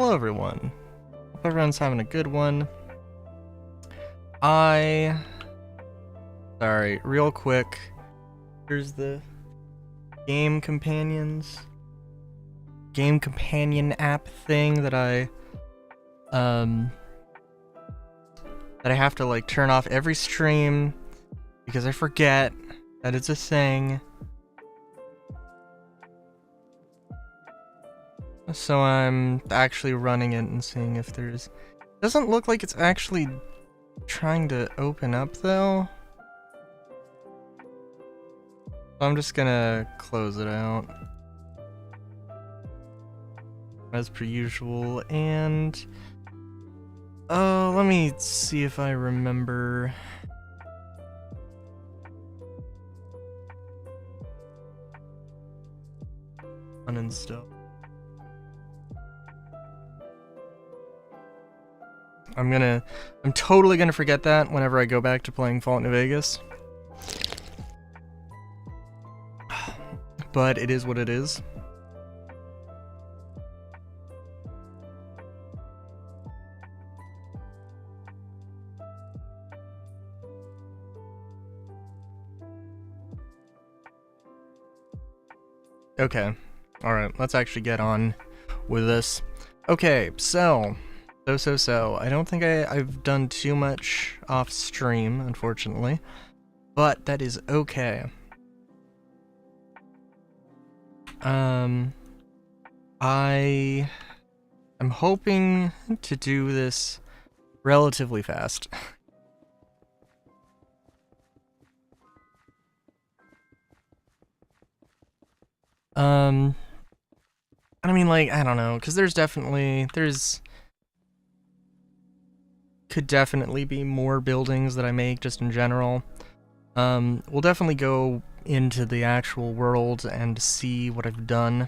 Hello everyone. Hope everyone's having a good one. Sorry, real quick. Here's the game companion app thing that I have to like turn off every stream because I forget that it's a thing. So I'm actually running it and seeing if there's... Doesn't look like it's actually trying to open up though. So I'm just gonna close it out as per usual, and let me see if I remember. Uninstall. I'm totally gonna forget that whenever I go back to playing Fallout New Vegas. But it is what it is. Okay. Alright, let's actually get on with this. Okay, so I don't think I've done too much off stream, unfortunately, but that is okay. I am hoping to do this relatively fast. I mean, like, I don't know, because could definitely be more buildings that I make just in general. We'll definitely go into the actual world and see what I've done.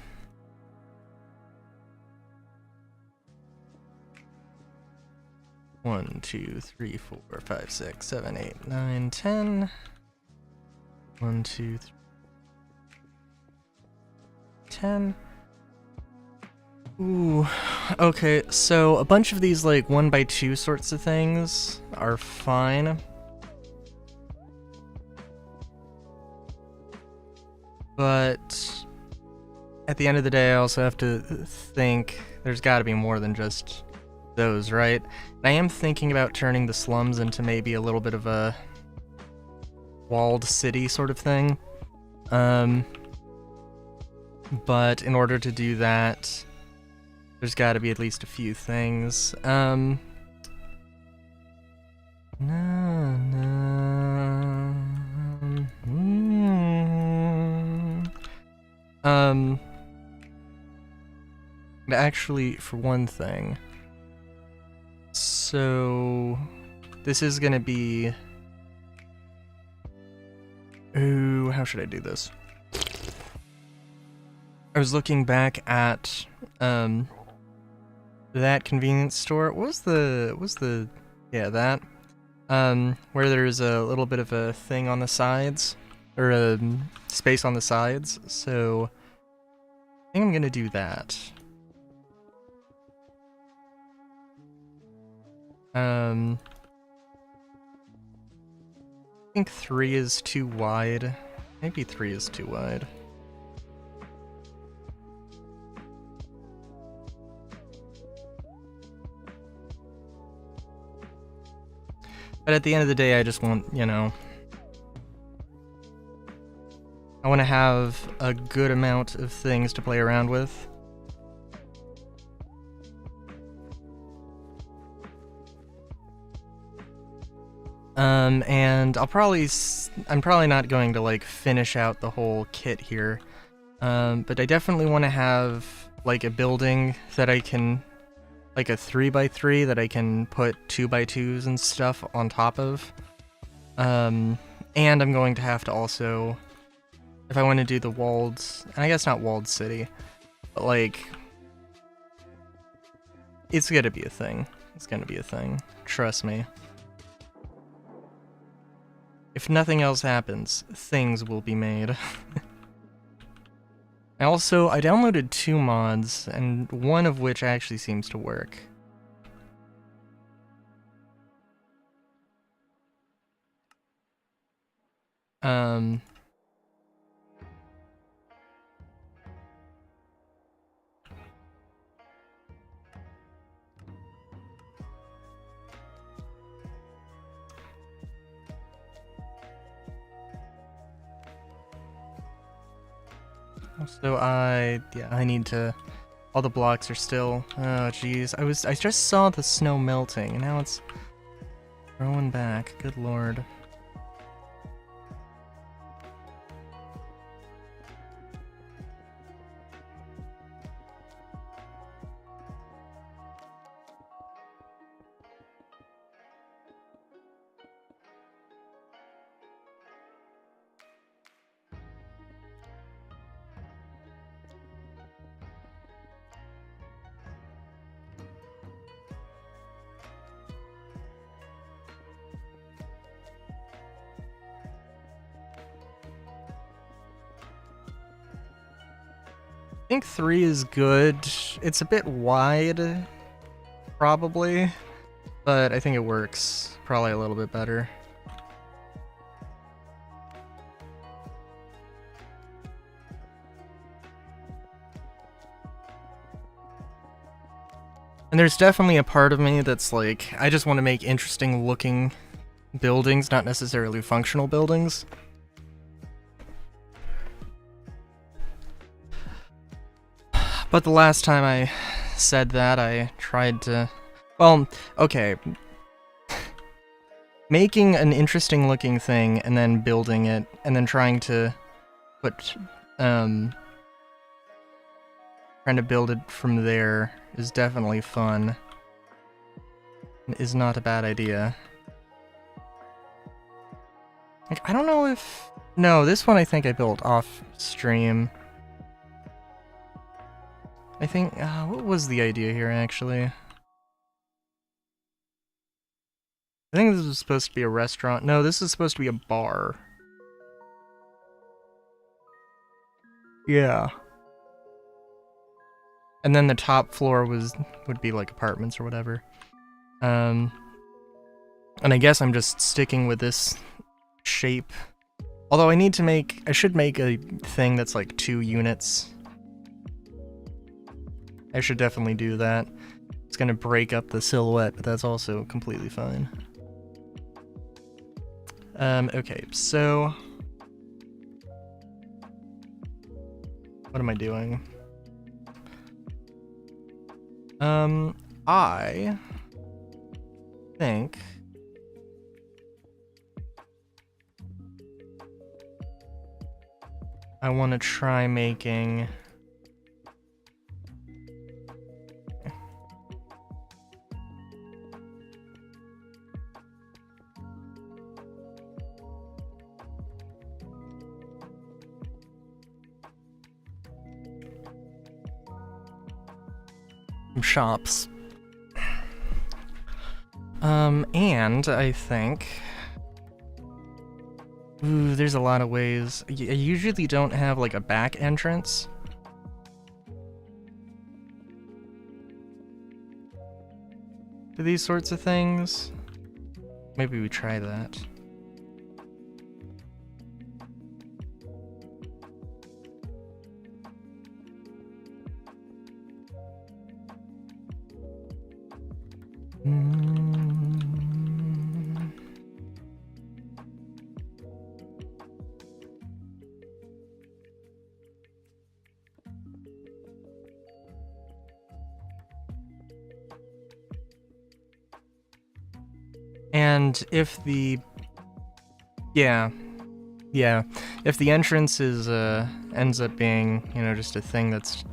One, 2, 3, 4, 5, 6, 7, 8, 9, 10. 1, 2, 3, 10. Ooh, okay, so a bunch of these like 1x2 sorts of things are fine. But at the end of the day, I also have to think there's gotta be more than just those, right? I am thinking about turning the slums into maybe a little bit of a walled city sort of thing. But in order to do that, there's gotta be at least a few things. Actually, for one thing, so this is gonna be... Ooh, how should I do this? I was looking back at that convenience store. What was the yeah, that where there's a little bit of a thing on the sides, or a space on the sides. So I think I'm gonna do that. I think 3 is too wide. Maybe 3 is too wide. But at the end of the day, I just want, you know, I want to have a good amount of things to play around with. And I'm probably not going to like finish out the whole kit here. But I definitely want to have like a building that I can, like a 3x3 that I can put 2x2s and stuff on top of. And I'm going to have to also, if I want to do the walled, and I guess not walled city, but like, it's gonna be a thing. It's gonna be a thing. Trust me. If nothing else happens, things will be made. I downloaded 2 mods, and one of which actually seems to work. So I need to, all the blocks are still, oh jeez, I just saw the snow melting, and now it's throwing back, good lord. I think 3 is good. It's a bit wide, probably, but I think it works probably a little bit better. And there's definitely a part of me that's like, I just want to make interesting looking buildings, not necessarily functional buildings. But the last time I said that, I tried to... Well, okay. Making an interesting looking thing and then building it, and then trying to put... trying to build it from there is definitely fun. Is not a bad idea. Like, I don't know if... No, this one I think I built off stream. I think, what was the idea here, actually? I think this was supposed to be a restaurant. No, this is supposed to be a bar. Yeah. And then the top floor would be like apartments or whatever. And I guess I'm just sticking with this shape. Although I should make a thing that's like 2 units. I should definitely do that. It's gonna break up the silhouette, but that's also completely fine. Okay, so... What am I doing? I think... I want to try making... shops. And I think... Ooh, there's a lot of ways. I usually don't have, like, a back entrance. To these sorts of things. Maybe we try that. And if the... Yeah, if the entrance is, ends up being, you know, just a thing that's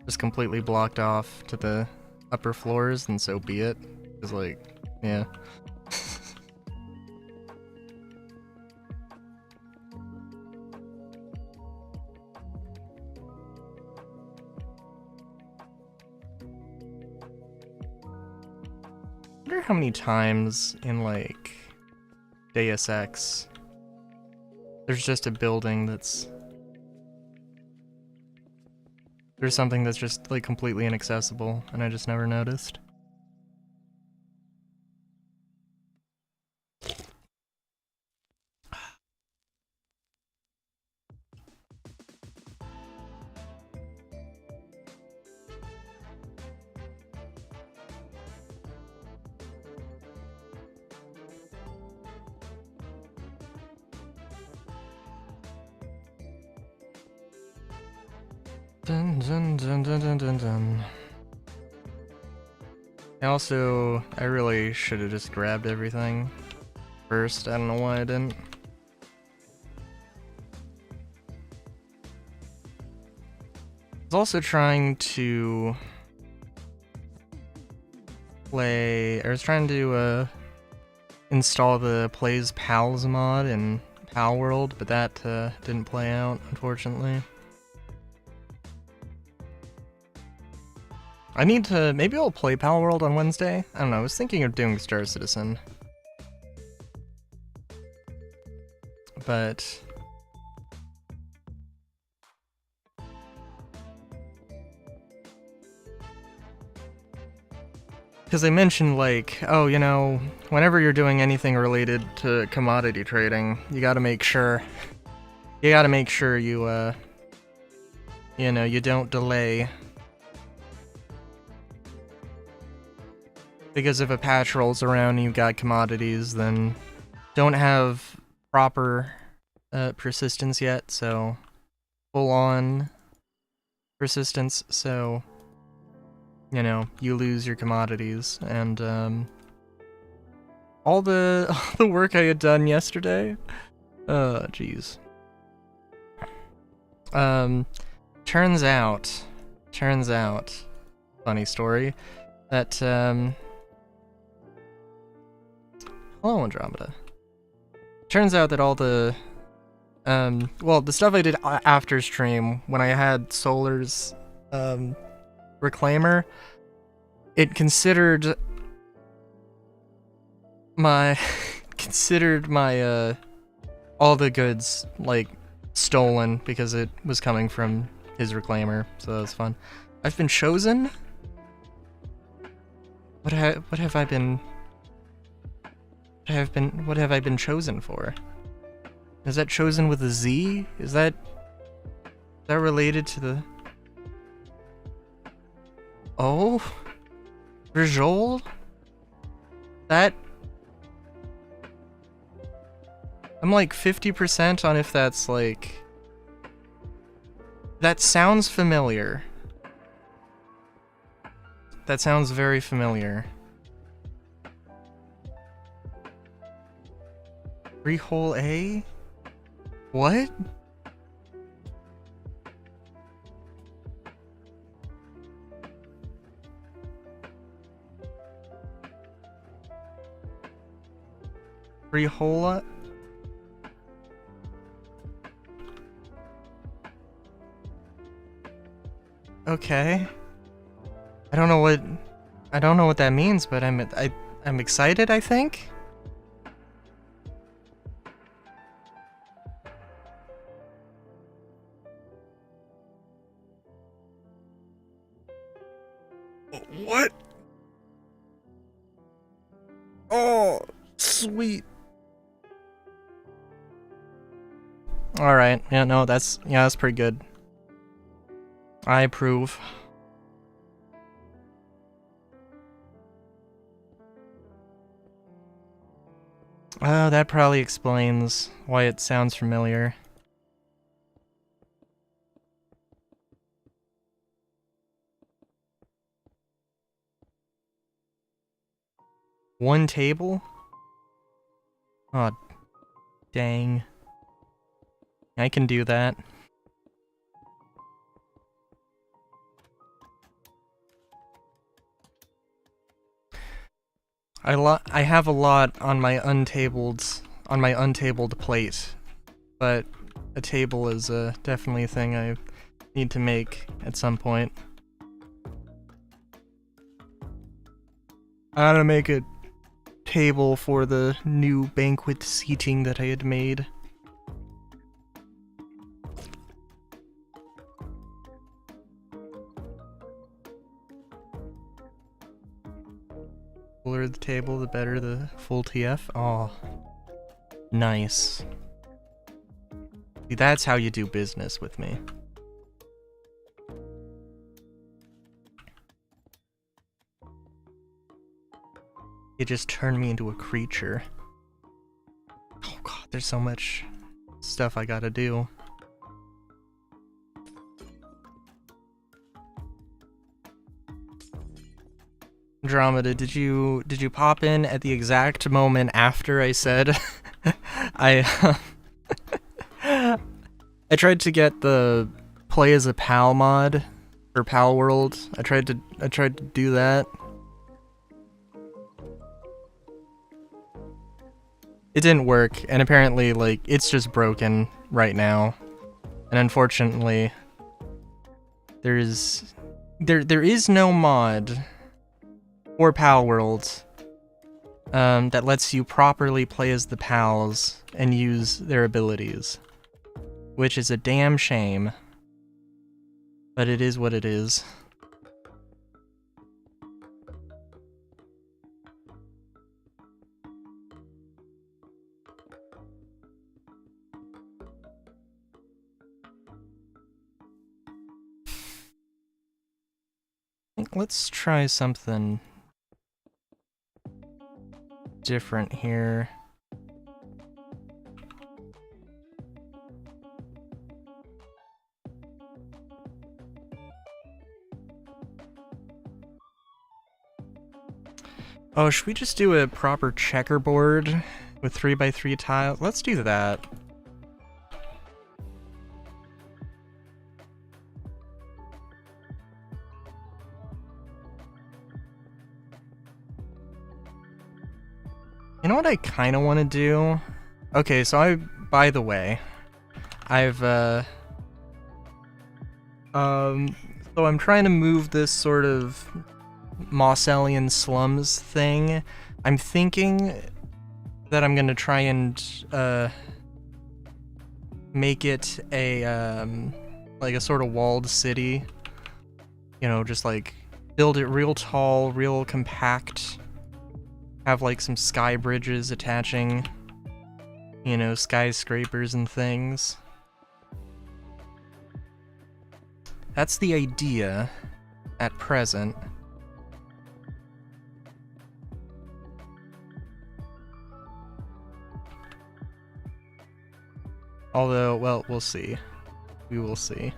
just completely blocked off to the upper floors, then so be it. It's like, yeah. I wonder how many times in, like, Deus Ex there's just a building that's... there's something that's just like completely inaccessible and I just never noticed. Dun, dun, dun, dun, dun, dun, dun. I really should have just grabbed everything first. I don't know why I didn't. I was also trying to install the Plays Pals mod in Pal World, but that didn't play out, unfortunately. Maybe I'll play Pal World on Wednesday? I don't know, I was thinking of doing Star Citizen. But... because they mentioned, like, oh, you know, whenever you're doing anything related to commodity trading, you gotta make sure you, you know, you don't delay. Because if a patch rolls around and you've got commodities, then don't have proper persistence yet, so full-on persistence, so, you know, you lose your commodities, and all the work I had done yesterday, jeez. Turns out, funny story, that, hello, Andromeda. Turns out that all the, well, the stuff I did after stream, when I had Solar's, Reclaimer, it considered my, all the goods, like, stolen, because it was coming from his Reclaimer, so that was fun. I've been chosen? What have I been chosen for? Is that chosen with a Z? Is that related to the... Oh? Rajol? That... I'm like 50% on if that's like... That sounds familiar. That sounds very familiar. Three-hole A? What? Three-hole? Okay. I don't know what that means, but I'm excited, I think. What? Oh, sweet. All right. Yeah, no, that's pretty good. I approve. Oh, that probably explains why it sounds familiar. One table? Oh, dang. I can do that. I have a lot on my untabled plate, but a table is definitely a thing I need to make at some point. I gotta make a table for the new banquet seating that I had made. cooler the table, the better the full TF. Oh, nice. See, that's how you do business with me. You just turn me into a creature. Oh god, there's so much stuff I gotta do. Andromeda, did you pop in at the exact moment after I said I I tried to get the play as a PAL mod for PAL World. I tried to do that. It didn't work, and apparently like it's just broken right now. And unfortunately there is no mod or PAL World that lets you properly play as the PALs and use their abilities, which is a damn shame, but it is what it is. I think let's try something different here. Oh, should we just do a proper checkerboard with 3x3 tiles? Let's do that. You know what I kind of want to do? Okay, so by the way, so I'm trying to move this sort of Mossellian slums thing. I'm thinking that I'm gonna try and make it a like a sort of walled city. You know, just like build it real tall, real compact. Have like some sky bridges attaching, you know, skyscrapers and things. That's the idea at present. Although, well, we'll see. We will see.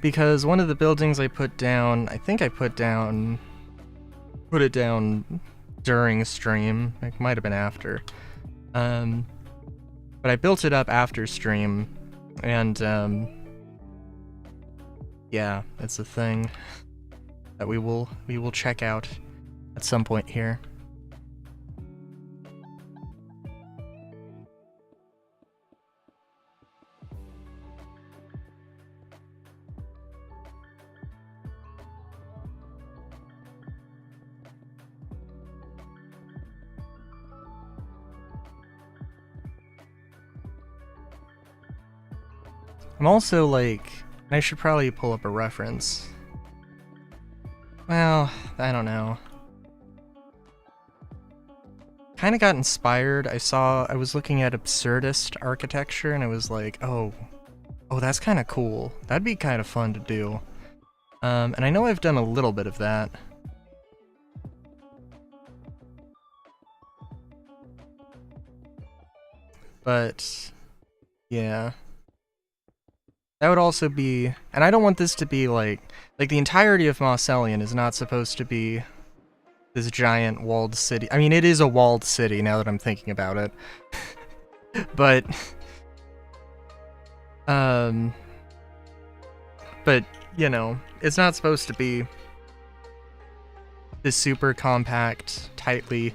Because one of the buildings I put down, I think I put it down during stream. It might have been after. But I built it up after stream, and yeah, it's a thing that we will check out at some point here. I'm also like, I should probably pull up a reference. Well, I don't know. Kind of got inspired. I was looking at absurdist architecture and I was like, oh, that's kind of cool. That'd be kind of fun to do. And I know I've done a little bit of that. But yeah. That would also be, and I don't want this to be like the entirety of Mossellian is not supposed to be this giant walled city. I mean, it is a walled city now that I'm thinking about it. But you know, it's not supposed to be this super compact, tightly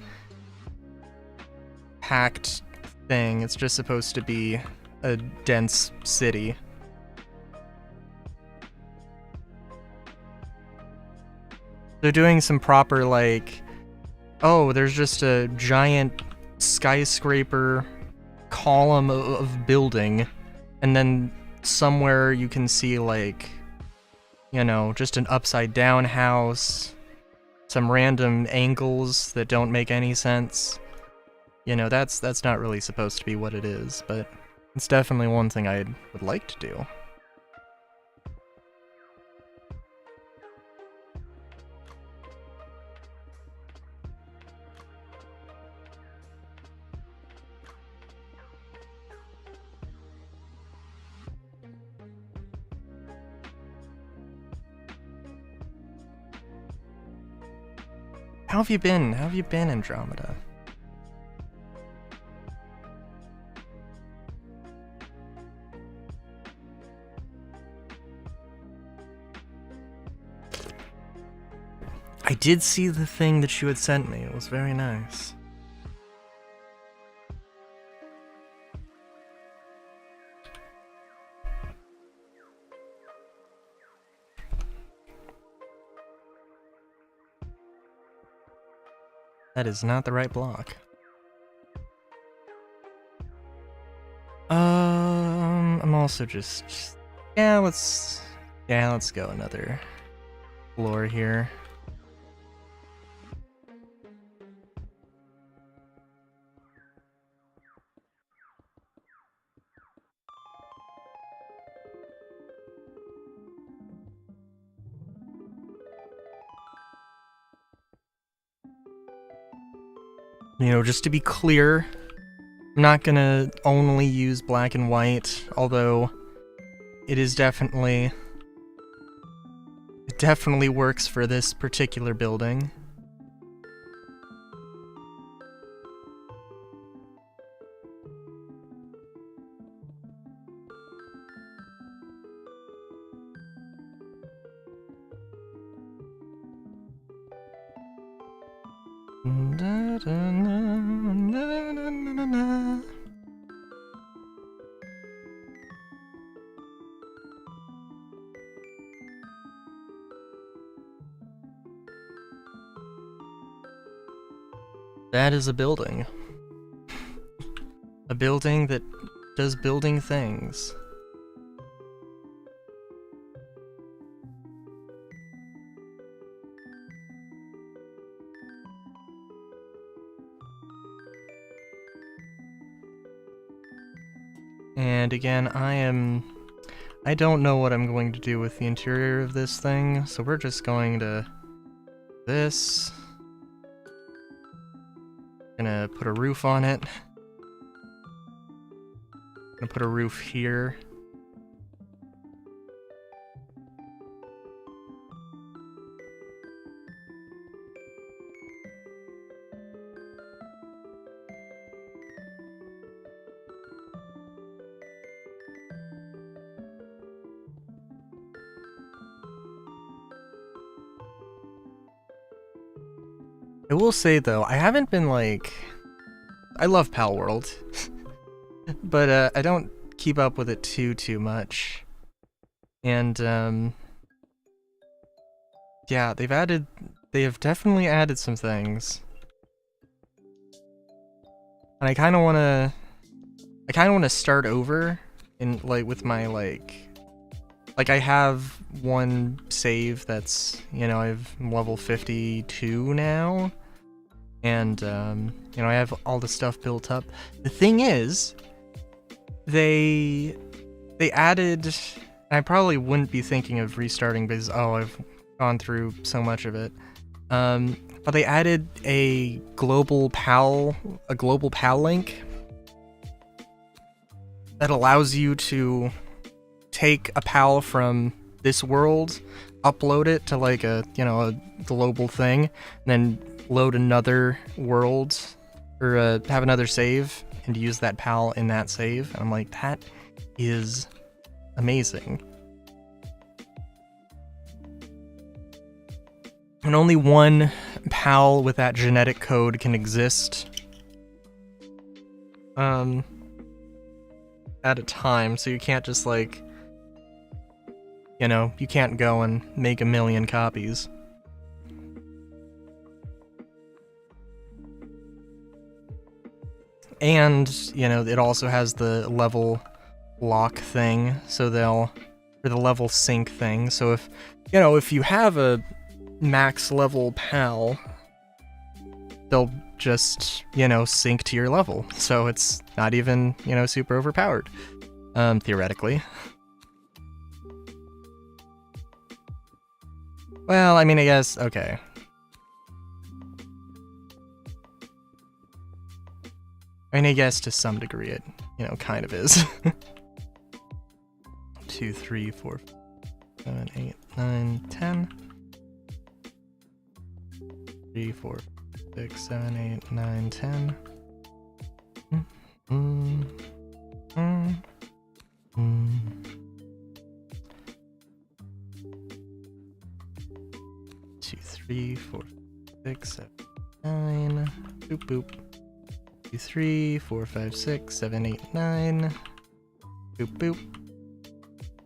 packed thing. It's just supposed to be a dense city. They're doing some proper, like, oh, there's just a giant skyscraper column of building, and then somewhere you can see, like, you know, just an upside down house, some random angles that don't make any sense. You know, that's not really supposed to be what it is, but it's definitely one thing I would like to do. How have you been? How have you been, Andromeda? I did see the thing that you had sent me. It was very nice. That is not the right block. I'm also just... Yeah, let's go another floor here. You know, just to be clear, I'm not gonna only use black and white, although it definitely works for this particular building. That is a building. A building that does building things. And again, I don't know what I'm going to do with the interior of this thing, so we're just going to this. Gonna put a roof on it. Gonna put a roof here. I will say though, I haven't been like... I love Pal World, but I don't keep up with it too much. And yeah, they have definitely added some things. And I kind of want to start over in like with my like I have one save that's, you know, I'm level 52 now. And, you know, I have all the stuff built up. The thing is, they added, and I probably wouldn't be thinking of restarting because, oh, I've gone through so much of it. But they added a global PAL link that allows you to take a PAL from this world, upload it to like a, you know, a global thing, and then load another world, or have another save, and use that PAL in that save. And I'm like, that is amazing. And only one PAL with that genetic code can exist at a time, so you can't just like, you know, you can't go and make 1 million copies. And, you know, it also has the level lock thing, so or the level sync thing, so if, you know, if you have a max level PAL, they'll just, you know, sync to your level. So it's not even, you know, super overpowered, theoretically. Well, I mean, I guess, okay. I mean, I guess to some degree it, you know, kind of is. 2, 3, 4, 7, 8, 9, 10. 3, 4, 6, 7, 8, 9, 10. 2, 3, 4, 6, 7, 9. Boop boop. 2, 3, 4, 5, 6, 7, 8, 9. Boop boop.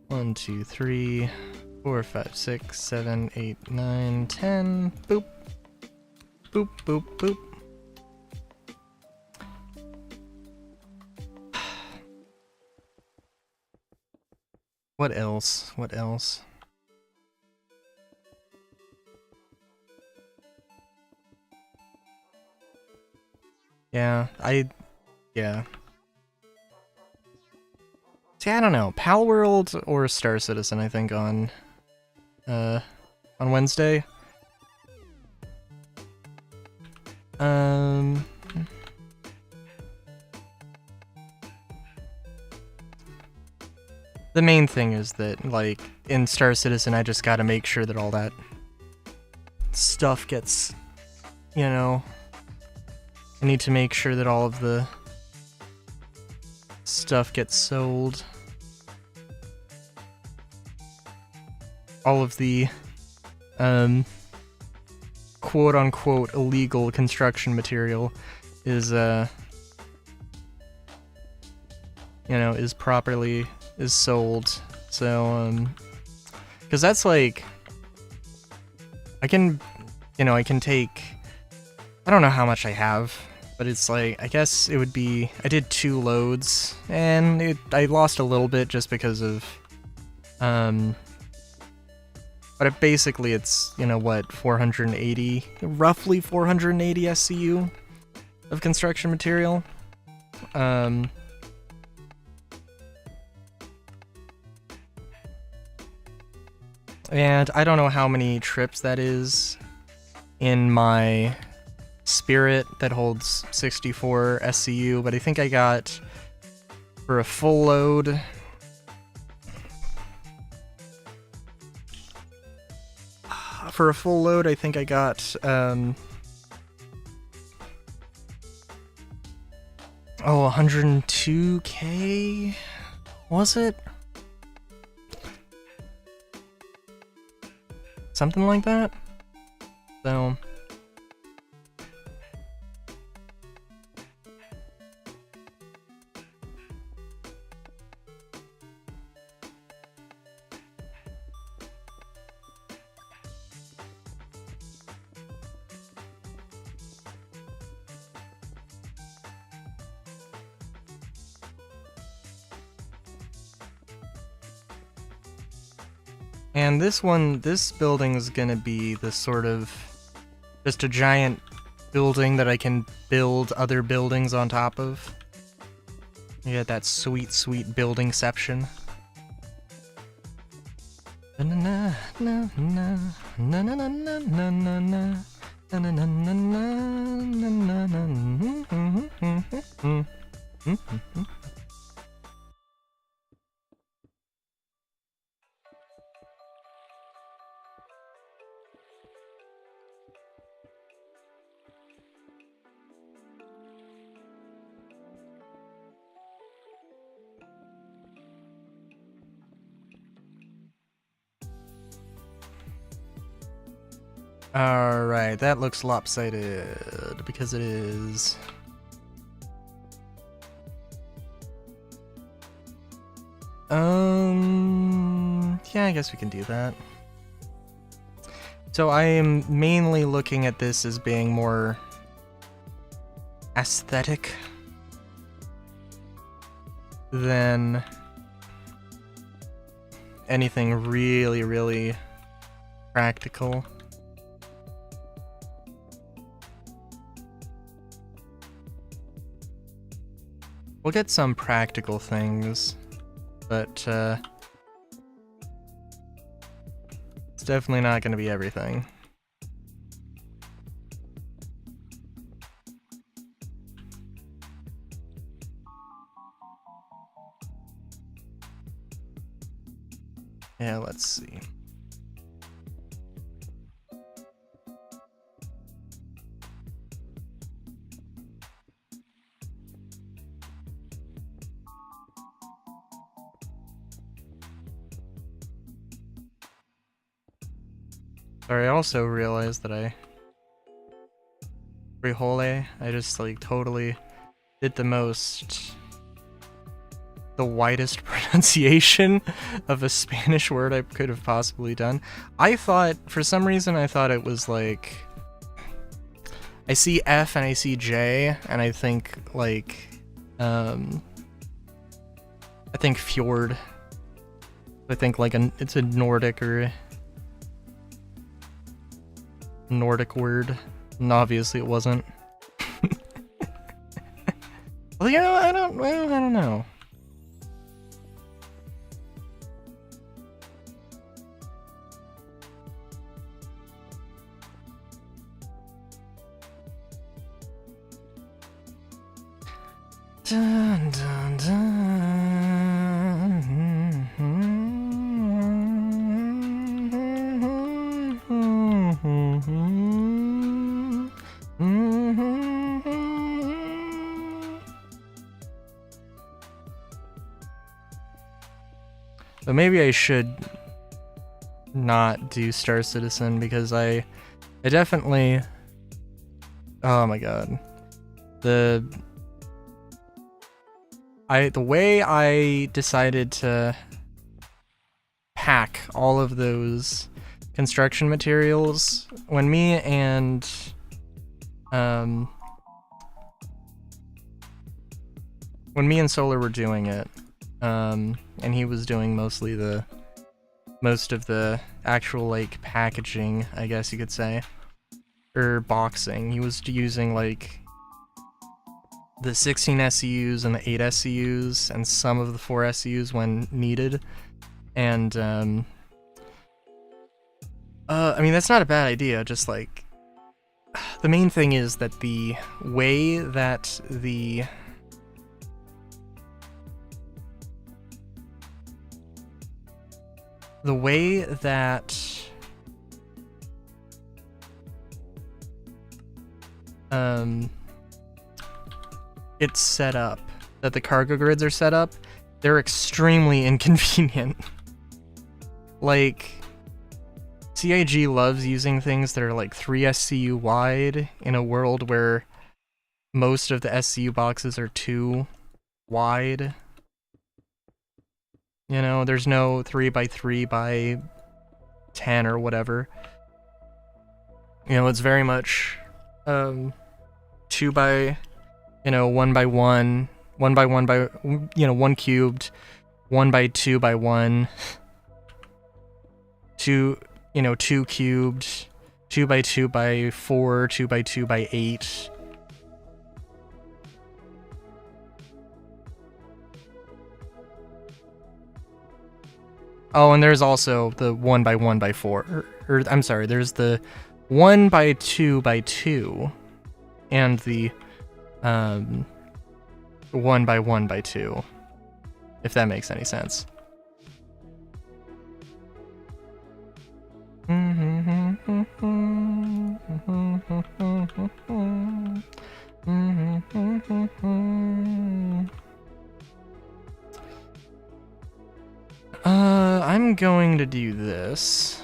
1, 2, 3, 4, 5, 6, 7, 8, 9, 10. Boop. Boop, boop, boop. What else? What else? Yeah. See, I don't know. Pal World or Star Citizen, I think, on Wednesday. The main thing is that, like, in Star Citizen, I just gotta make sure that all that stuff gets, you know, I need to make sure that all of the stuff gets sold. All of the, quote-unquote illegal construction material is, you know, is sold. So, because that's like, I can take, I don't know how much I have, but it's like, I guess it would be, I did 2 loads, and I lost a little bit just because of, but basically it's, you know, what, 480, roughly 480 SCU of construction material. And I don't know how many trips that is in my Spirit that holds 64 SCU, but I think I got, for a full load, I think I got, 102K? Was it? Something like that? So... And this building is gonna be the sort of, just a giant building that I can build other buildings on top of. You get that sweet, sweet buildingception. Alright, that looks lopsided, because it is. Yeah, I guess we can do that. So I am mainly looking at this as being more aesthetic than anything really, really practical. We'll get some practical things, but it's definitely not going to be everything. Yeah, let's see. Sorry, I also realized that I just like totally did the widest pronunciation of a Spanish word I could have possibly done. For some reason I thought it was like, I see F and I see J and I think like, I think fjord. I think like it's a Nordic or Nordic word, and obviously it wasn't. Well, you know, I don't know. Dun, dun, But maybe I should not do Star Citizen because I definitely, oh my god, the way I decided to pack all of those construction materials when me and Solar were doing it, and he was doing most of the actual like packaging, I guess you could say, or boxing. He was using like the 16 SCUs and the 8 SCUs and some of the 4 SCUs when needed. And I mean, that's not a bad idea, just like the main thing is that the way that it's set up, that the cargo grids are set up, they're extremely inconvenient. Like, CIG loves using things that are like 3 SCU wide in a world where most of the SCU boxes are 2 wide. You know, there's no 3x3 by 10 or whatever. You know, it's very much 2 by, 1 by 1, 1 by 1 by, 1 cubed, 1 by 2 by 1, 2 cubed, 2 by 2 by 4, 2 by 2 by 8. Oh, and there's also the 1 by 1 by 4. Or I'm sorry, there's the 1 by 2 by 2 and the 1 by 1 by 2, if that makes any sense. I'm going to do this.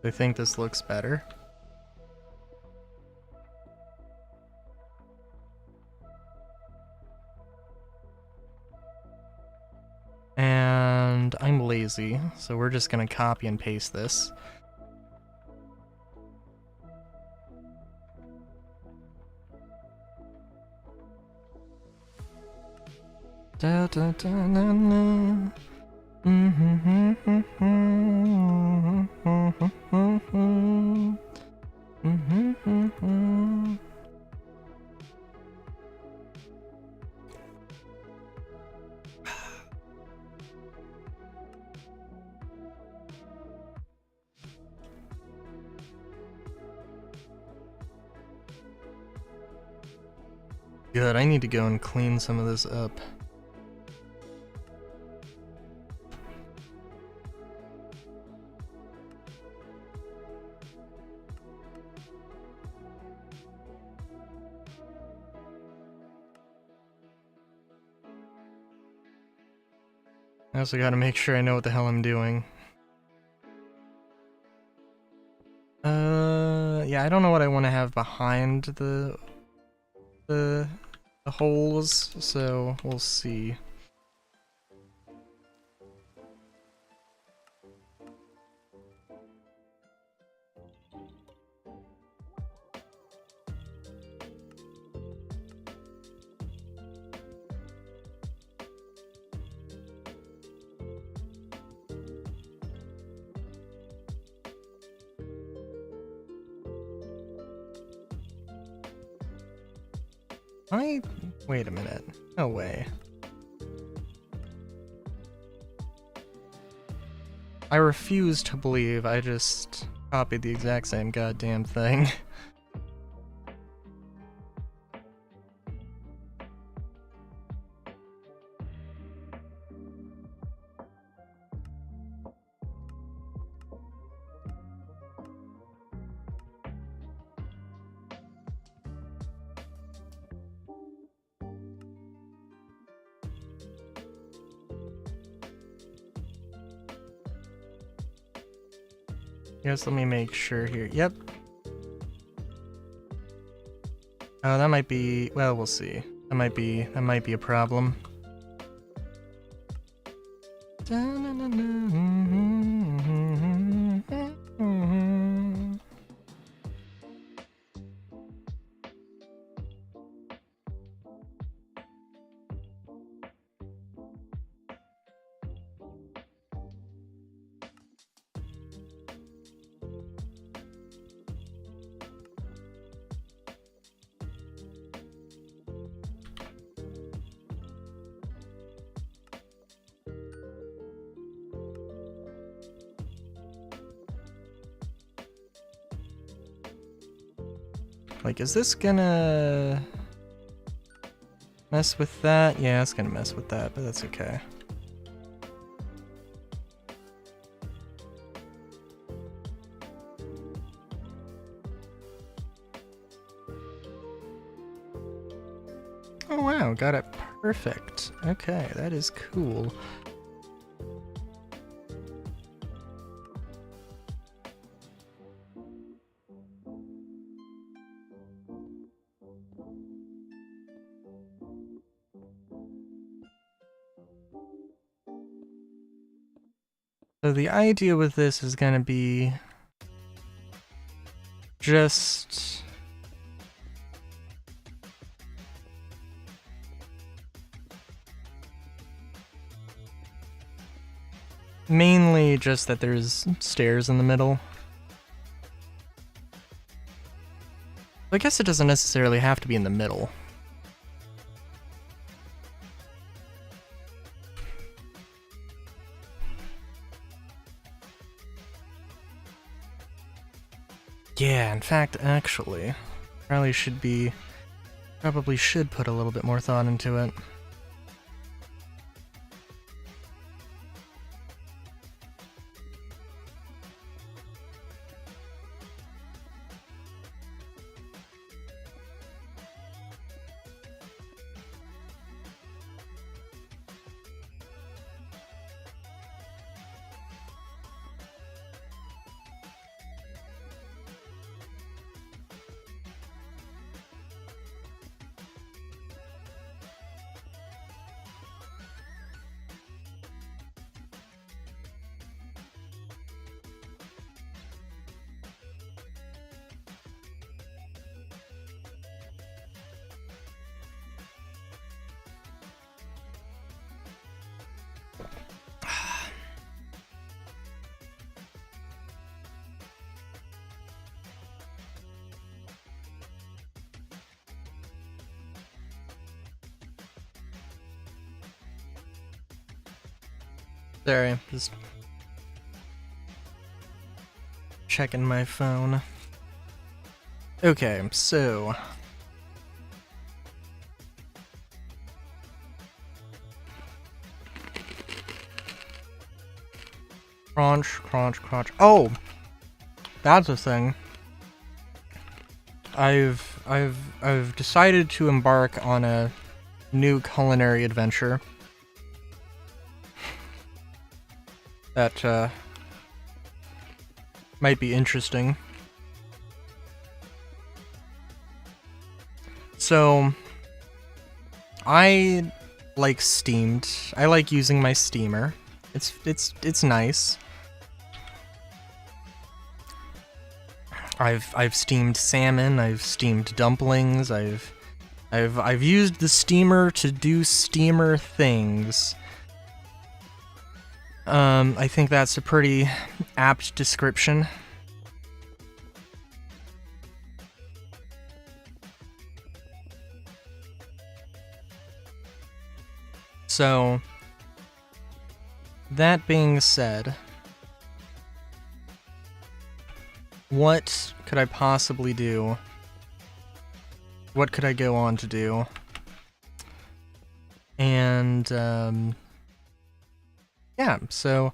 I think this looks better. And I'm lazy, so we're just gonna copy and paste this. Da, da, da, na, na. Good, I need to go and clean some of this up. I also gotta make sure I know what the hell I'm doing. Yeah, I don't know what I want to have behind the holes, so we'll see. Wait a minute. No way. I refuse to believe I just copied the exact same goddamn thing. Yes, let me make sure here. Yep. Oh, that might be, well, we'll see. That might be a problem. Like, is this gonna mess with that? Yeah, it's gonna mess with that, but that's okay. Oh wow, got it perfect. Okay, that is cool. So the idea with this is gonna be just mainly just that there's stairs in the middle. I guess it doesn't necessarily have to be in the middle. Yeah, in fact, actually, probably should put a little bit more thought into it. Sorry, just checking my phone. Okay, so crunch, crunch, crunch. Oh, that's a thing. I've decided to embark on a new culinary adventure that might be interesting. So I like steamed. I like using my steamer. It's nice. I've steamed salmon, I've steamed dumplings, I've used the steamer to do steamer things. I think that's a pretty apt description. So, that being said, what could I possibly do? What could I go on to do? And, yeah, so,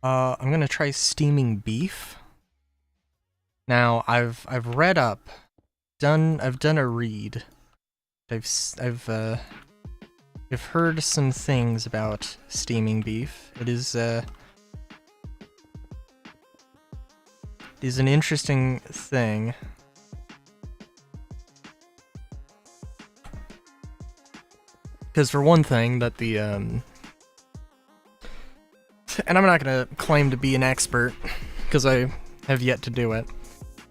I'm gonna try steaming beef. Now, I've read up, I've done a read. I've heard some things about steaming beef. It is an interesting thing. Because for one thing, that the and I'm not gonna claim to be an expert because I have yet to do it,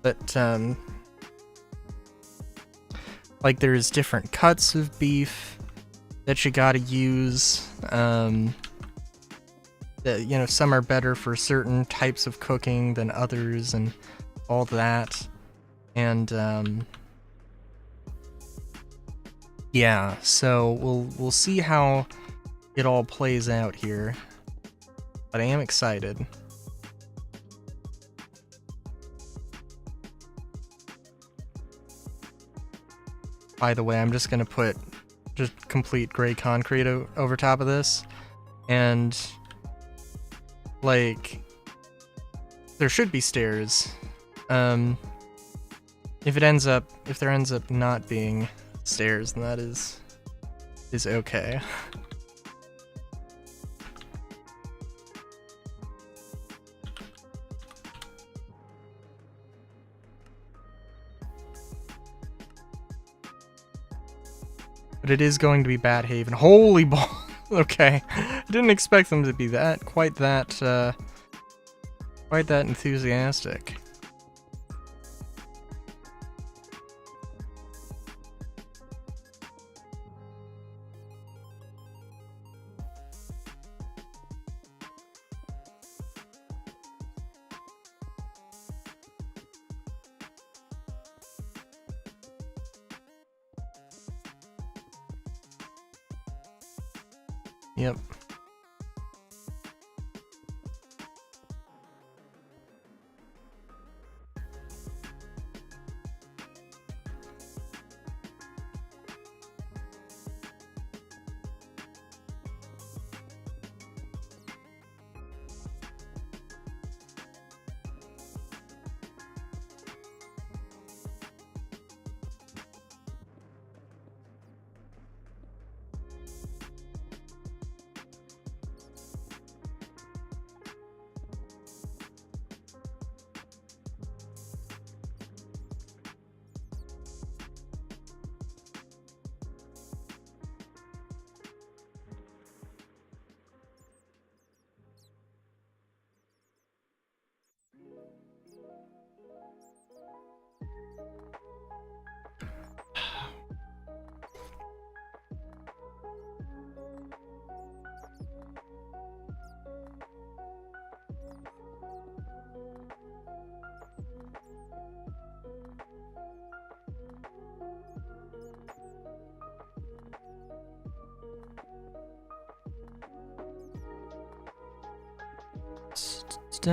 but like there's different cuts of beef that you gotta use. That, you know, some are better for certain types of cooking than others, and all that. And yeah, so we'll see how it all plays out here. But I am excited. By the way, I'm just gonna put just complete gray concrete over top of this, and like there should be stairs. If there ends up not being stairs, then that is okay. But it is going to be Bat Haven. Holy ball! Okay, I didn't expect them to be quite that enthusiastic. Yep. But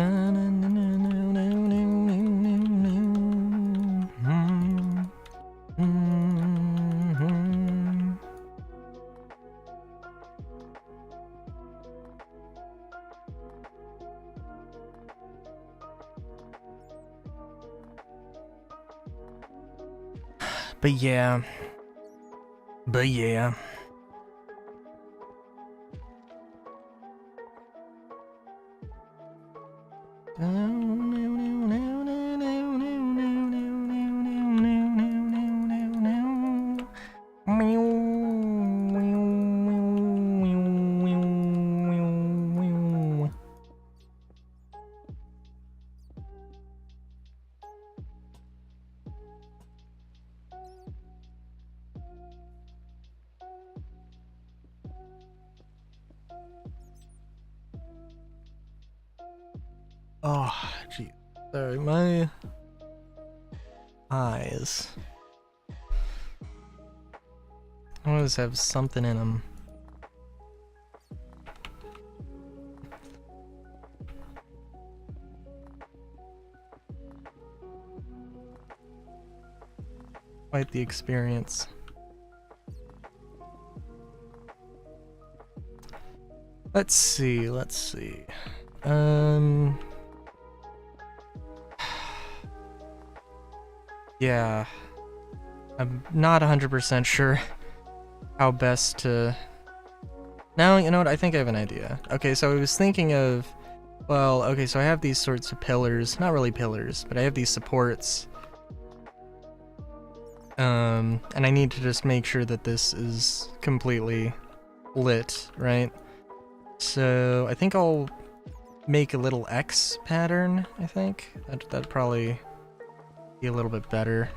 yeah. But yeah. Oh, gee. Sorry, my eyes. Always have something in them. Quite the experience. Let's see. Yeah. I'm not 100% sure how best to... Now, you know what? I think I have an idea. Okay, so I was thinking of... Well, okay, so I have these sorts of pillars. Not really pillars, but I have these supports. And I need to just make sure that this is completely lit, right? So I think I'll make a little X pattern, I think. That'd probably be a little bit better.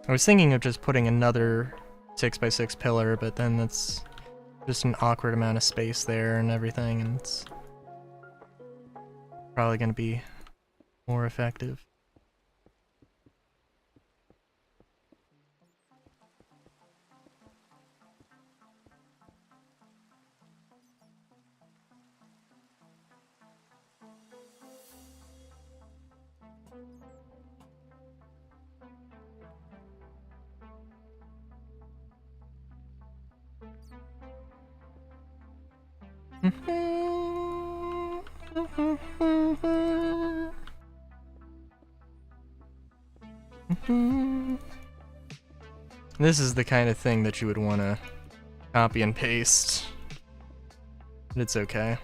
I was thinking of just putting another 6x6 pillar, but then that's just an awkward amount of space there and everything, and it's probably going to be more effective. This is the kind of thing that you would want to copy and paste. But it's okay.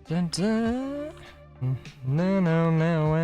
Dun, dun. No, no, no.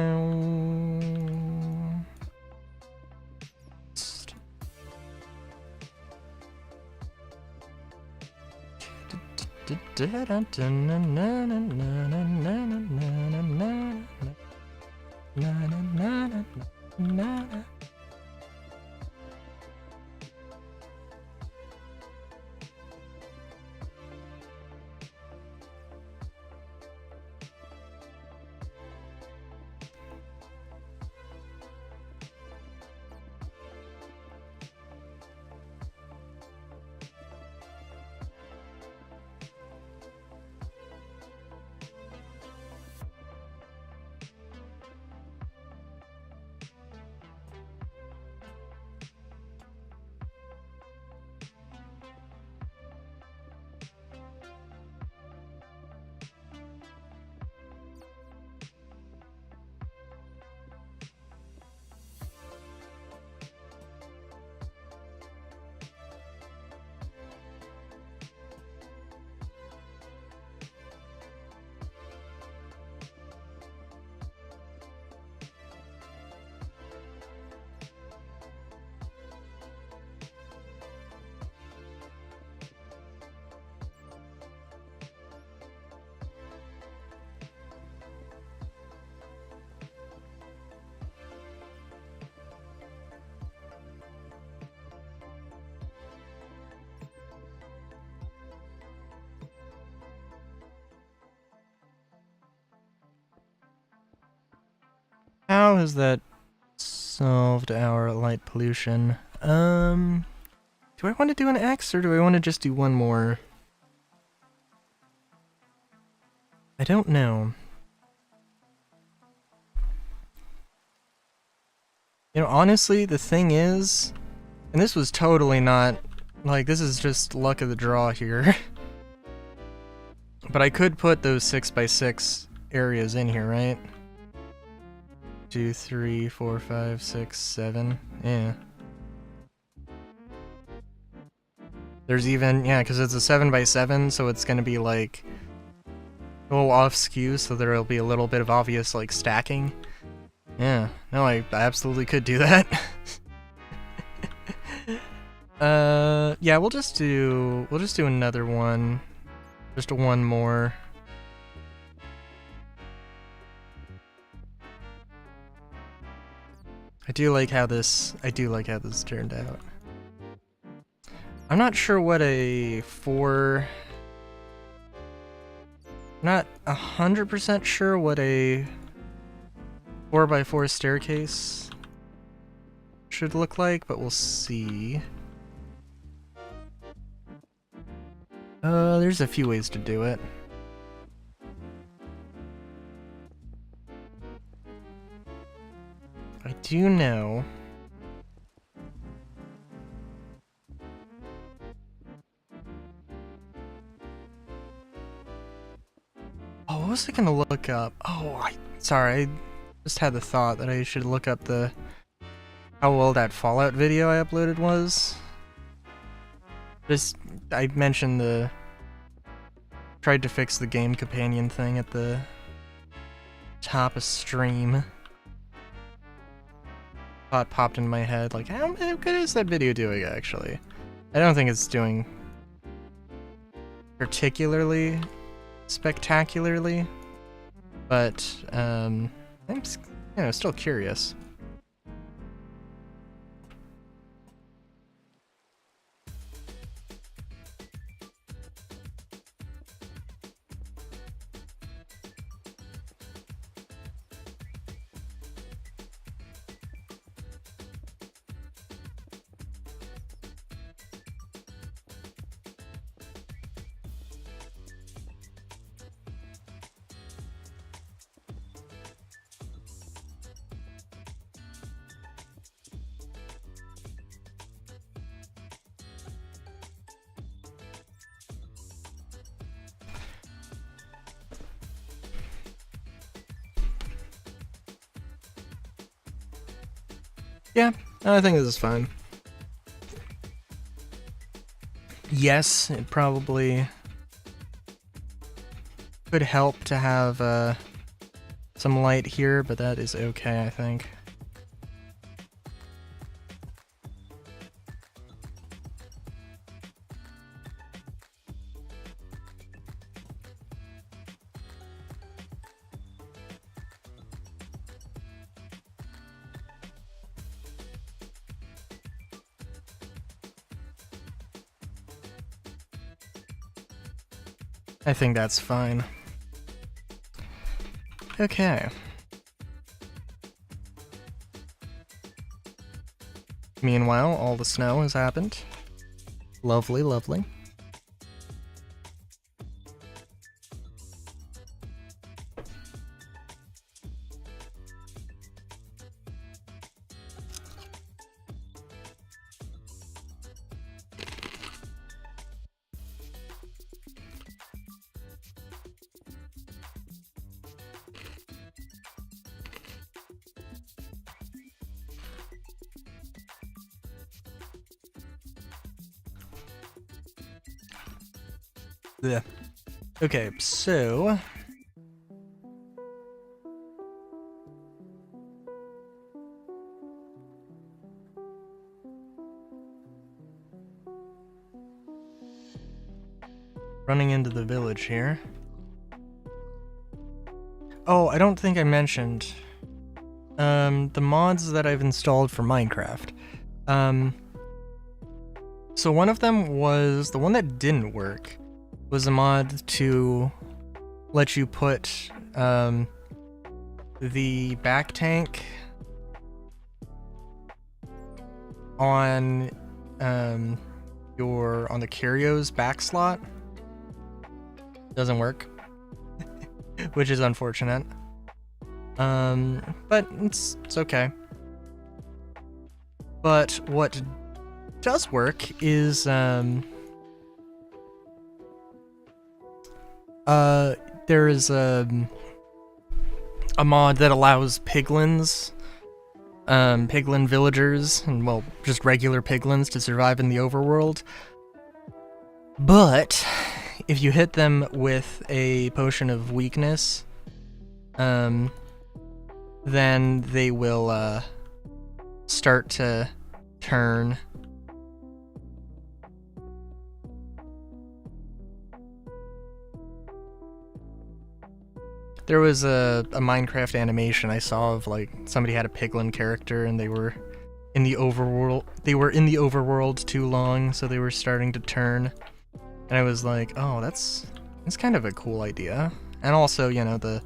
How has that solved our light pollution? Do I want to do an X or do I want to just do one more? I don't know. You know, honestly, the thing is, and this was totally not, like, this is just luck of the draw here. But I could put those 6x6 areas in here, right? 2, 3, 4, 5, 6, 7. Yeah. There's even, yeah, because it's a 7x7, so it's gonna be like a little off skew, so there'll be a little bit of obvious like stacking. Yeah, no, I absolutely could do that. Yeah, we'll just do another one. Just one more. I do like how this turned out. I'm not sure what a 4... Not 100% sure what a 4x4 staircase should look like, but we'll see. There's a few ways to do it. I do know. Oh, what was I gonna look up? Oh, sorry, I just had the thought that I should look up how well that Fallout video I uploaded was. I mentioned tried to fix the game companion thing at the top of stream. Thought popped in my head, like, how good is that video doing, actually? I don't think it's doing particularly spectacularly, but, I'm still curious. Yeah, I think this is fine. Yes, it probably could help to have some light here, but that is okay, I think. I think that's fine. Okay. Meanwhile, all the snow has happened. Lovely, lovely. Yeah. Okay, so running into the village here. Oh, I don't think I mentioned the mods that I've installed for Minecraft. So one of them was the one that didn't work. Was a mod to let you put the back tank on on the Curio's back slot. Doesn't work. which is unfortunate. But it's okay. But what does work is, there is a mod that allows piglins, piglin villagers, and well, just regular piglins to survive in the overworld. But if you hit them with a potion of weakness, then they will, start to turn. There was a Minecraft animation I saw of, like, somebody had a piglin character and they were in the overworld. They were in the overworld too long, so they were starting to turn. And I was like, oh, that's kind of a cool idea. And also, you know, the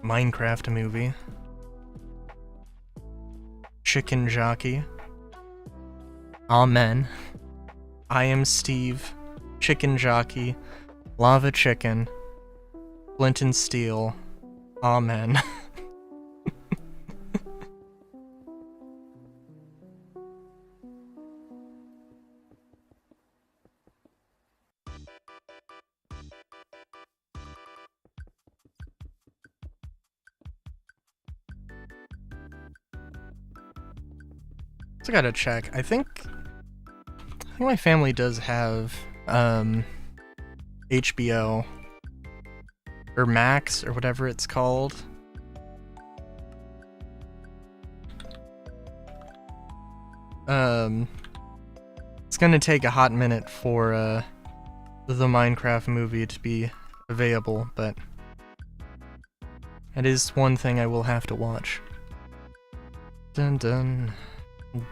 Minecraft movie. Chicken Jockey. Amen. I am Steve. Chicken Jockey. Lava Chicken. Flint and Steel. Amen. So I gotta check. I think my family does have HBO or Max or whatever it's called. It's gonna take a hot minute for the Minecraft movie to be available, but it is one thing I will have to watch. Dun dun.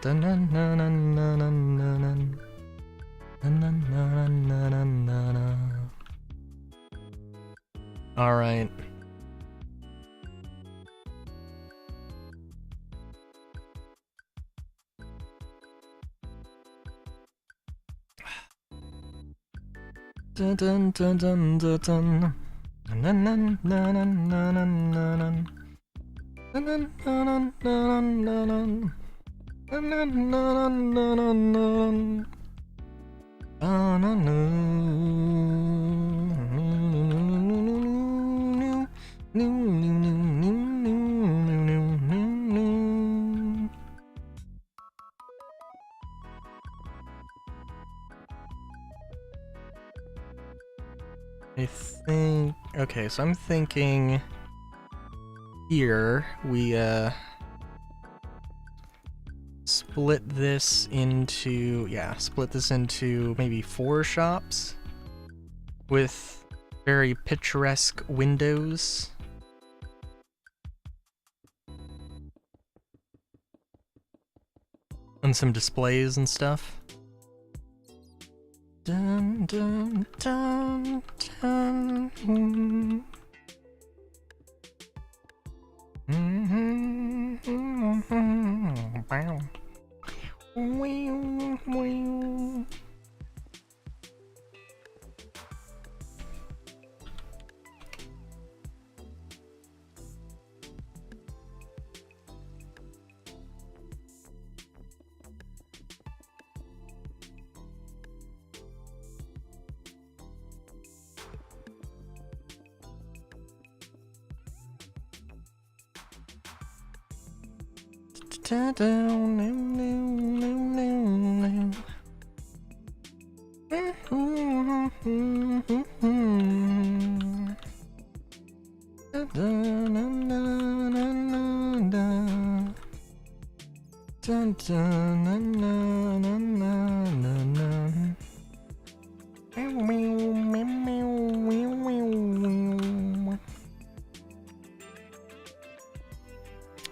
Dun dun dun dun dun dun dun dun dun dun dun dun. All right. Dun dun dun dun dun dun. Dun dun dun dun dun dun dun. Dun dun dun dun dun dun. Dun dun dun dun dun dun. Dun dun dun. I think... Okay, so I'm thinking... Here, we, split this into... Yeah, split this into maybe 4 shops. With very picturesque windows. And some displays and stuff. Dun dun dun dun. Wow.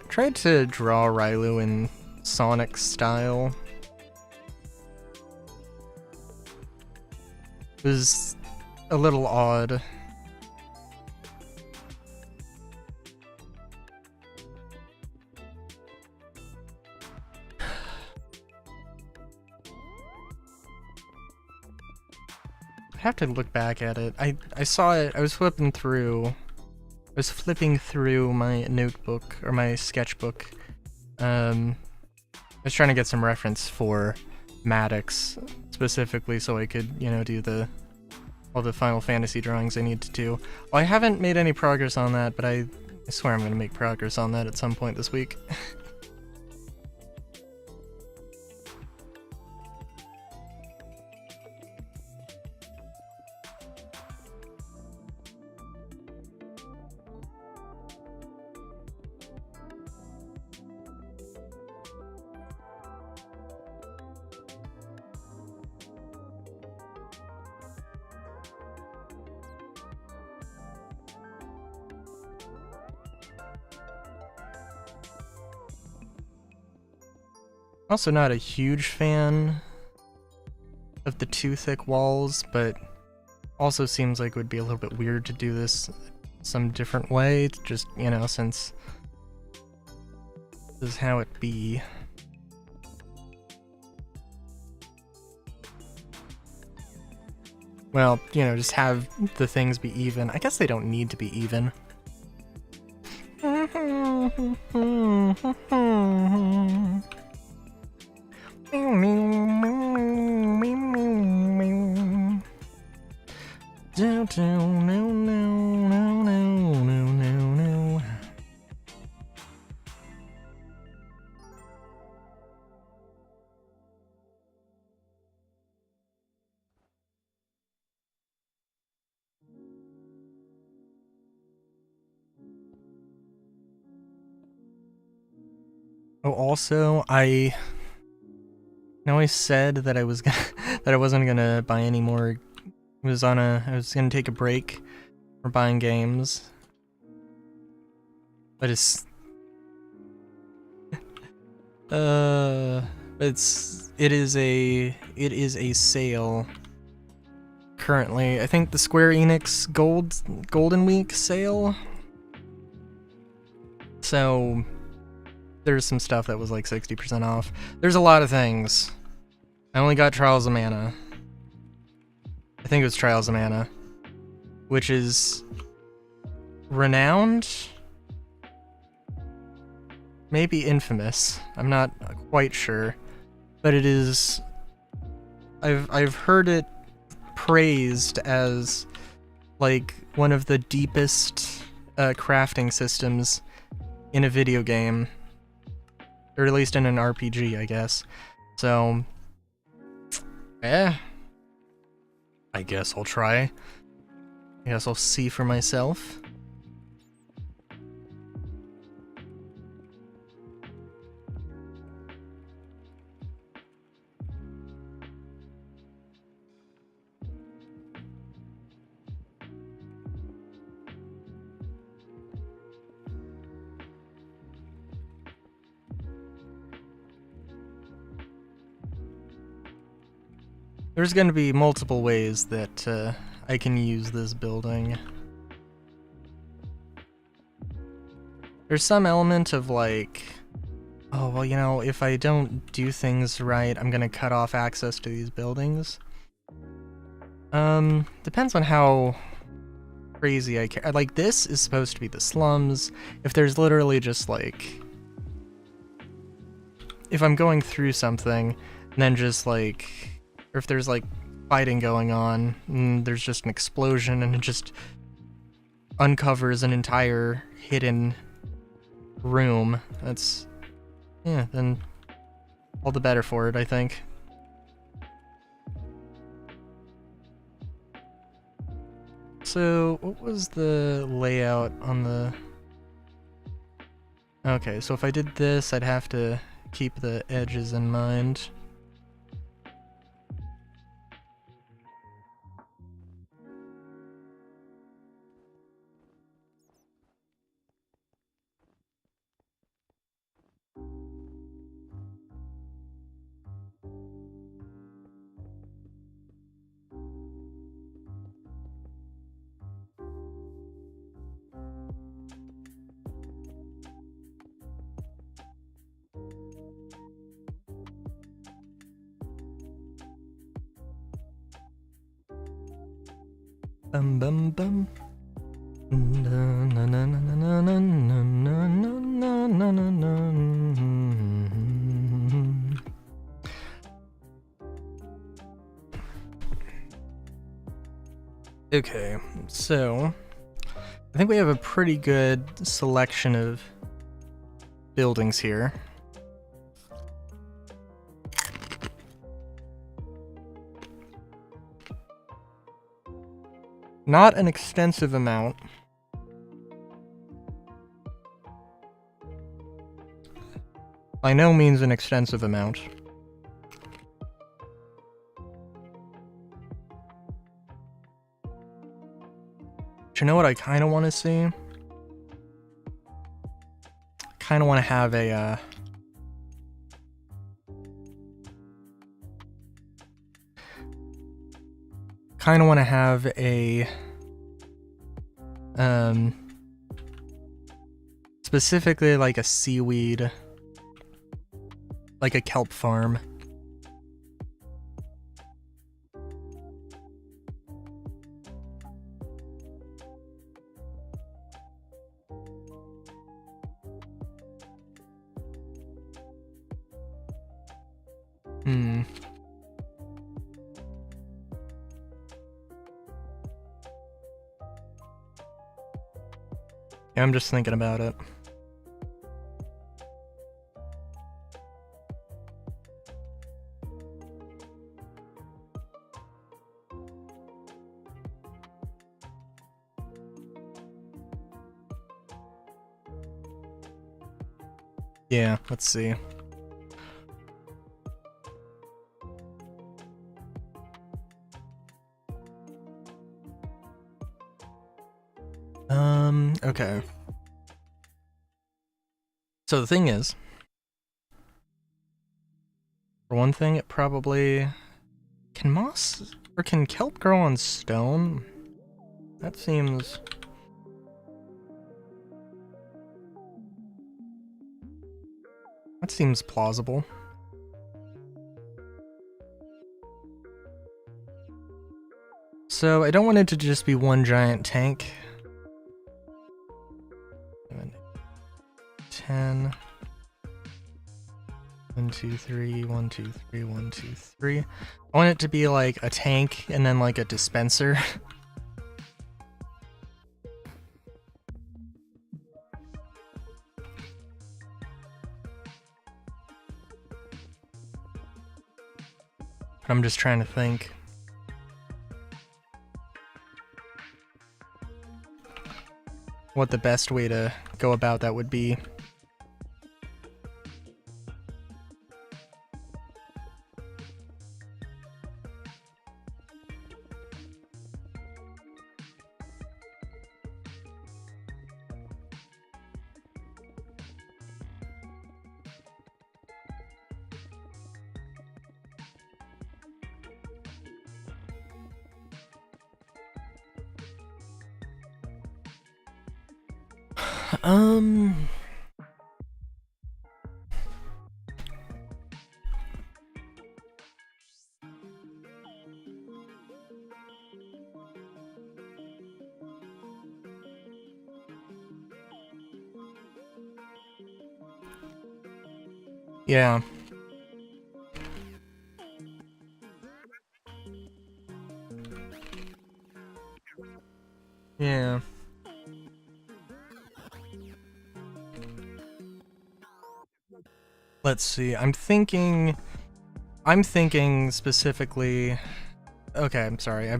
Tried to draw Rylu in Sonic style. It was a little odd. have to look back at it. I saw it. I was flipping through. I was flipping through my notebook or my sketchbook. I was trying to get some reference for Maddox specifically, so I could, you know, do all the Final Fantasy drawings I need to do. Well, I haven't made any progress on that, but I swear I'm gonna make progress on that at some point this week. Also not a huge fan of the too thick walls, but also seems like it would be a little bit weird to do this some different way, just, you know, since this is how it be. Well, you know, just have the things be even. I guess they don't need to be even. Oh, also, I know I said that I was gonna that I wasn't gonna buy any more. I was gonna take a break from buying games, but it is a sale currently. I think the Square Enix Golden Week sale. So there's some stuff that was like 60% off. There's a lot of things. I only got Trials of Mana. I think it was Trials of Mana, which is renowned, maybe infamous. I'm not quite sure, but it is. I've heard it praised as like one of the deepest crafting systems in a video game, or at least in an RPG, I guess. So, yeah. I guess I'll try. I guess I'll see for myself. There's going to be multiple ways that I can use this building. There's some element of like, oh, well, you know, if I don't do things right, I'm going to cut off access to these buildings. Depends on how crazy I care. Like, this is supposed to be the slums. If there's literally just like, if I'm going through something, and then just like, or if there's like fighting going on, and there's just an explosion and it just uncovers an entire hidden room, that's, yeah, then all the better for it, I think. So, what was the layout on the... Okay, so if I did this, I'd have to keep the edges in mind. Bum bum bum. Okay, so I think we have a pretty good selection of buildings here. Not an extensive amount. By no means an extensive amount. But you know what I kind of want to see? Kind of want to have a specifically like a seaweed, like a kelp farm. Yeah, I'm just thinking about it. Yeah, let's see. Okay. So the thing is, for one thing, it probably... Can moss... or can kelp grow on stone? That seems... That seems plausible. So I don't want it to just be one giant tank. 10. 1, 2, 3, 1, 2, 3, 1, 2, 3. I want it to be like a tank and then like a dispenser. I'm just trying to think. What the best way to go about that would be. Yeah. Yeah. Let's see. I'm thinking specifically. Okay, I'm sorry.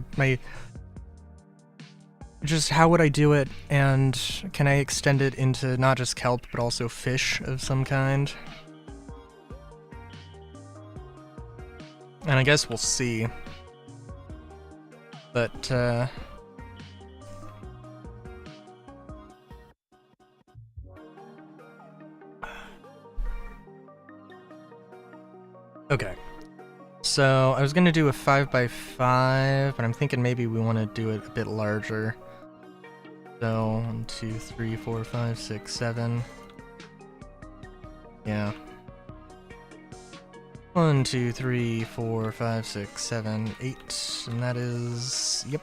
Just how would I do it, and can I extend it into not just kelp but also fish of some kind? And I guess we'll see. But okay. So I was gonna do a 5x5, but I'm thinking maybe we want to do it a bit larger. So 1, 2, 3, 4, 5, 6, 7. Yeah. 1, 2, 3, 4, 5, 6, 7, 8, and that is... Yep.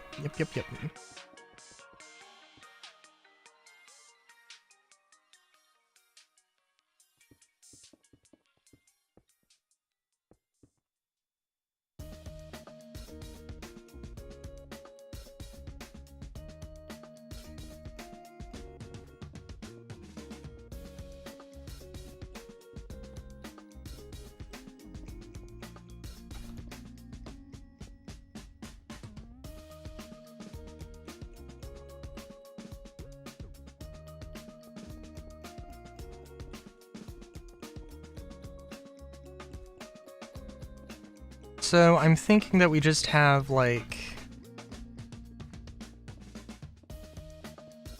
So I'm thinking that we just have, like,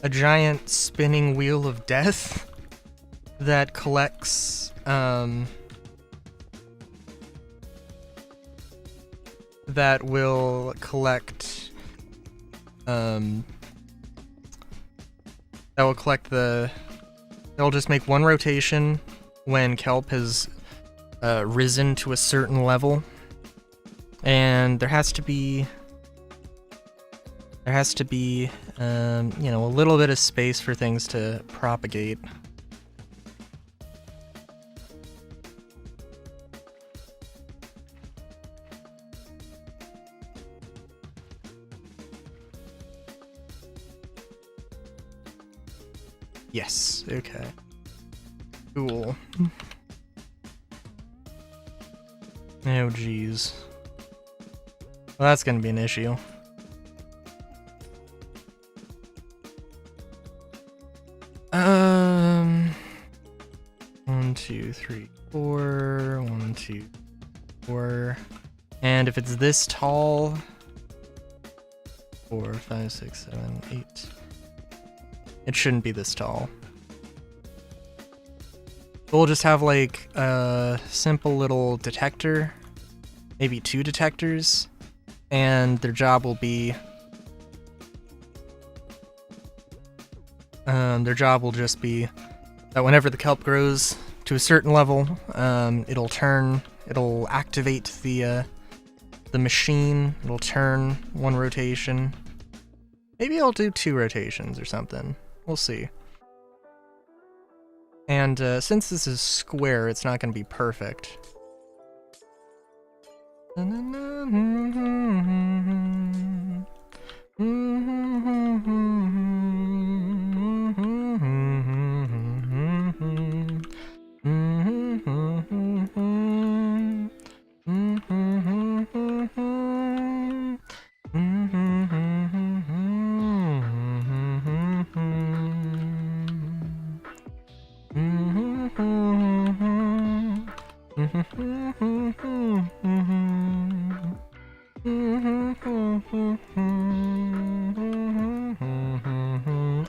a giant spinning wheel of death that collects, that will collect, that'll just make one rotation when kelp has risen to a certain level. And there has to be, you know, a little bit of space for things to propagate. Yes, okay. Cool. Oh, geez. Well, that's gonna be an issue. One, two, three, four. 1, 2, 4. And if it's this tall, 4, 5, 6, 7, 8. It shouldn't be this tall. We'll just have like a simple little detector, maybe 2 detectors, and their job will be just be that whenever the kelp grows to a certain level, it'll activate the machine. It'll turn 1 rotation. Maybe I'll do 2 rotations or something. We'll see. And since this is square, it's not going to be perfect.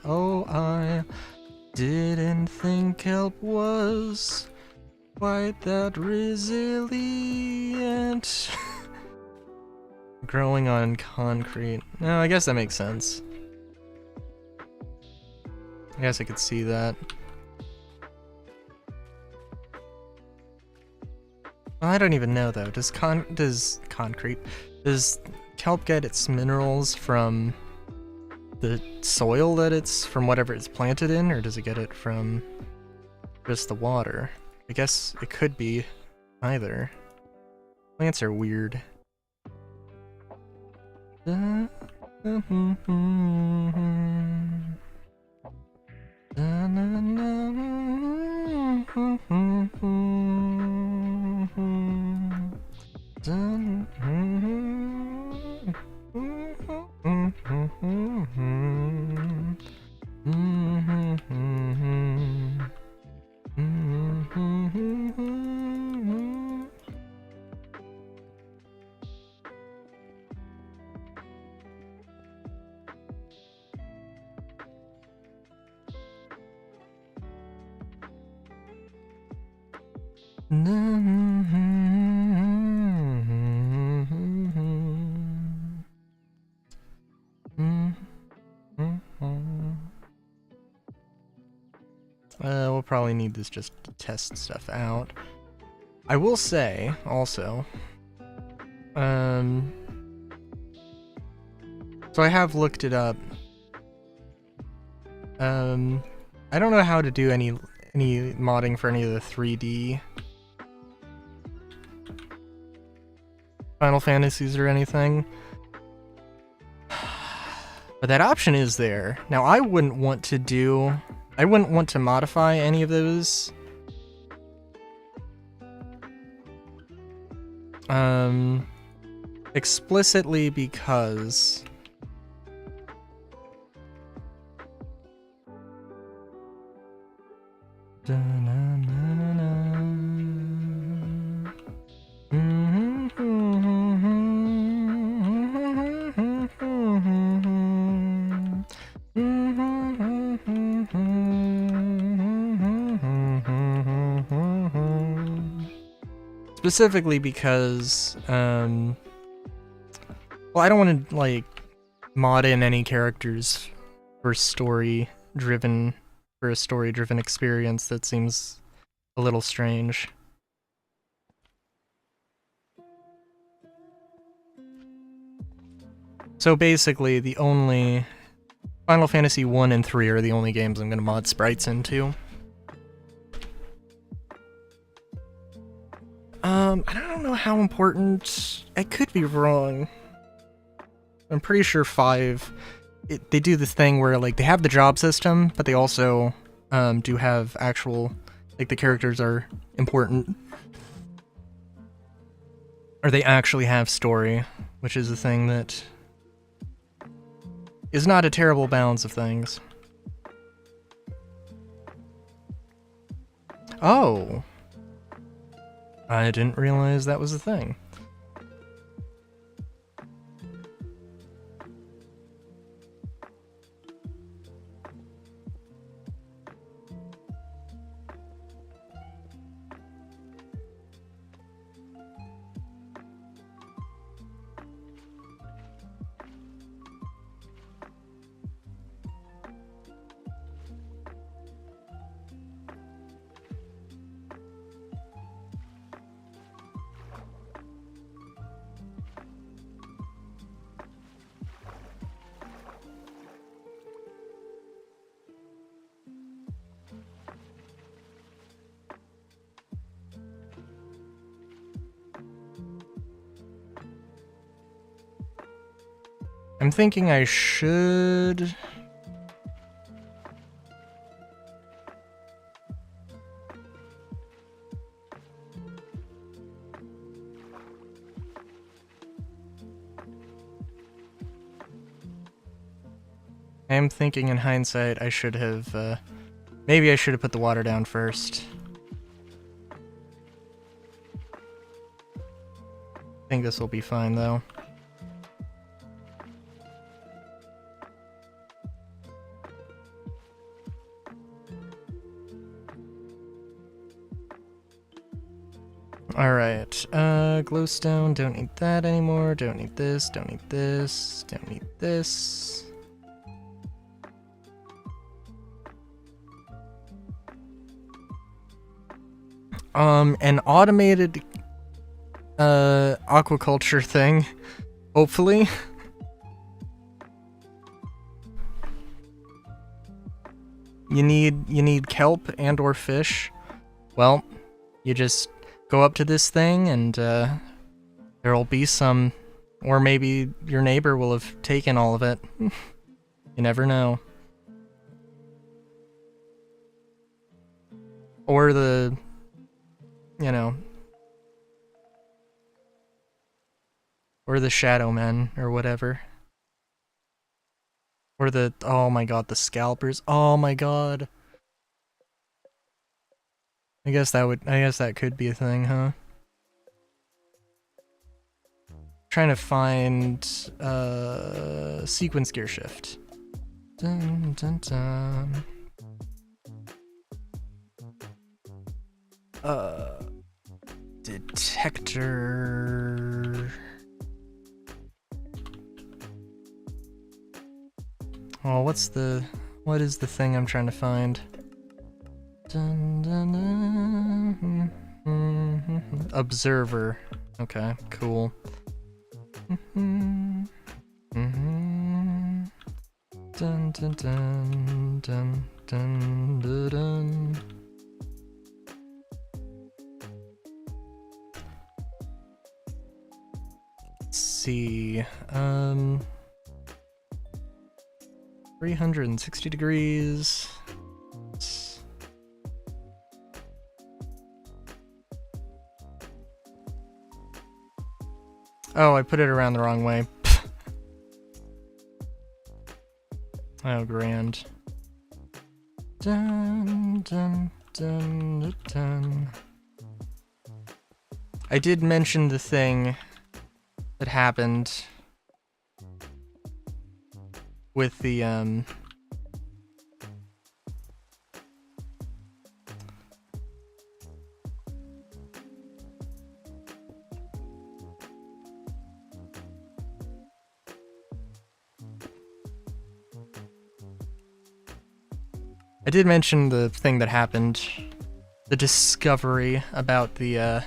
Oh, I didn't think kelp was quite that resilient. Growing on concrete. No, I guess that makes sense. I guess I could see that. Well, I don't even know though. Does kelp get its minerals from the soil that it's from, whatever it's planted in, or does it get it from just the water? I guess it could be either. Plants are weird. We'll probably need this just to test stuff out. I will say, also, so I have looked it up. I don't know how to do any modding for any of the 3D Final Fantasies or anything. But that option is there. Now I wouldn't want to modify any of those. Explicitly because specifically because, well, I don't want to, like, mod in any characters for a story-driven experience. That seems a little strange. So basically, the only Final Fantasy 1 and 3 are the only games I'm going to mod sprites into. I don't know how important. I could be wrong. I'm pretty sure 5. They do this thing where, like, they have the job system, but they also do have actual, like, the characters are important, or they actually have story, which is a thing that is not a terrible balance of things. Oh. I didn't realize that was a thing. I'm thinking I should... I'm thinking in hindsight I should have, maybe I should have put the water down first. I think this will be fine though. Alright, glowstone, don't need that anymore, don't need this, don't need this, don't need this. An automated, aquaculture thing, hopefully. You need kelp and or fish. Well, you just go up to this thing and there'll be some, or maybe your neighbor will have taken all of it. You never know. Or the, you know, or the shadow men or whatever. Or the, oh my god, the scalpers. Oh my god. I guess that could be a thing, huh? Trying to find sequence gear shift. Dun, dun, dun. Detector. Oh, what is the thing I'm trying to find? Dun, dun, dun. observer. Okay, cool. Dun dun dun dun dun dun dun. Let's see. 360 degrees. Oh, I put it around the wrong way. Oh, grand. Dun, dun, dun, dun, dun. I did mention the thing that happened with the, I did mention the thing that happened, the discovery about the,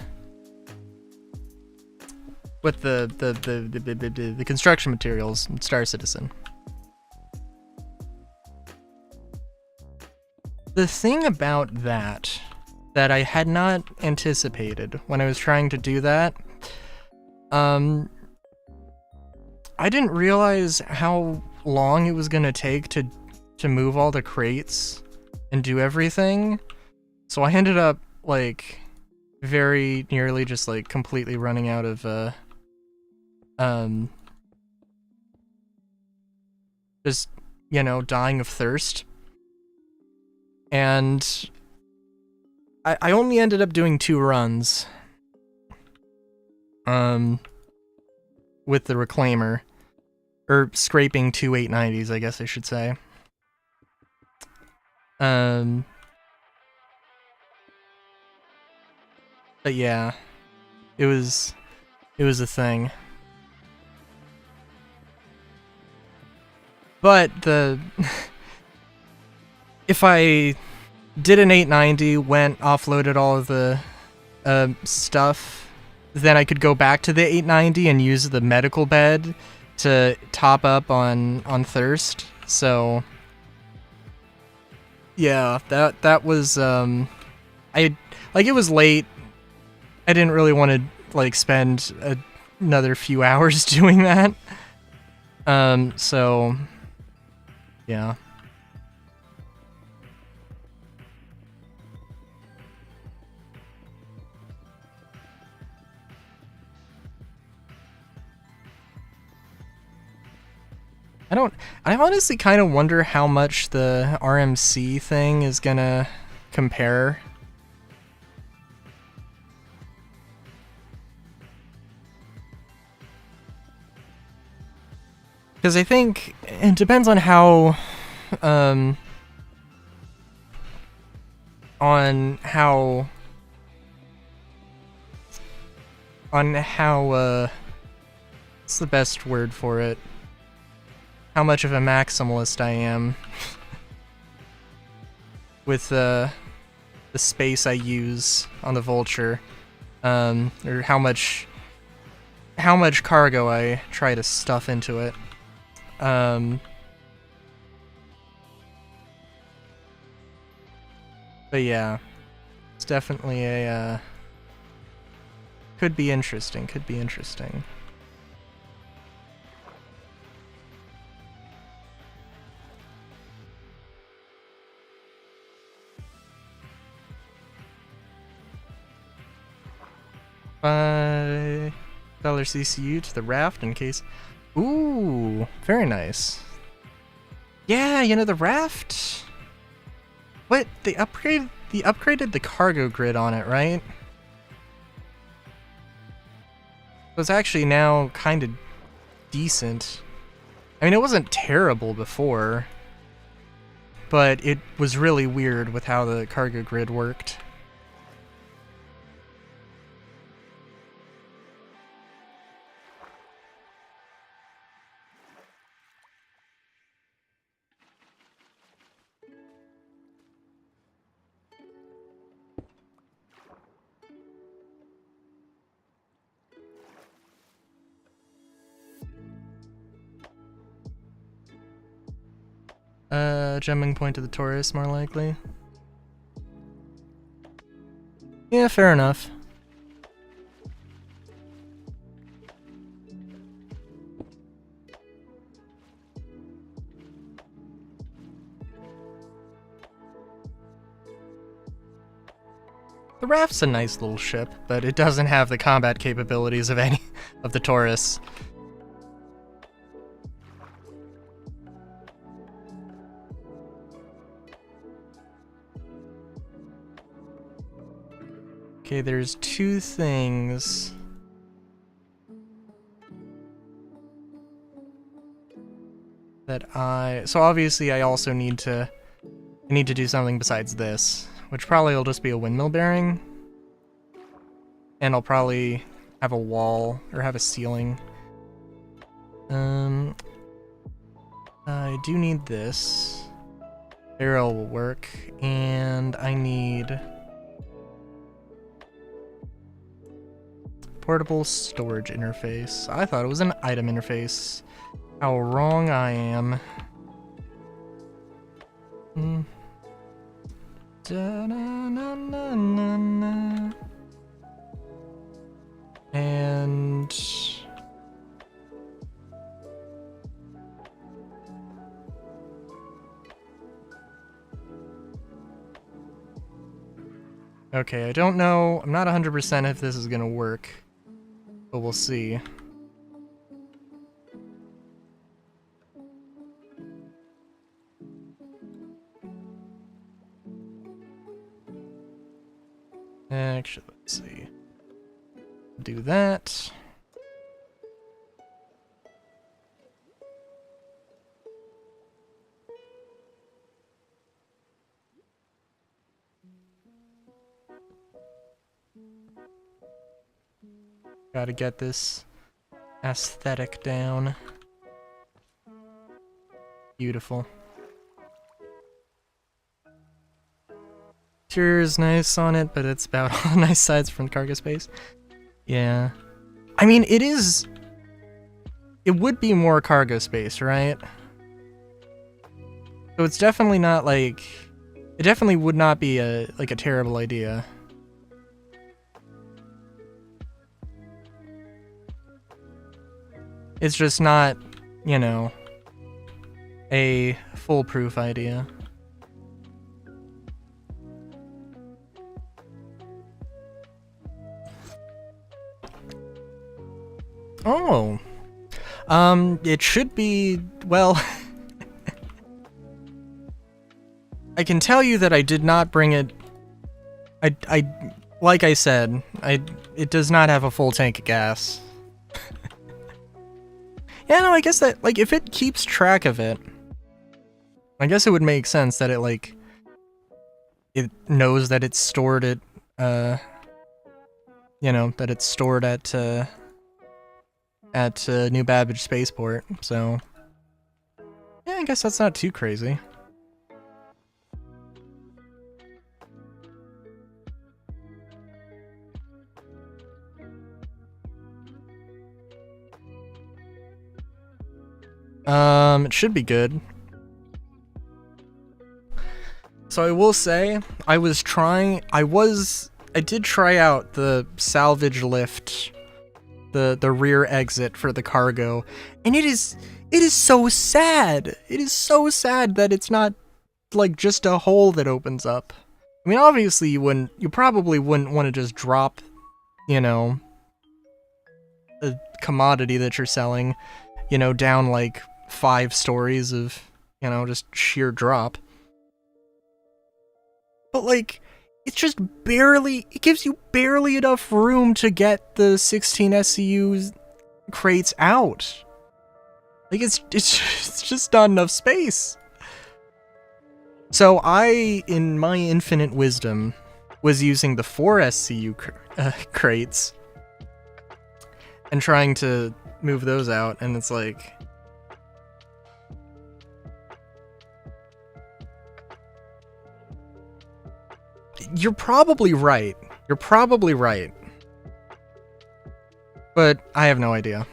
with the construction materials in Star Citizen. The thing about that I had not anticipated when I was trying to do that, I didn't realize how long it was gonna take to move all the crates and do everything. So I ended up, like, very nearly just, like, completely running out of, just, you know, dying of thirst. And I only ended up doing 2 runs. With the reclaimer. Or scraping 2 890s, I guess I should say. But yeah, it was a thing. But if I did an 890, went, offloaded all of the stuff, then I could go back to the 890 and use the medical bed to top up on thirst. So yeah, that was it was late. I didn't really want to, like, spend another few hours doing that. So yeah. I honestly kind of wonder how much the RMC thing is gonna compare. Because I think it depends on how, on how, what's the best word for it? How much of a maximalist I am with the space I use on the Vulture, or how much cargo I try to stuff into it. But yeah, it's definitely a, could be interesting. $5 CCU to the raft in case. Ooh, very nice. Yeah, you know, the raft. What, they upgraded the cargo grid on it, right? So it's actually now kind of decent. I mean, it wasn't terrible before, but it was really weird with how the cargo grid worked. Gemming point to the Taurus, more likely. Yeah, fair enough. The Raft's a nice little ship, but it doesn't have the combat capabilities of any of the Taurus. Okay, there's two things. So obviously I also need to do something besides this, which probably will just be a windmill bearing. And I'll probably have a wall, or have a ceiling. I do need this. Barrel will work, and I need portable storage interface. I thought it was an item interface. How wrong I am. Da-na-na-na-na-na. And okay, I don't know. I'm not 100% if this is gonna work, but we'll see. Actually, let's see. Do that. Gotta get this aesthetic down. Beautiful. Interior is nice on it, but it's about all the nice sides from cargo space. Yeah. I mean, it is... It would be more cargo space, right? So it's definitely not like... It definitely would not be a terrible idea. It's just not, you know, a foolproof idea. Oh. It should be, well... I can tell you that I did not bring it... like I said, it does not have a full tank of gas. Yeah, no, I guess that, like, if it keeps track of it, I guess it would make sense that it, like, it knows that it's stored at, you know, that it's stored at New Babbage Spaceport, so... Yeah, I guess that's not too crazy. It should be good. So I will say, I did try out the salvage lift, the rear exit for the cargo, and it is so sad. It is so sad that it's not like just a hole that opens up. I mean, obviously you probably wouldn't want to just drop, you know, a commodity that you're selling, you know, down like 5 stories of, you know, just sheer drop. But like, it's just barely, it gives you barely enough room to get the 16 SCU crates out. Like, it's just not enough space. So I, in my infinite wisdom, was using the 4 SCU crates and trying to move those out, and it's like... You're probably right. You're probably right. But I have no idea.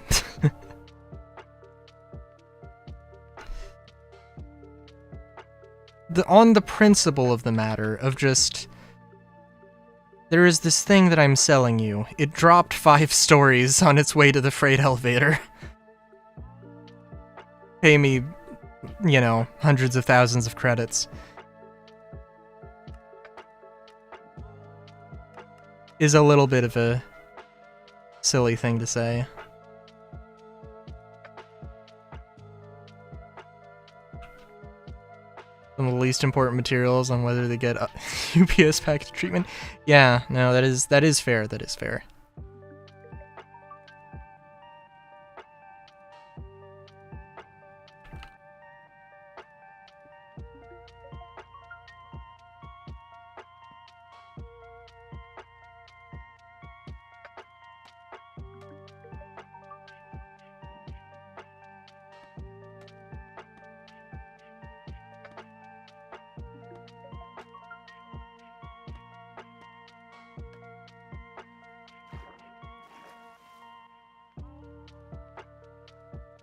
on the principle of the matter of just, there is this thing that I'm selling you. It dropped 5 stories on its way to the freight elevator. Pay me, you know, hundreds of thousands of credits. Is a little bit of a silly thing to say. Some of the least important materials on whether they get UPS package treatment. Yeah, no, that is fair. That is fair.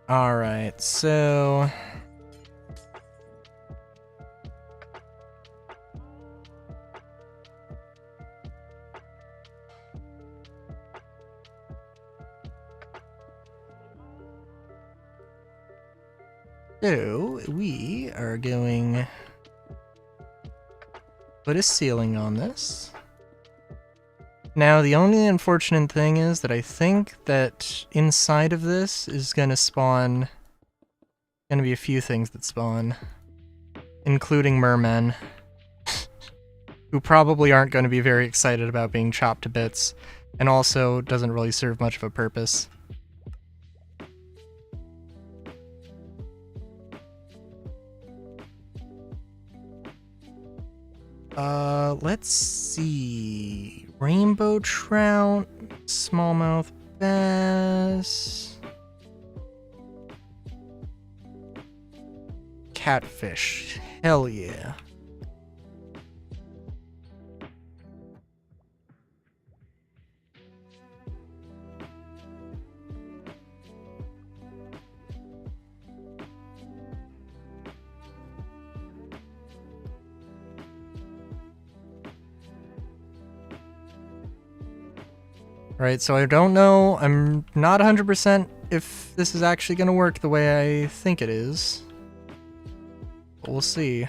Alright, so... So, we are going... put a ceiling on this. Now, the only unfortunate thing is that I think that inside of this is gonna spawn... gonna be a few things that spawn. Including mermen. Who probably aren't gonna be very excited about being chopped to bits. And also doesn't really serve much of a purpose. Let's see... Rainbow trout, smallmouth bass... Catfish. Hell yeah. Right, so I don't know, I'm not 100% if this is actually gonna work the way I think it is. But we'll see.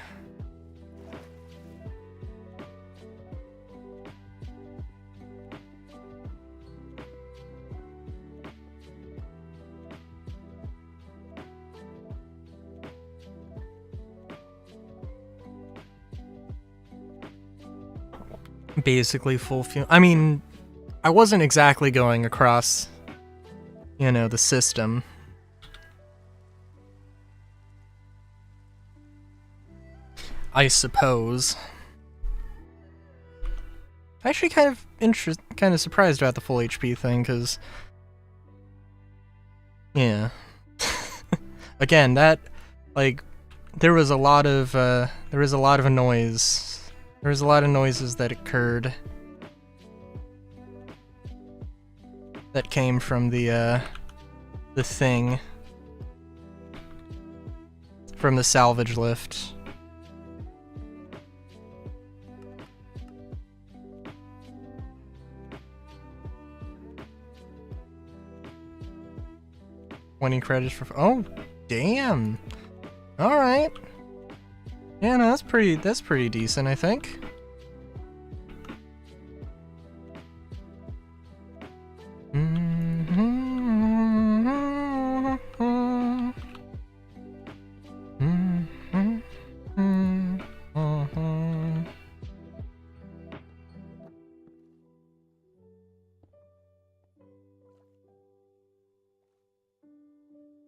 Basically full fuel. I mean, I wasn't exactly going across, you know, the system. I suppose. Actually kind of surprised about the full HP thing, because... yeah. Again, that, like, there was a lot of noise. There was a lot of noises that occurred that came from the thing. From the salvage lift. $20 credits for... oh, damn! Alright. Yeah, no, that's pretty decent, I think.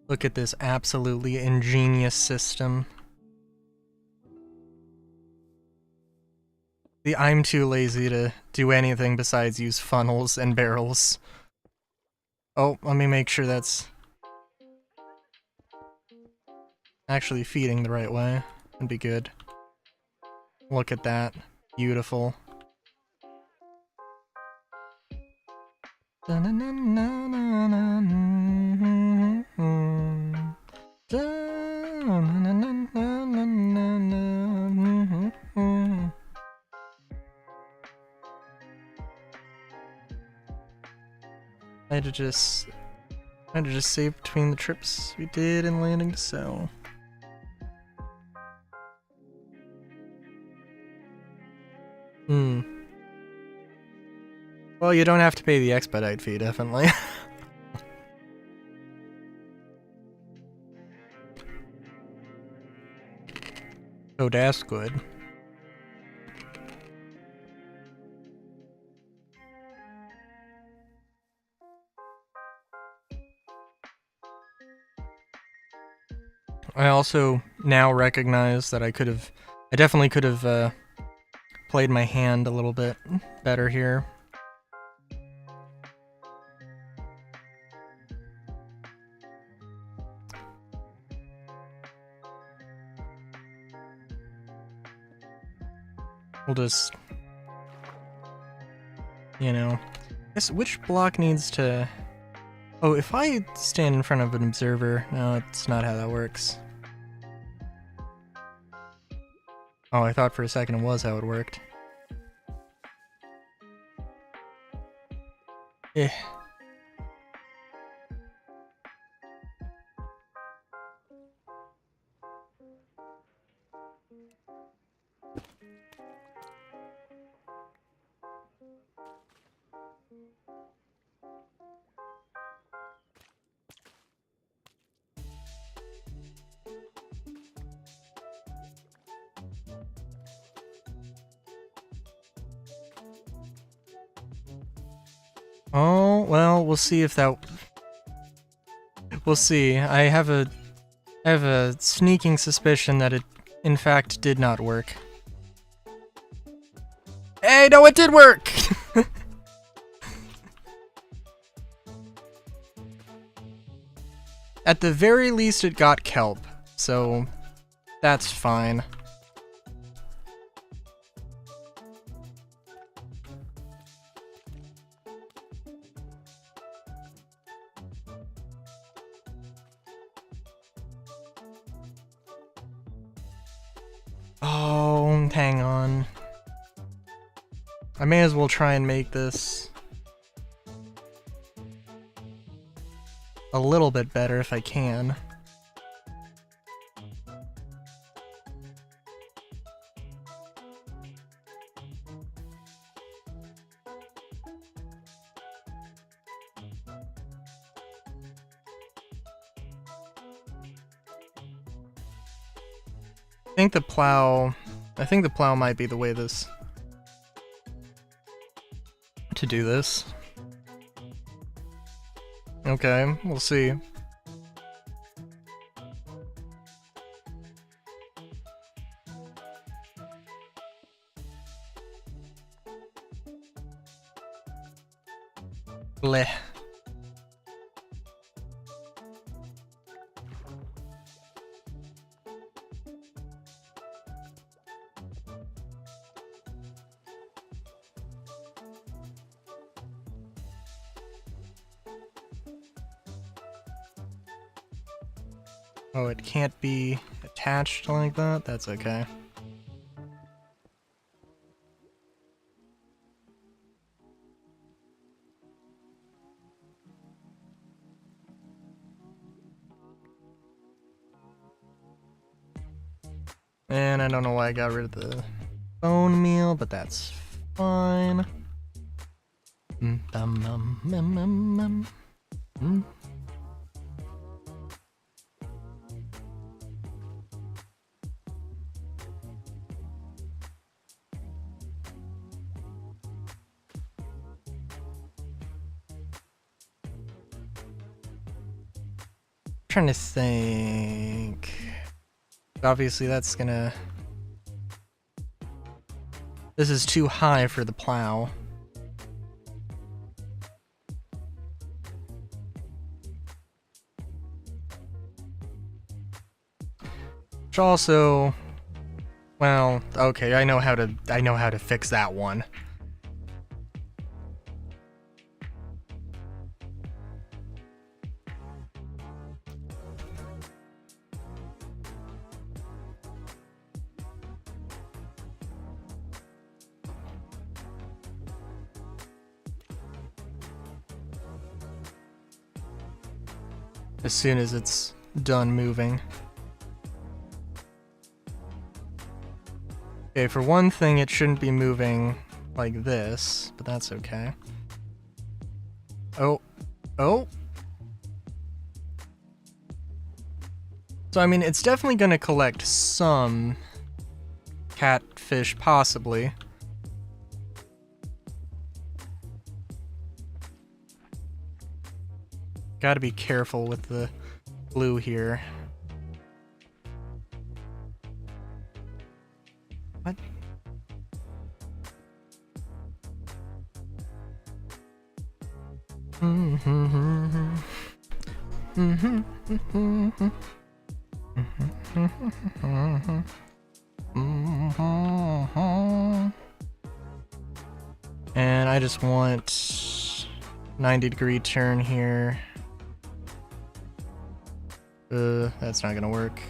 Look at this absolutely ingenious system. I'm too lazy to do anything besides use funnels and barrels. Oh, let me make sure that's actually feeding the right way. That'd be good. Look at that. Beautiful. I had to just save between the trips we did and landing to sell. Well, you don't have to pay the expedite fee, definitely. Oh, that's good. I also now recognize that I definitely could have played my hand a little bit better here. We'll just, you know, guess which block needs to... Oh, if I stand in front of an observer... No, it's not how that works. Oh, I thought for a second it was how it worked. Eh. Oh, well, we'll see if that... We'll see. I have a sneaking suspicion that it, in fact, did not work. Hey, no, it did work! At the very least, it got kelp, so that's fine. Oh, hang on. I may as well try and make this a little bit better if I can. I think the plow might be the way to do this. Okay, we'll see. Bleh. Oh, it can't be attached like that? That's okay. And I don't know why I got rid of the bone meal, but that's fine. Trying to think. Obviously that's gonna... This is too high for the plow. Which also... Well, okay, I know how to fix that one. as soon as it's done moving. Okay, for one thing, it shouldn't be moving like this, but that's okay. Oh. Oh! So, I mean, it's definitely gonna collect some catfish, possibly. Gotta be careful with the glue here. What? And I just want 90-degree turn here. That's not gonna work.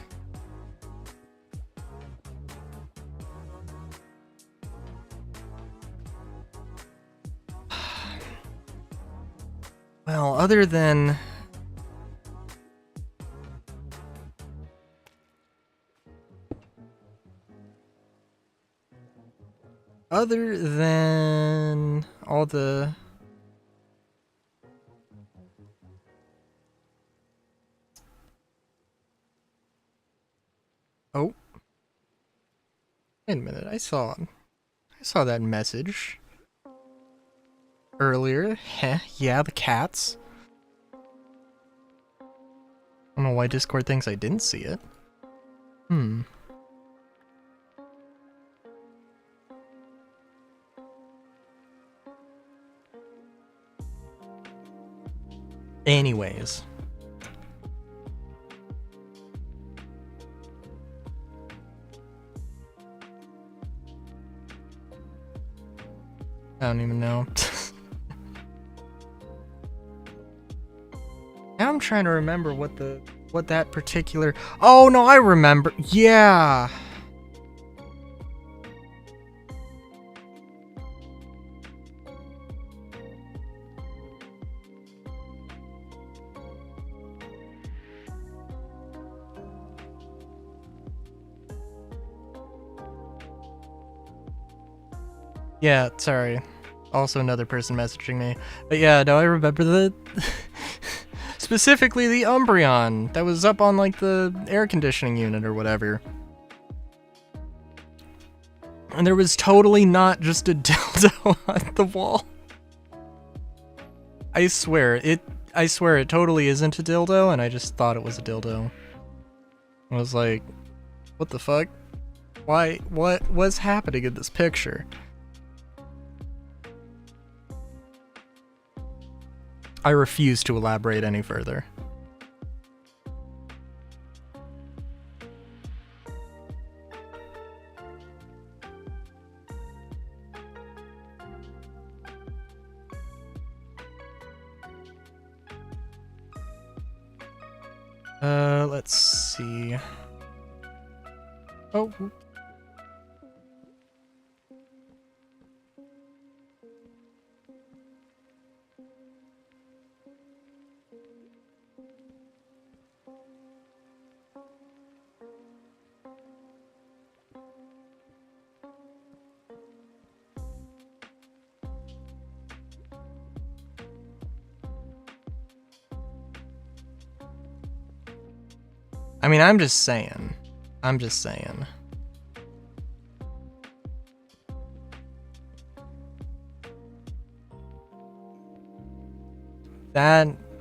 Well, other than... Other than all the... Oh. Wait a minute, I saw that message earlier. Heh, yeah, the cats. I don't know why Discord thinks I didn't see it. Anyways. I don't even know. Now I'm trying to remember what that particular... Oh, no, I remember. Yeah. Yeah, sorry. Also another person messaging me. But yeah, no, I remember the... Specifically the Umbreon that was up on, like, the air conditioning unit or whatever. And there was totally not just a dildo on the wall. I swear it totally isn't a dildo, and I just thought it was a dildo. I was like, what the fuck? Why, what's happening in this picture? I refuse to elaborate any further. Let's see. Oh. I mean, I'm just saying. That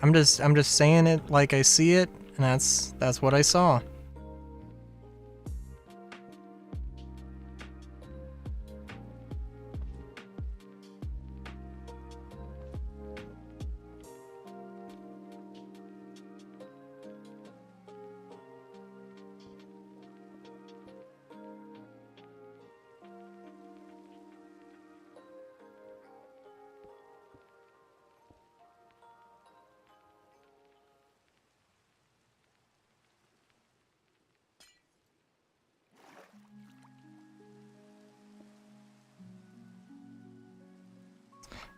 I'm just saying it like I see it, and that's what I saw.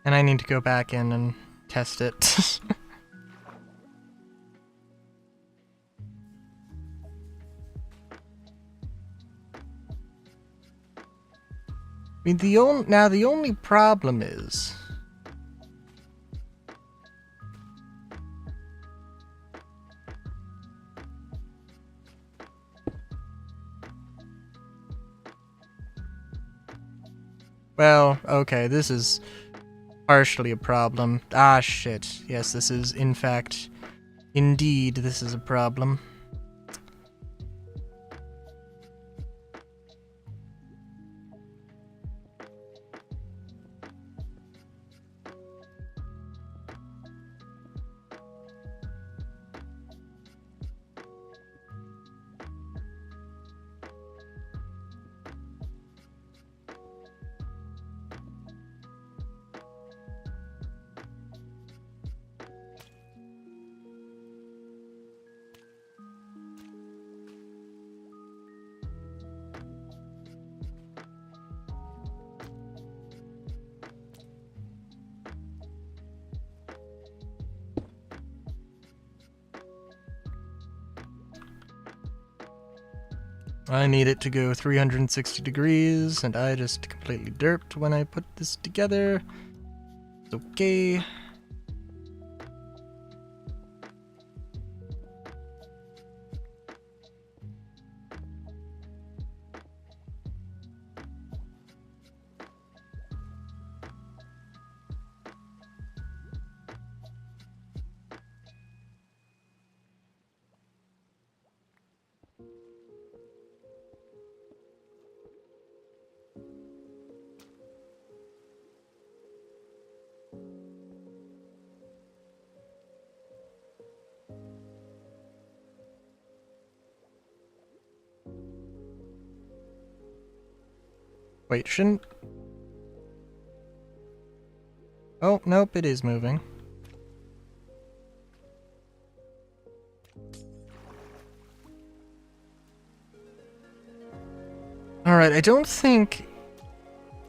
And I need to go back in and test it. I mean, the only problem is... Well, okay, this is partially a problem. Ah, shit. Yes, this is, in fact, indeed, this is a problem. I need it to go 360 degrees, and I just completely derped when I put this together. It's okay. Wait, shouldn't... Oh, nope, it is moving. Alright, I don't think...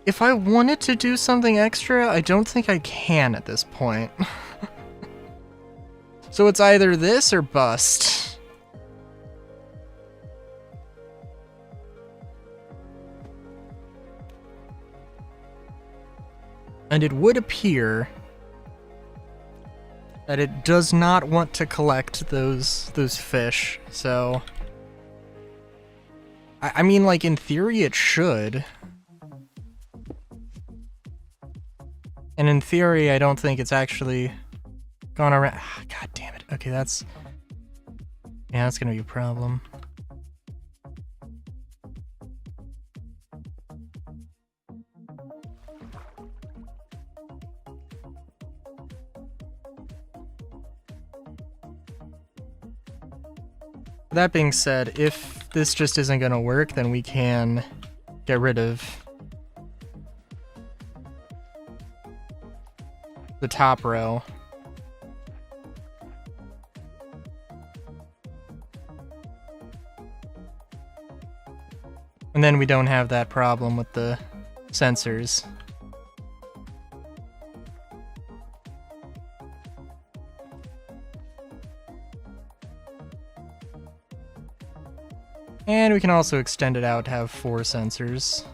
If I wanted to do something extra, I don't think I can at this point. So it's either this or bust. And it would appear that it does not want to collect those fish, so... I mean, like, in theory it should. And in theory, I don't think it's actually gone around... God damn it. Okay, that's... Yeah, that's gonna be a problem. That being said, if this just isn't gonna work, then we can get rid of the top row. And then we don't have that problem with the sensors. And we can also extend it out to have 4 sensors.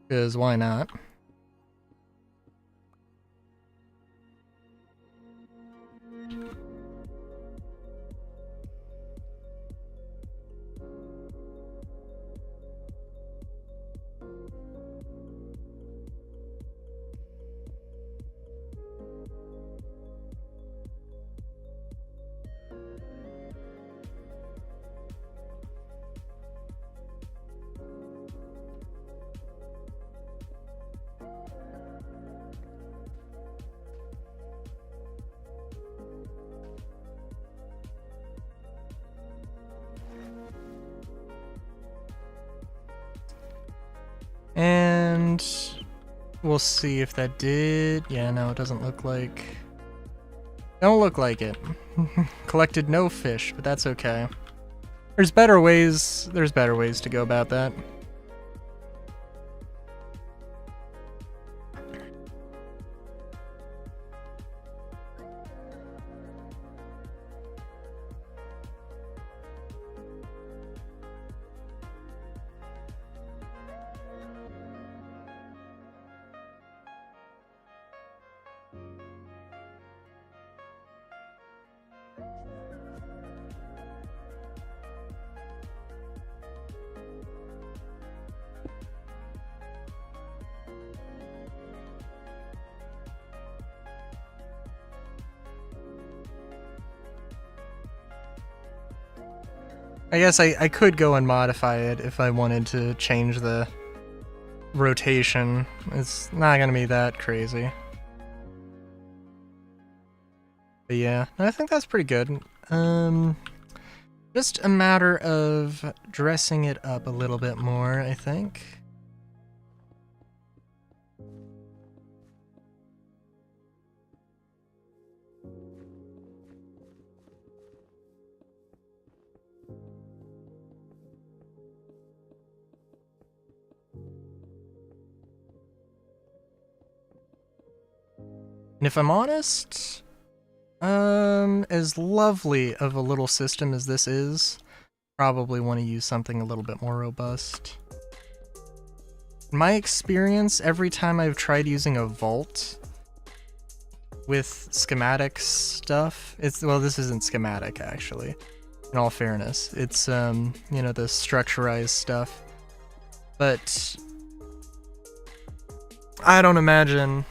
Because why not? And we'll see if that did. Yeah, no, it doesn't look like... Don't look like it. Collected no fish, but that's okay. There's better ways to go about that. I guess I could go and modify it if I wanted to change the rotation. It's not gonna be that crazy. But yeah, I think that's pretty good. Just a matter of dressing it up a little bit more, I think. And if I'm honest, as lovely of a little system as this is, probably want to use something a little bit more robust. In my experience, every time I've tried using a vault with schematic stuff, well, this isn't schematic actually, in all fairness. It's, you know, the structurized stuff. But I don't imagine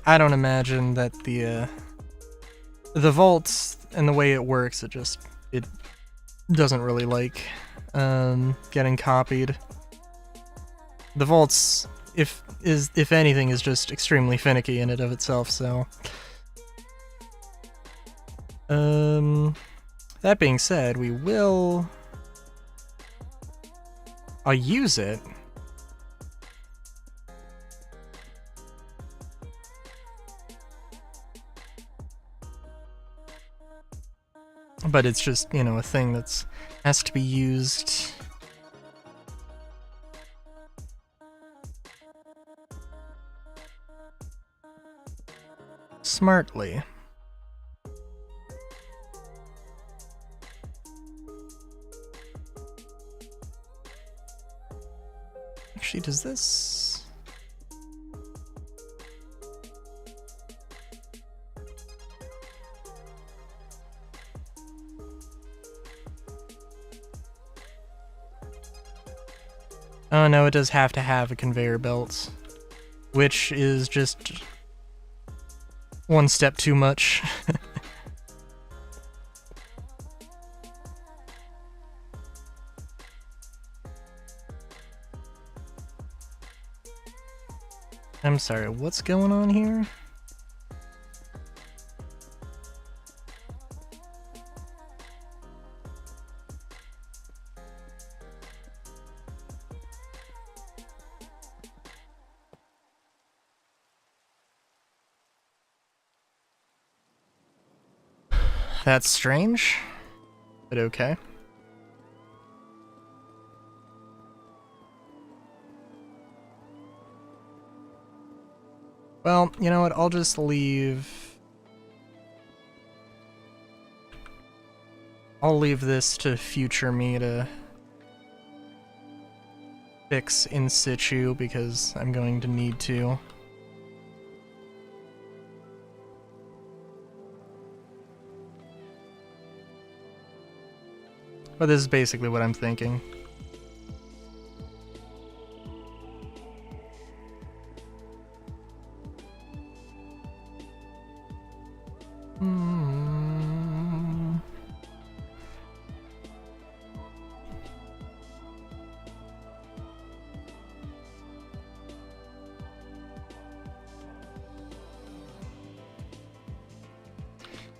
that the vaults and the way it works, it doesn't really like getting copied. The vaults, if anything, is just extremely finicky in and of itself. So, that being said, I'll use it. But it's just, you know, a thing that's has to be used smartly. Actually, does this... Oh no, it does have to have a conveyor belt, which is just one step too much. I'm sorry, what's going on here? That's strange, but okay. Well, you know what, I'll just leave... I'll leave this to future me to fix in situ, because I'm going to need to. But this is basically what I'm thinking.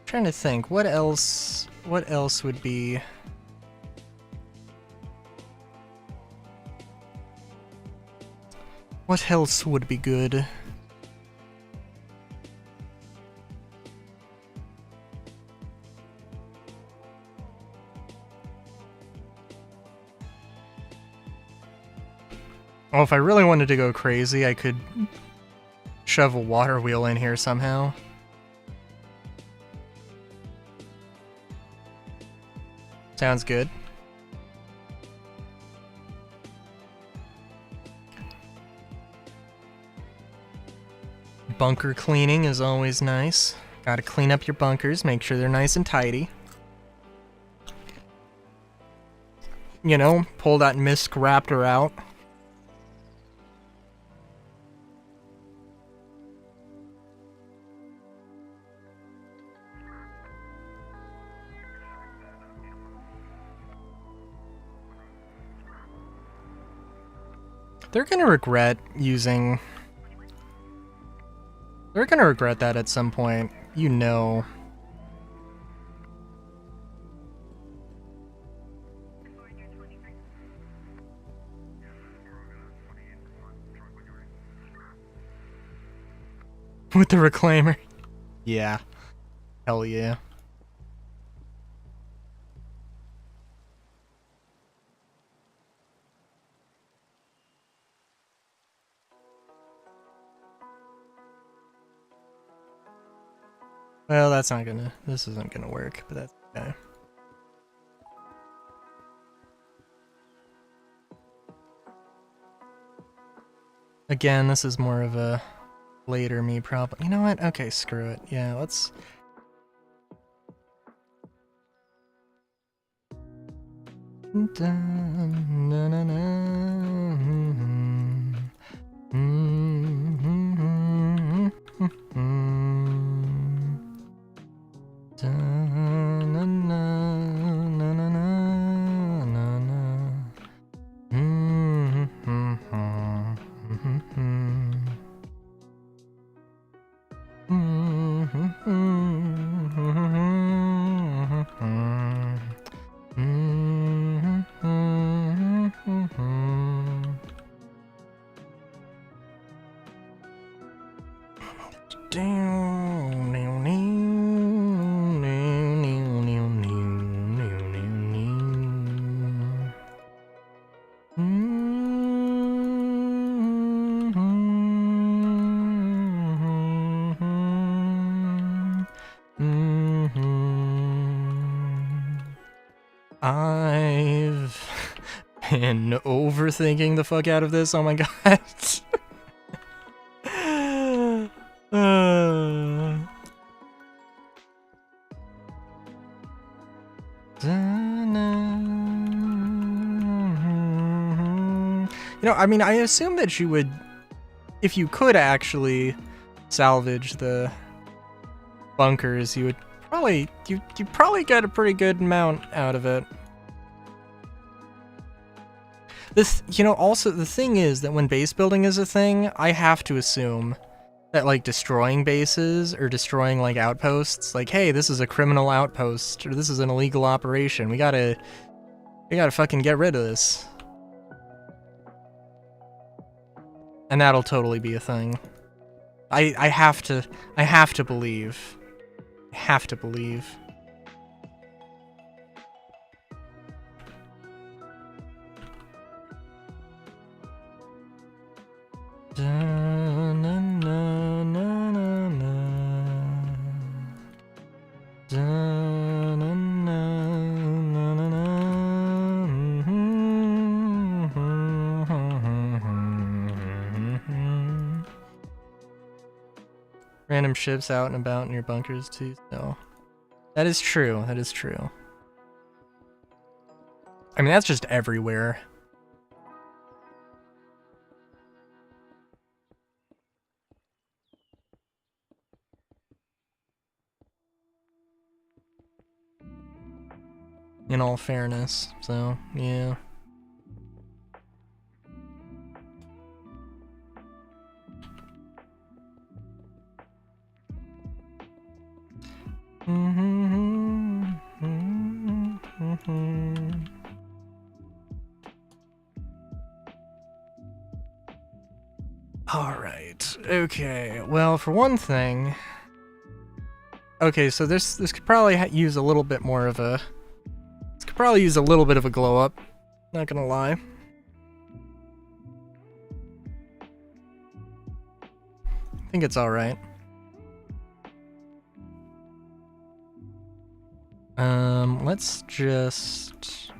Trying to think, what else would be... What else would be good? Oh, if I really wanted to go crazy, I could shove a water wheel in here somehow. Sounds good. Bunker cleaning is always nice. Gotta clean up your bunkers, make sure they're nice and tidy. You know, pull that Mist Raptor out. They're gonna regret using... They're gonna regret that at some point. You know. With the reclaimer. Yeah. Hell yeah. Well, that's not gonna... This isn't gonna work, but that's okay. Again, this is more of a later me problem. You know what? Okay, screw it. Yeah, let's... I've been overthinking the fuck out of this. Oh my god. You know, I mean, I assume that you would, if you could actually salvage the bunkers, you would probably, you probably get a pretty good amount out of it. This, you know, also the thing is that when base building is a thing, I have to assume that, like, destroying bases or destroying, like, outposts, like, hey, this is a criminal outpost, or this is an illegal operation, we gotta fucking get rid of this. And that'll totally be a thing. I have to believe. I have to believe. Random ships out and about in your bunkers too, so... That is true, that is true. I mean, that's just everywhere. In all fairness, so, yeah. Alright, okay, well, for one thing... Okay, so this could probably use a little bit more of a... This could probably use a little bit of a glow up, not gonna lie. I think it's alright. Let's just...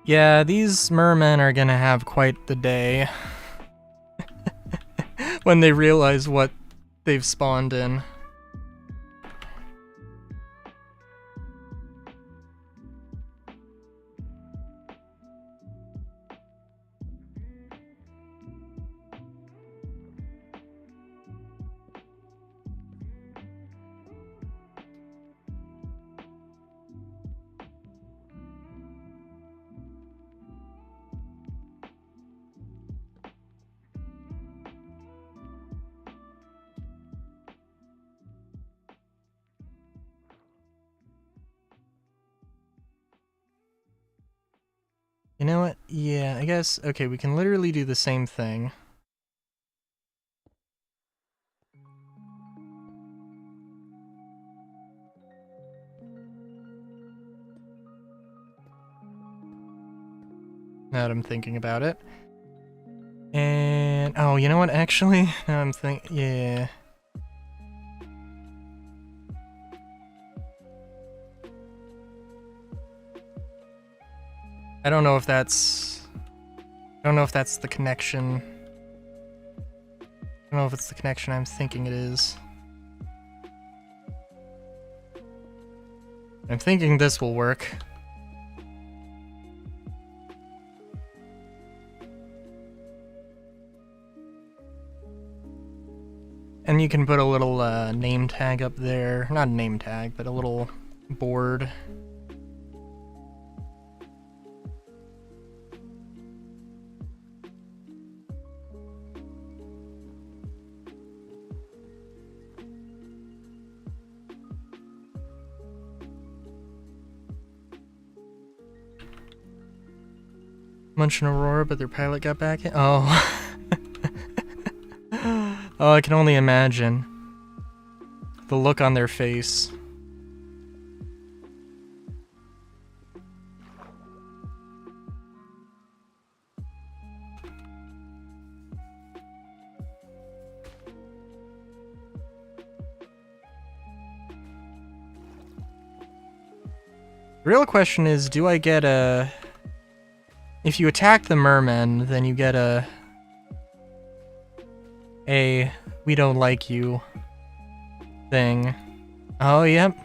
Yeah, these mermen are gonna have quite the day when they realize what they've spawned in. You know what? Yeah, I guess, okay, we can literally do the same thing. Now that I'm thinking about it. And, oh, you know what, actually? Now I'm thinking, yeah. I don't know if that's the connection. I don't know if it's the connection I'm thinking it is. I'm thinking this will work. And you can put a little name tag up there. Not a name tag, but a little board. Munch and Aurora, but their pilot got back in? Oh. Oh, I can only imagine. The look on their face. The real question is, do I get a... If you attack the mermen, then you get a we don't like you thing. Oh, yep.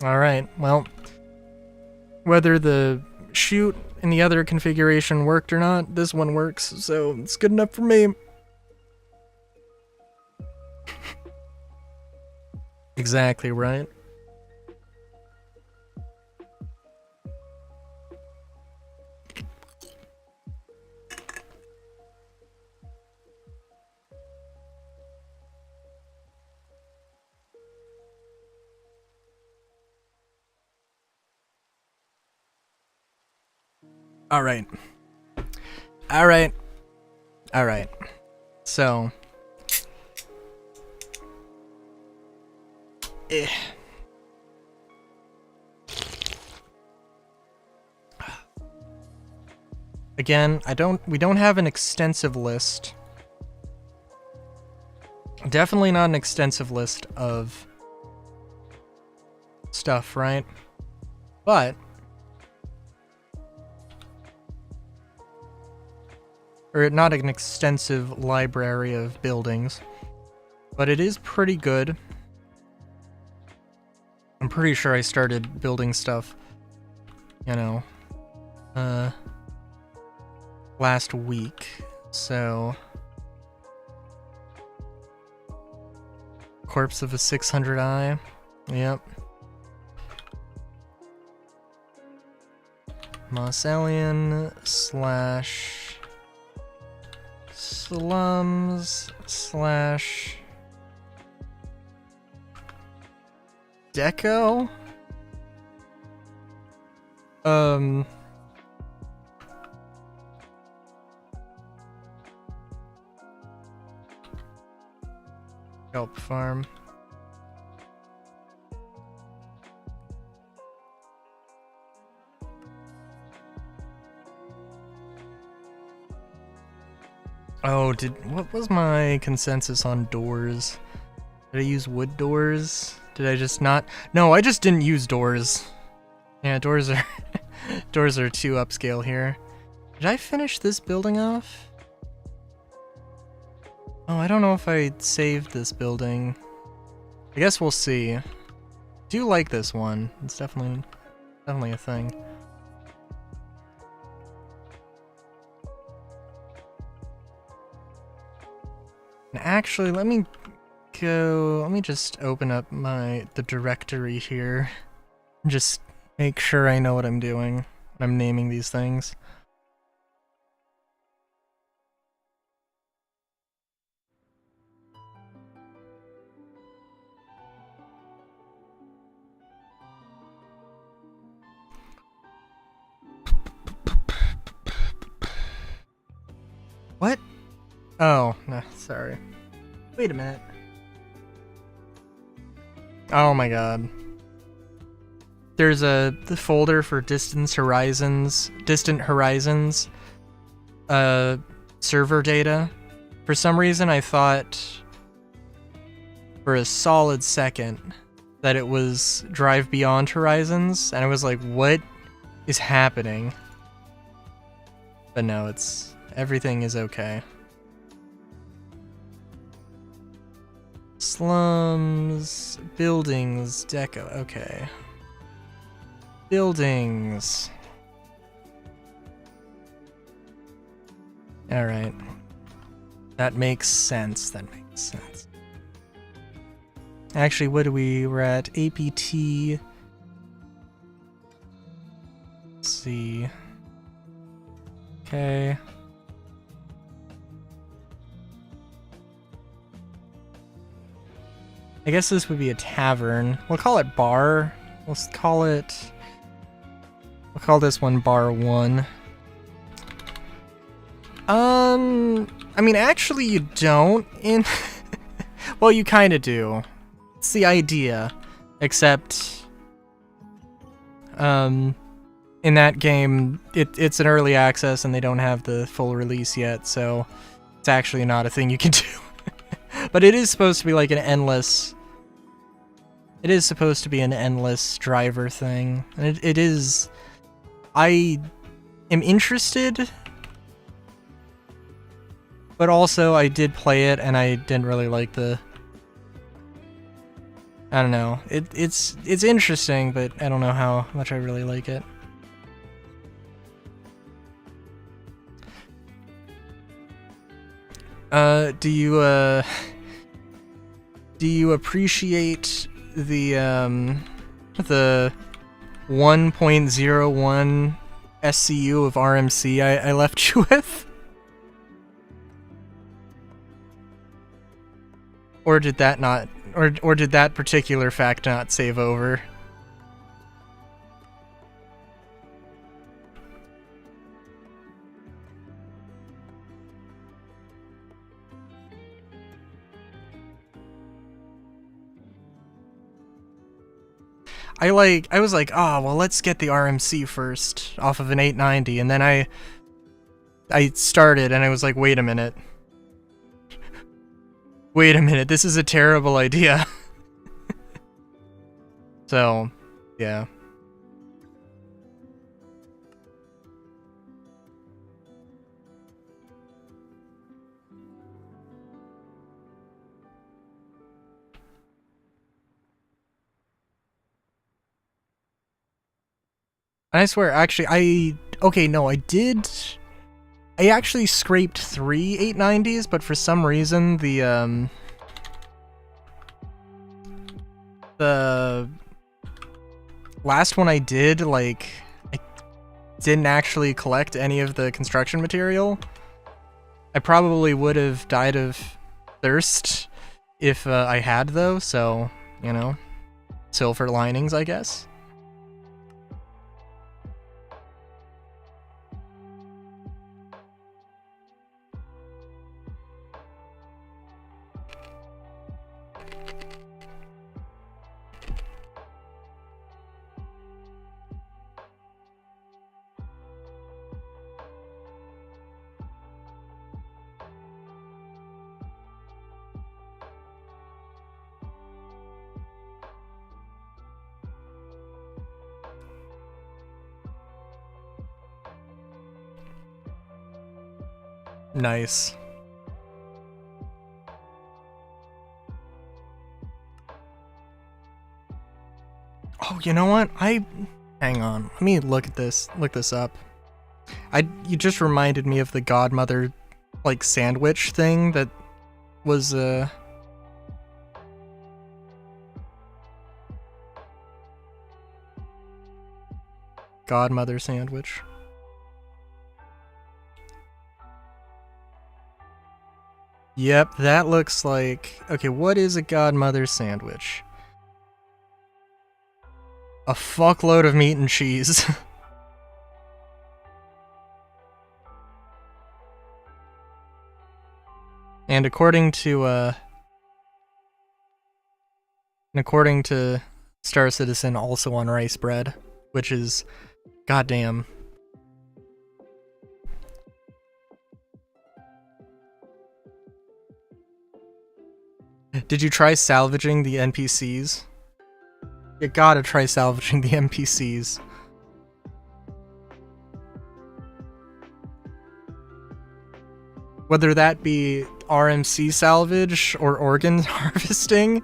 Alright, well, whether the shoot in the other configuration worked or not, this one works, so it's good enough for me. Exactly right. Alright. Alright. Alright. So. Again, we don't have an extensive list. Definitely not an extensive list of stuff, right? But or not an extensive library of buildings, but it is pretty good. I'm pretty sure I started building stuff, you know, last week, so... Corpse of a 600i, yep. Moss-Alien slash... Slums slash... Deco? Kelp farm. Oh, what was my consensus on doors? Did I use wood doors? Did I just not? No, I just didn't use doors. Yeah, doors are doors are too upscale here. Did I finish this building off? Oh, I don't know if I saved this building. I guess we'll see. I do like this one. It's definitely a thing. And actually, let me just open up the directory here. And just make sure I know what I'm doing when I'm naming these things. Oh, no, sorry. Wait a minute. Oh my god. There's the folder for distant horizons server data. For some reason I thought for a solid second that it was Drive Beyond Horizons, and I was like, what is happening? But no, everything is okay. Slums, buildings, deco, okay. Buildings. Alright. That makes sense, Actually, we're at APT. Let's see. Okay. I guess this would be a tavern. We'll call it bar. We'll call this one bar 1. I mean, actually you don't in... well, you kind of do. It's the idea. Except, in that game, it's an early access and they don't have the full release yet, so it's actually not a thing you can do. But it is supposed to be like an endless... It is supposed to be an endless driver thing. And it is... I am interested, but also I did play it and I didn't really like the... I don't know. It's interesting, but I don't know how much I really like it. Do you appreciate the 1.01 SCU of RMC I left you with? Or did that not, or did that particular fact not save over? I was like, oh, well, let's get the RMC first off of an 890, and then I started and I was like, wait a minute. Wait a minute, this is a terrible idea. So, yeah. I swear, actually, okay, no, I actually scraped 3 890s, but for some reason, the last one I did, like, I didn't actually collect any of the construction material. I probably would have died of thirst if I had, though, so, you know, silver linings, I guess. Nice. Oh, you know what? Hang on. Let me look this up. You just reminded me of the Godmother, like, sandwich thing that was, Godmother sandwich. Yep, that looks like... Okay, what is a Godmother sandwich? A fuckload of meat and cheese. And according to Star Citizen, also on rice bread, which is goddamn. Did you try salvaging the NPCs? You gotta try salvaging the NPCs. Whether that be RMC salvage or organ harvesting.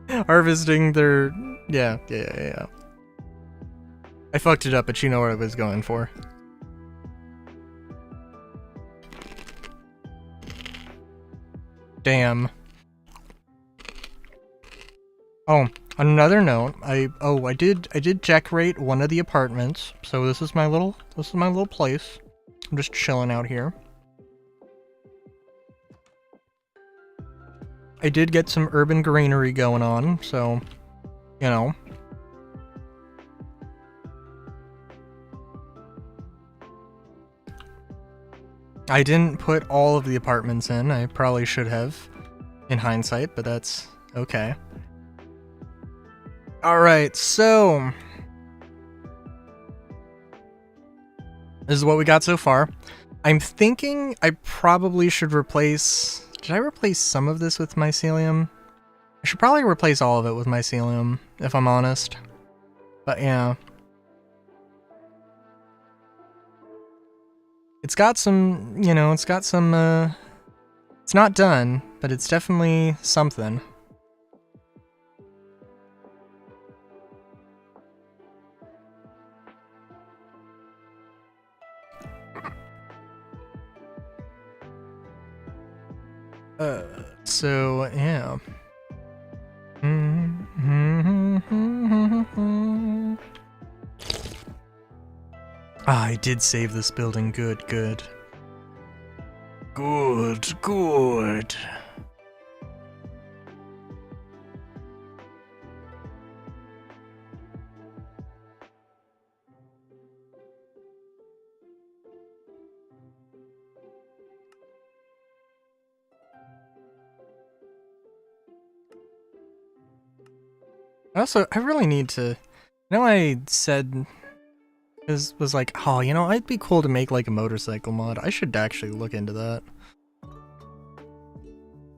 Harvesting their... Yeah. I fucked it up, but you know what I was going for. Damn. Oh, on another note, I did decorate one of the apartments. So this is my little place. I'm just chilling out here. I did get some urban greenery going on, so, you know. I didn't put all of the apartments in. I probably should have, in hindsight, but that's okay. Alright, so... this is what we got so far. I'm thinking I probably should replace... Did I replace some of this with mycelium? I should probably replace all of it with mycelium, if I'm honest. But yeah. It's got some, you know, it's got some, it's not done, but it's definitely something. So, yeah. Ah, I did save this building. Good. Good. Also, I really need to... I know I said... was like, oh, you know, it'd be cool to make like a motorcycle mod. I should actually look into that.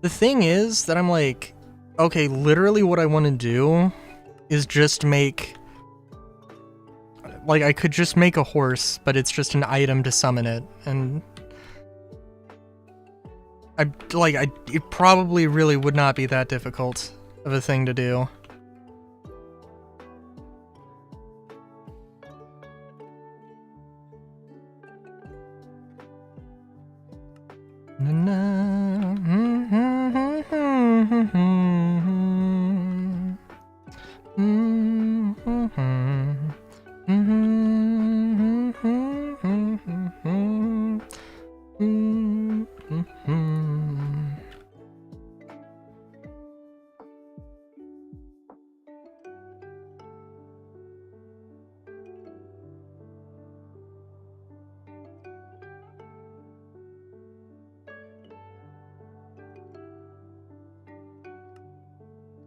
The thing is that I'm like, okay, literally what I want to do is just make... like, I could just make a horse, but it's just an item to summon it, and... it probably really would not be that difficult of a thing to do.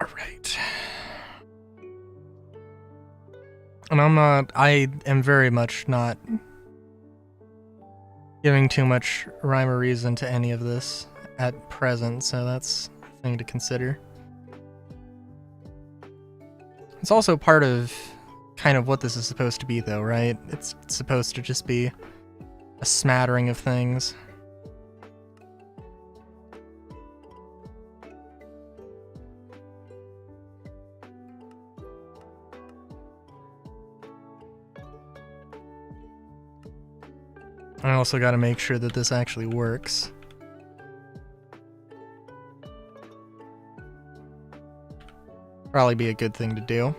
Alright. And I am very much not giving too much rhyme or reason to any of this at present, so that's a thing to consider. It's also part of kind of what this is supposed to be, though, right? It's supposed to just be a smattering of things. I also gotta make sure that this actually works. Probably be a good thing to do.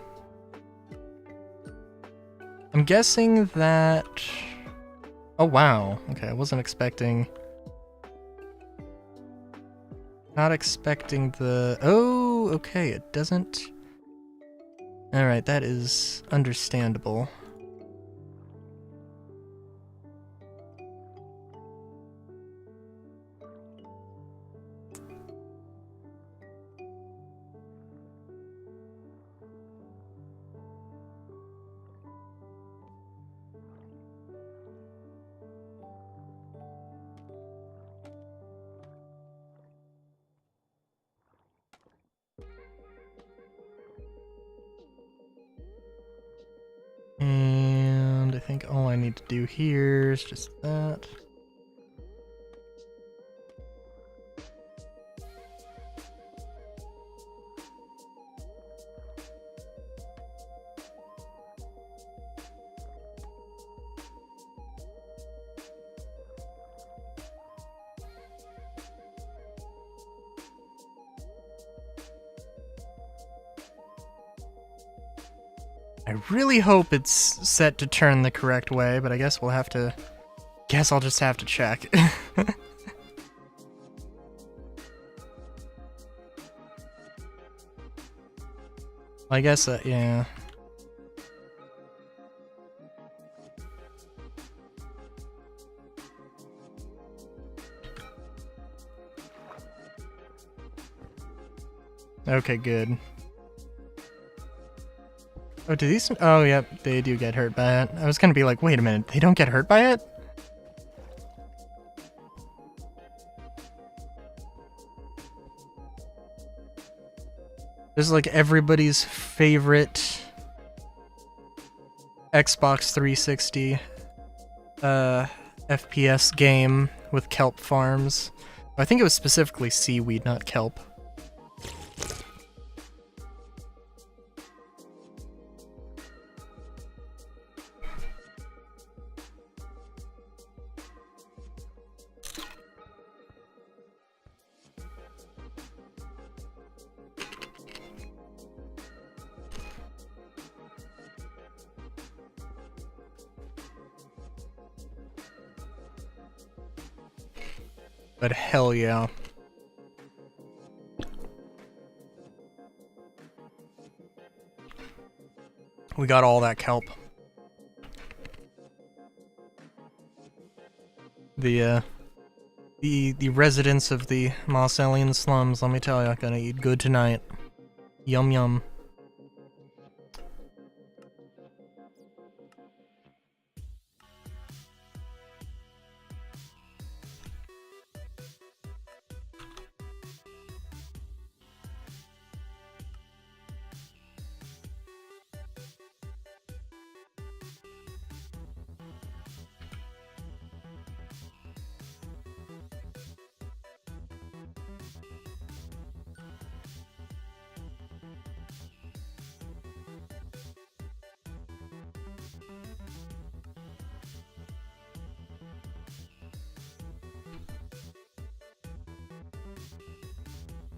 I'm guessing that... oh wow, okay, I wasn't expecting... not expecting the... oh, okay, it doesn't... alright, that is understandable. think all I need to do here is just that. I really hope it's set to turn the correct way, but I guess we'll have to... Guess I'll just have to check. I guess, yeah. Okay, good. Oh, do these... Oh, yep, they do get hurt by it. I was gonna be like, wait a minute, they don't get hurt by it? This is like everybody's favorite Xbox 360 FPS game with kelp farms. I think it was specifically seaweed, not kelp. But hell yeah. We got all that kelp. The residents of the Marcellian slums, let me tell you, gonna eat good tonight. Yum yum.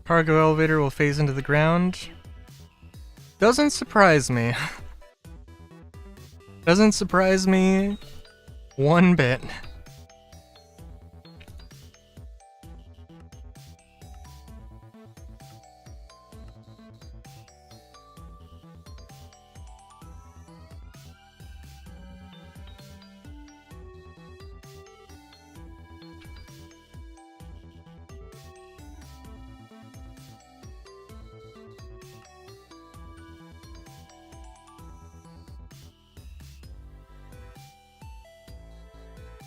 Cargo elevator will phase into the ground. Doesn't surprise me. Doesn't surprise me one bit.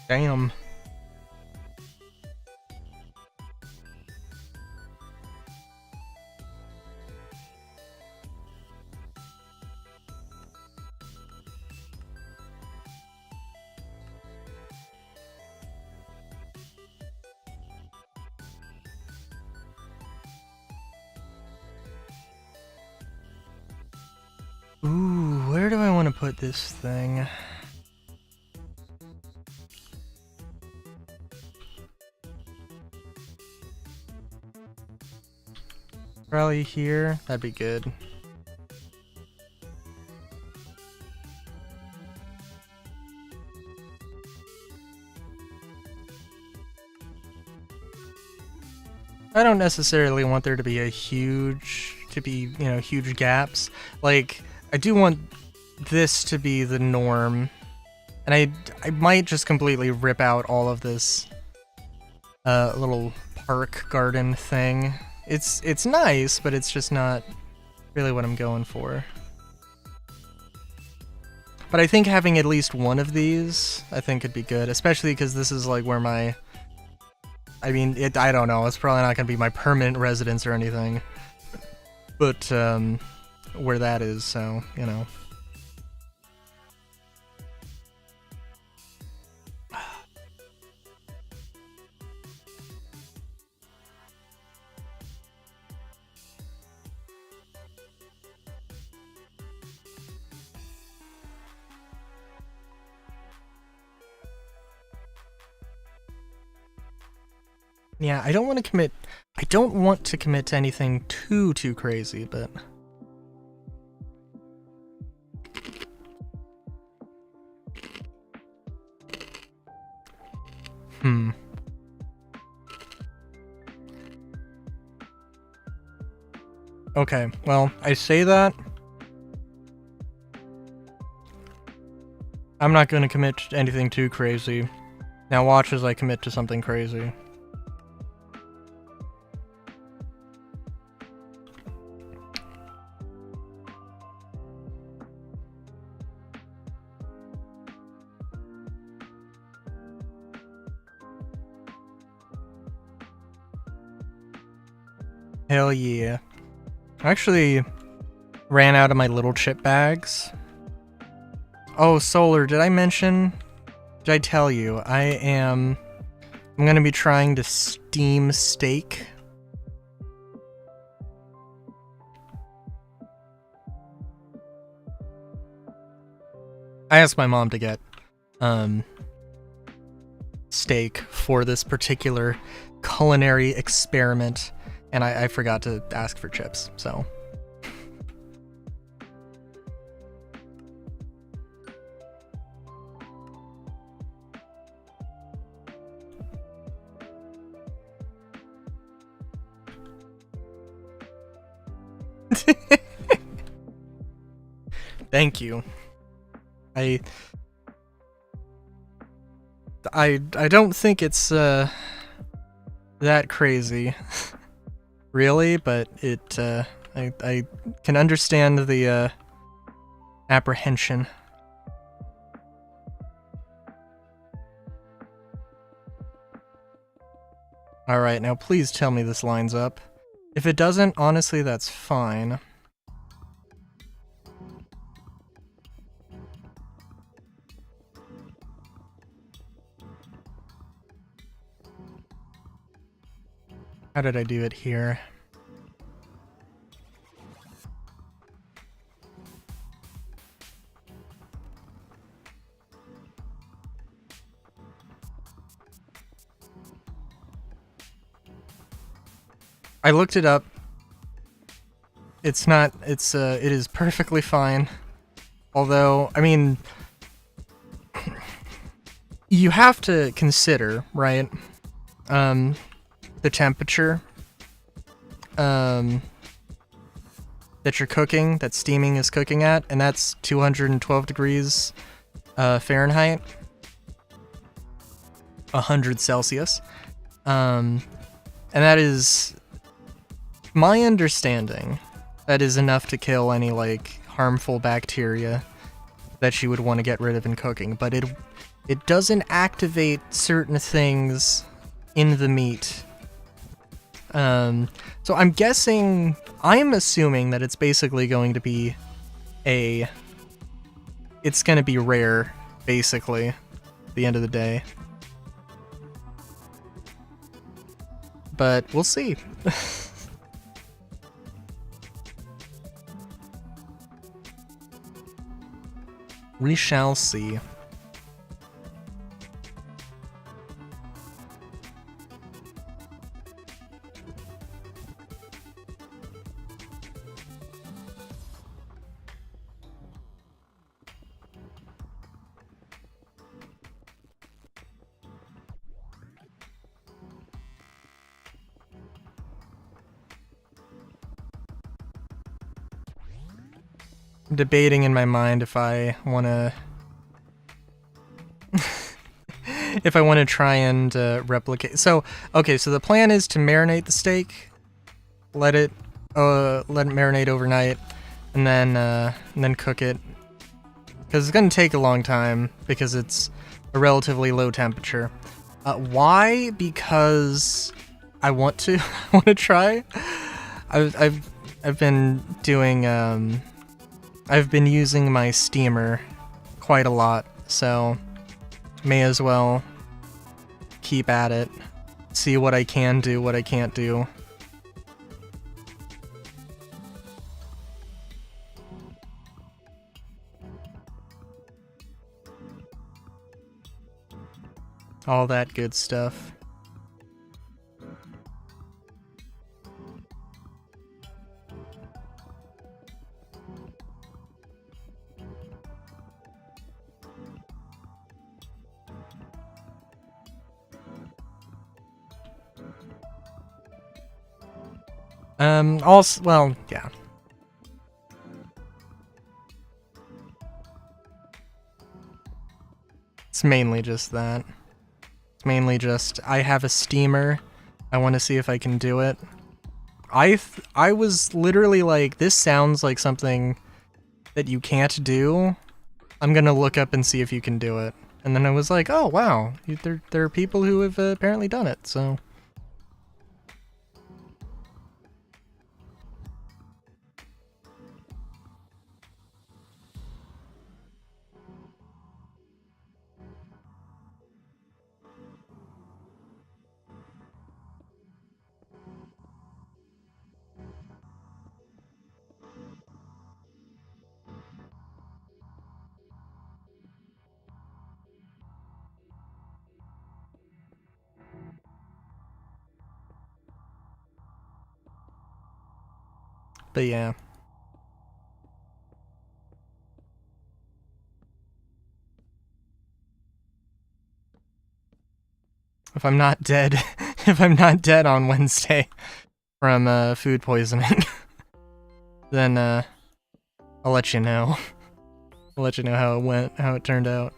Damn. Ooh, where do I want to put this thing? Probably here. That'd be good. I don't necessarily want there to be huge gaps. Like, I do want this to be the norm. And I might just completely rip out all of this little park garden thing. It's nice, but it's just not really what I'm going for. But I think having at least one of these, I think could be good, especially because this is like where my... I mean, I don't know, it's probably not going to be my permanent residence or anything. But, where that is, so, you know. Yeah, I don't want to commit. I don't want to commit to anything too crazy, but. Okay, well, I say that. I'm not going to commit to anything too crazy. Now watch as I commit to something crazy. Hell yeah. I actually ran out of my little chip bags. Oh, Solar, did I mention? Did I tell you? I'm gonna be trying to steam steak. I asked my mom to get, steak for this particular culinary experiment, and I forgot to ask for chips, so. Thank you. I don't think it's that crazy, really, but it I can understand the apprehension. All right, now please tell me this lines up. If it doesn't, honestly, that's fine. How did I do it here? I looked it up. It is perfectly fine. Although, I mean, you have to consider, right? The temperature that you're cooking, that steaming is cooking at, and that's 212 degrees Fahrenheit, 100 Celsius. And that is, my understanding, that is enough to kill any, like, harmful bacteria that you would want to get rid of in cooking, but it doesn't activate certain things in the meat. So I'm assuming that it's basically going to be it's gonna be rare, basically, at the end of the day. But we'll see. We shall see. I'm debating in my mind if I want to if I want to try and replicate. So, okay, so the plan is to marinate the steak, let it marinate overnight, and then cook it. Because it's gonna take a long time because it's a relatively low temperature. Why? Because I want to want to try. I've been doing I've been using my steamer quite a lot, so may as well keep at it, see what I can do, what I can't do. All that good stuff. Also, well, yeah. It's mainly just that. It's mainly just, I have a steamer. I want to see if I can do it. I was literally like, this sounds like something that you can't do. I'm gonna look up and see if you can do it. And then I was like, oh wow, there are people who have apparently done it, so. But yeah. If I'm not dead, if I'm not dead on Wednesday from food poisoning, then I'll let you know. I'll let you know how it went, how it turned out.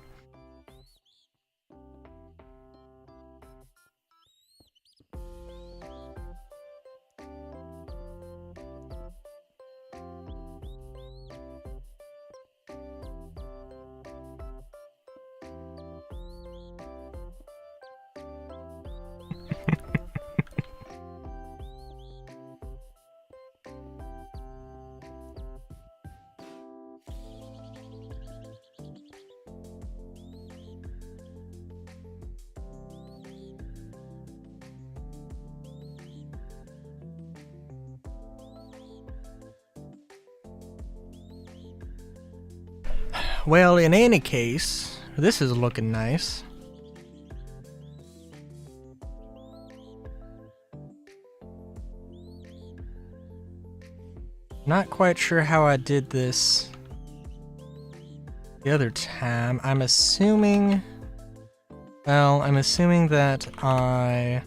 Well, in any case, this is looking nice. Not quite sure how I did this the other time. I'm assuming... Well, I'm assuming that I...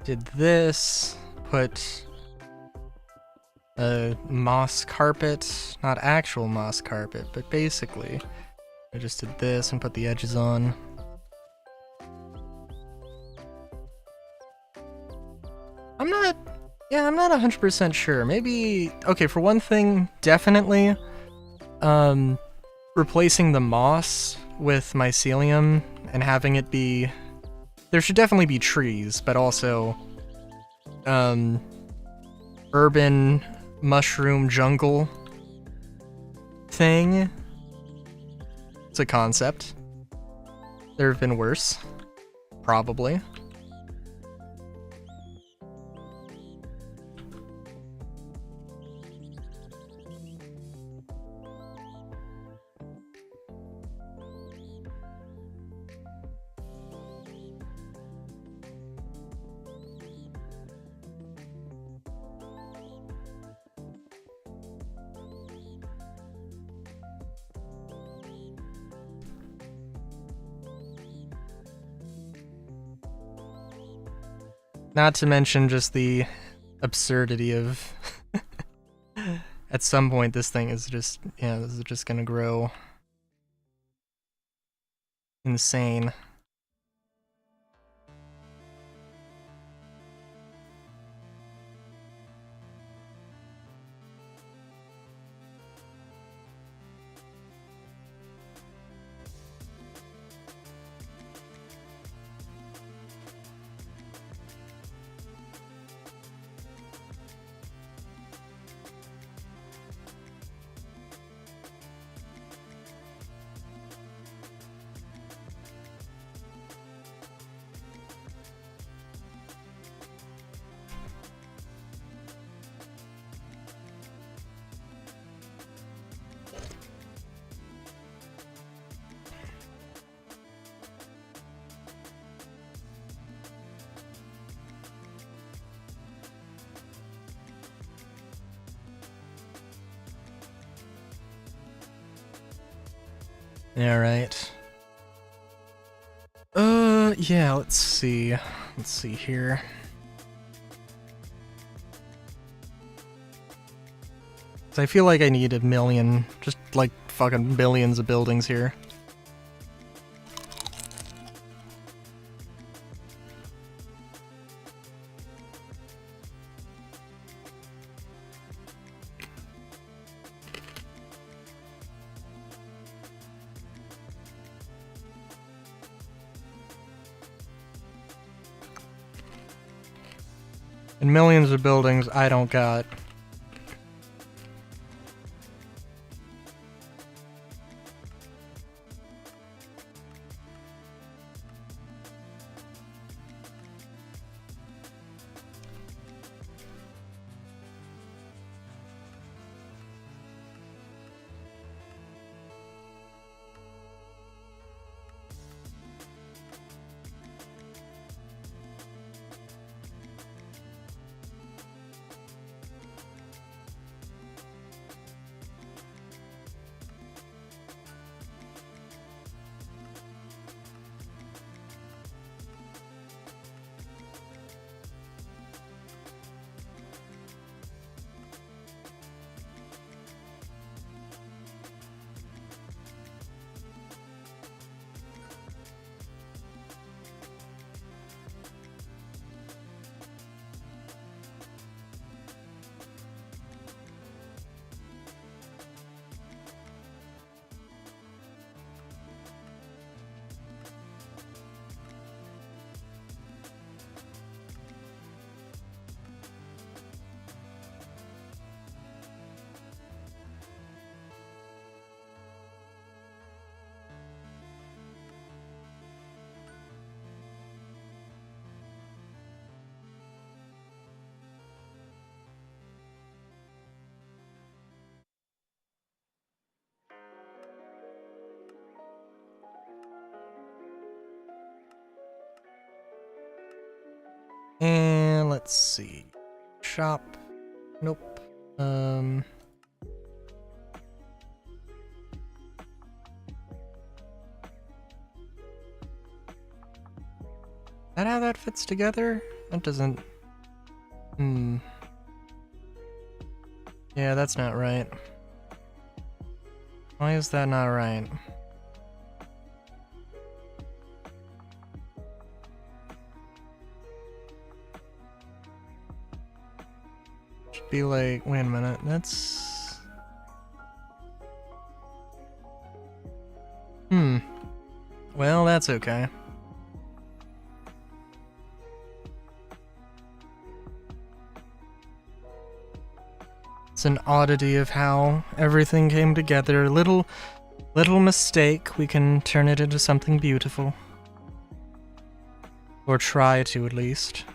did this, put a moss carpet, not actual moss carpet, but basically I just did this and put the edges on. I'm not 100% sure. Maybe, okay, for one thing, definitely, replacing the moss with mycelium and having it be, there should definitely be trees, but also, urban mushroom jungle thing. It's a concept. There have been worse, probably. Not to mention just the absurdity of at some point this thing is just, yeah, this is just gonna grow insane. Alright. Yeah, let's see. Let's see here. So I feel like I need a million, just like fucking billions of buildings here. And millions of buildings I don't got. And let's see. Shop. Nope. That how that fits together? That doesn't... Yeah, that's not right. Why is that not right? Should be like... Wait a minute, that's... Well, that's okay. It's an oddity of how everything came together. Little mistake, we can turn it into something beautiful. Or try to, at least.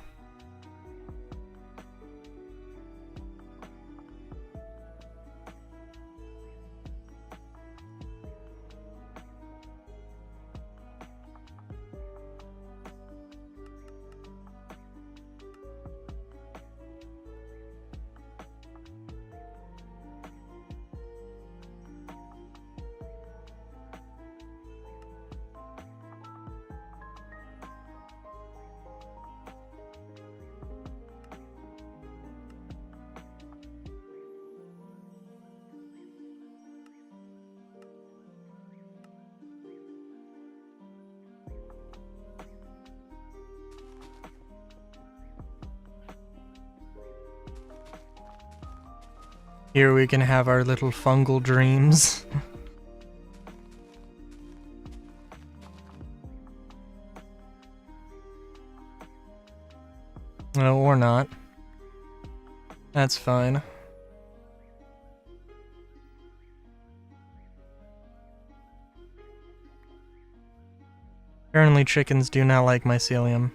Here we can have our little fungal dreams. No, or not. That's fine. Apparently chickens do not like mycelium.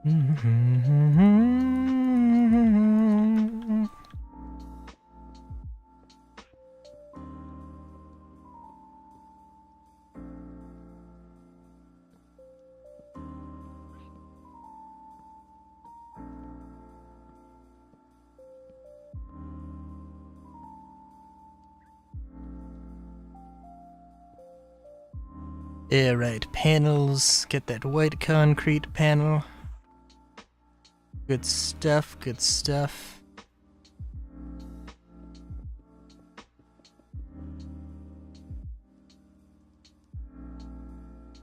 Yeah, right. Panels. Get that white concrete panel. Good stuff, good stuff.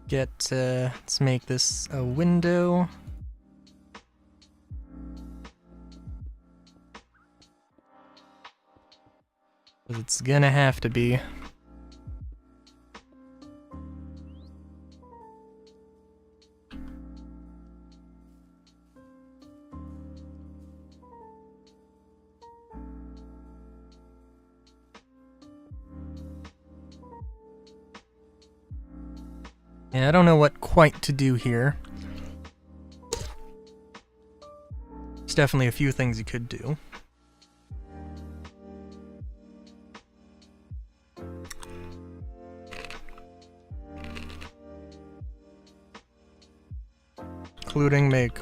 Let's make this a window. It's gonna have to be. Yeah, I don't know what quite to do here. There's definitely a few things you could do. Including make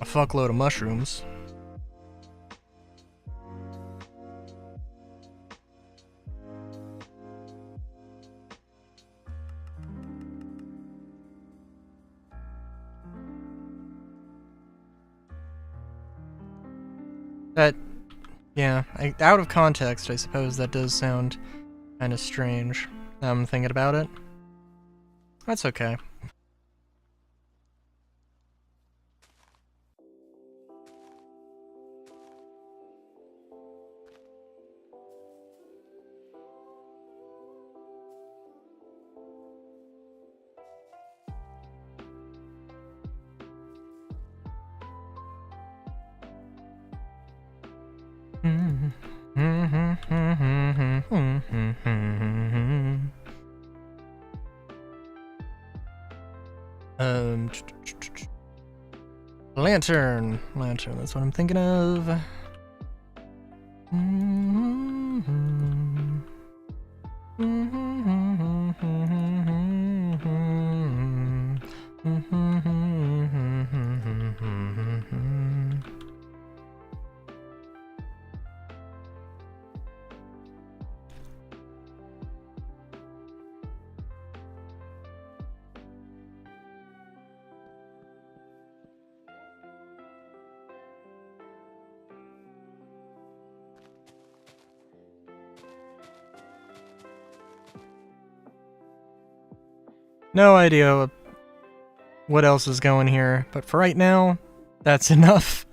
a fuckload of mushrooms. That, yeah, out of context, I suppose that does sound kind of strange. Now I'm thinking about it. That's okay. Lantern, that's what I'm thinking of. No idea what else is going here, but for right now, that's enough.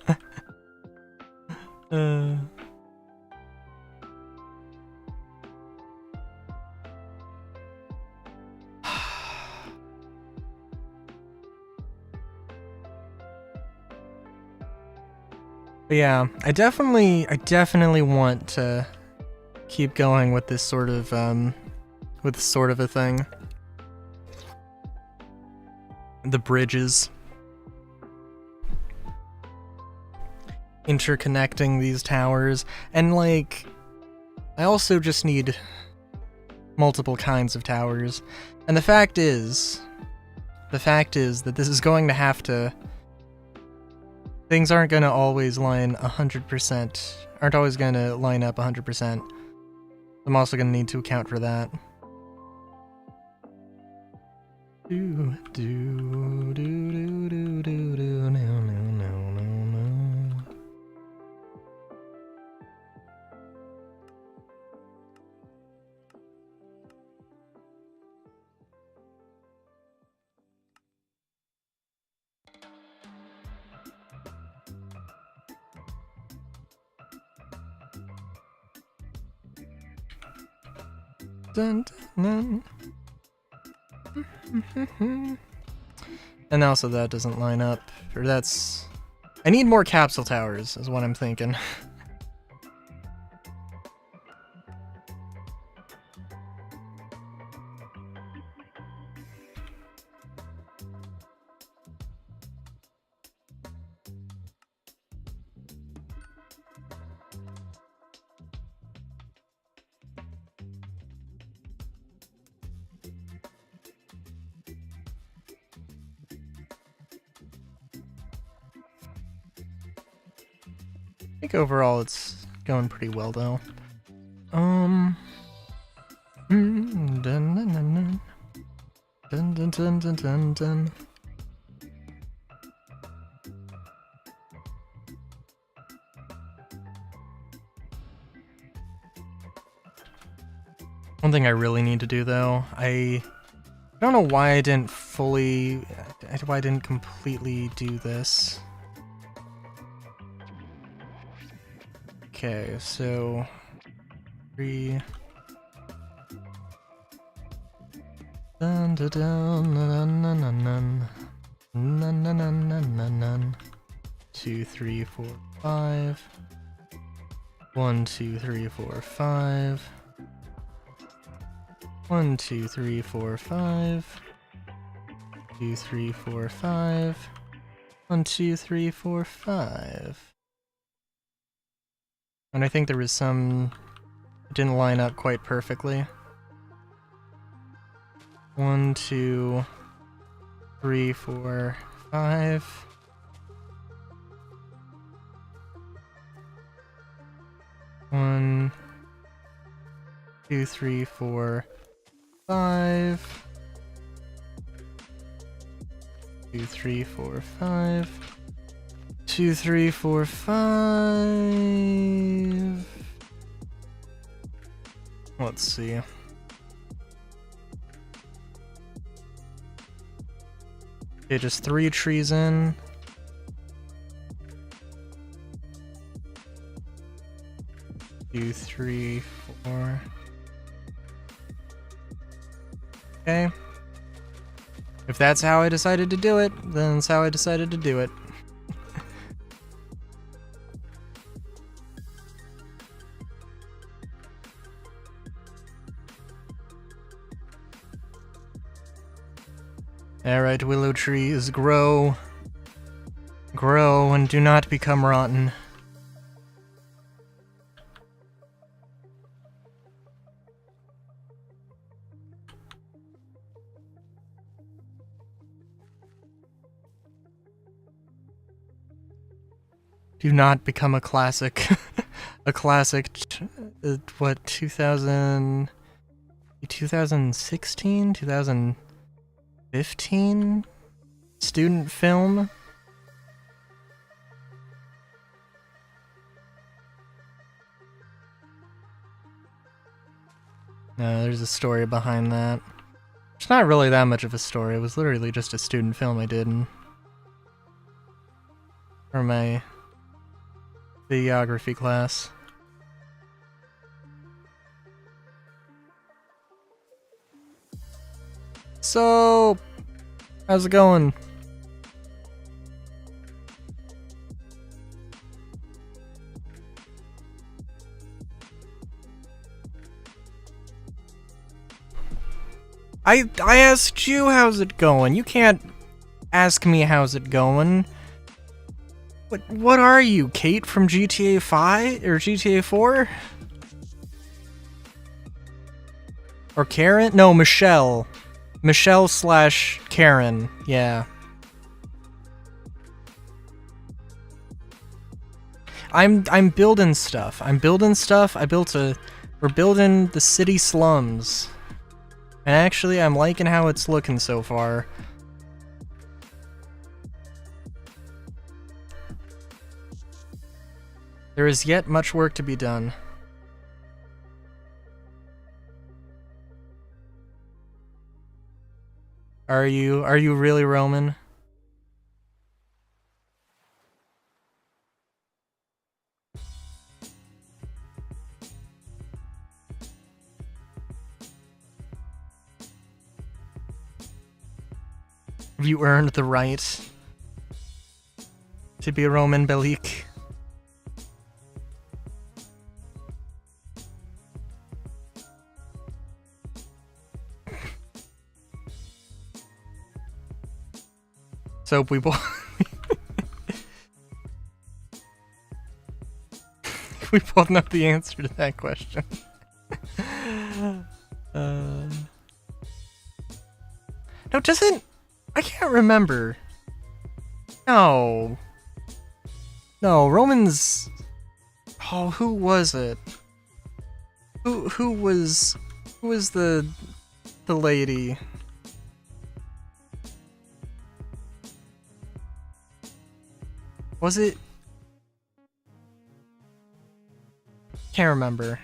But yeah, I definitely want to keep going with this sort of a thing. The bridges. Interconnecting these towers, and like, I also just need multiple kinds of towers. And the fact is that this is going to have to... Things aren't going to always line 100%, aren't always going to line up 100%. I'm also going to need to account for that. Dun, dun, dun. And also that doesn't line up, or that's... I need more capsule towers, is what I'm thinking. think overall it's going pretty well though. Dun dun dun dun dun dun dun dun dun. One thing I really need to do though, I don't know why I didn't completely do this. Okay, so 3 dun dun dun dun dun dun dun dun dun dun 2 3 4 5 1 2 3 4 5 1 2 3 4 5 2 3 4 5 1 2 3 4 5. And I think there was some it didn't line up quite perfectly. 1 2 3 4 5 1 2 3 4 5 2 3 4 5 2 3 4 5. Let's see. Okay, just 3 trees in. Two, 3 4. Okay. If that's how I decided to do it, then that's how I decided to do it. Alright, willow trees, grow. Grow and do not become rotten. Do not become a classic. A classic, what, 2016? 2015? Student film? No, there's a story behind that. It's not really that much of a story, it was literally just a student film I did for my videography class. So, how's it going? I asked you how's it going. You can't ask me how's it going. What are you, Kate from GTA 5 or GTA 4? Or Karen? No, Michelle. Michelle / Karen. Yeah. I'm building stuff. We're building the city slums. And actually, I'm liking how it's looking so far. There is yet much work to be done. Are you really Roman? Have you earned the right to be a Roman Bellic? So we both we both know the answer to that question. No, doesn't... I can't remember. No. No, Romans Oh, who was it? Who was the lady? Was it? Can't remember.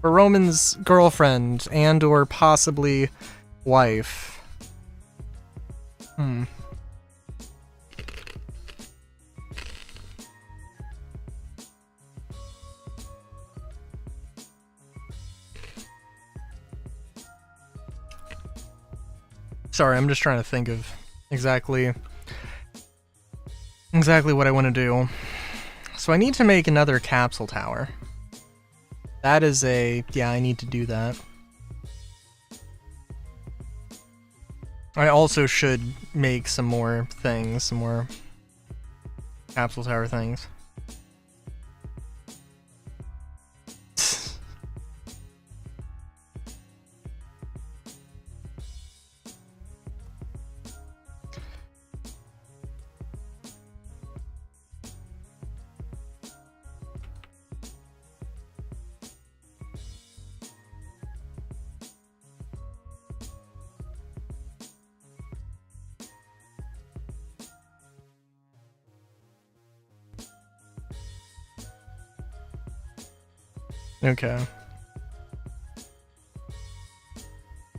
But Roman's girlfriend and or possibly wife. Sorry, I'm just trying to think of exactly what I want to do. So I need to make another capsule tower. That is yeah, I need to do that. I also should make some more things, some more capsule tower things. Okay.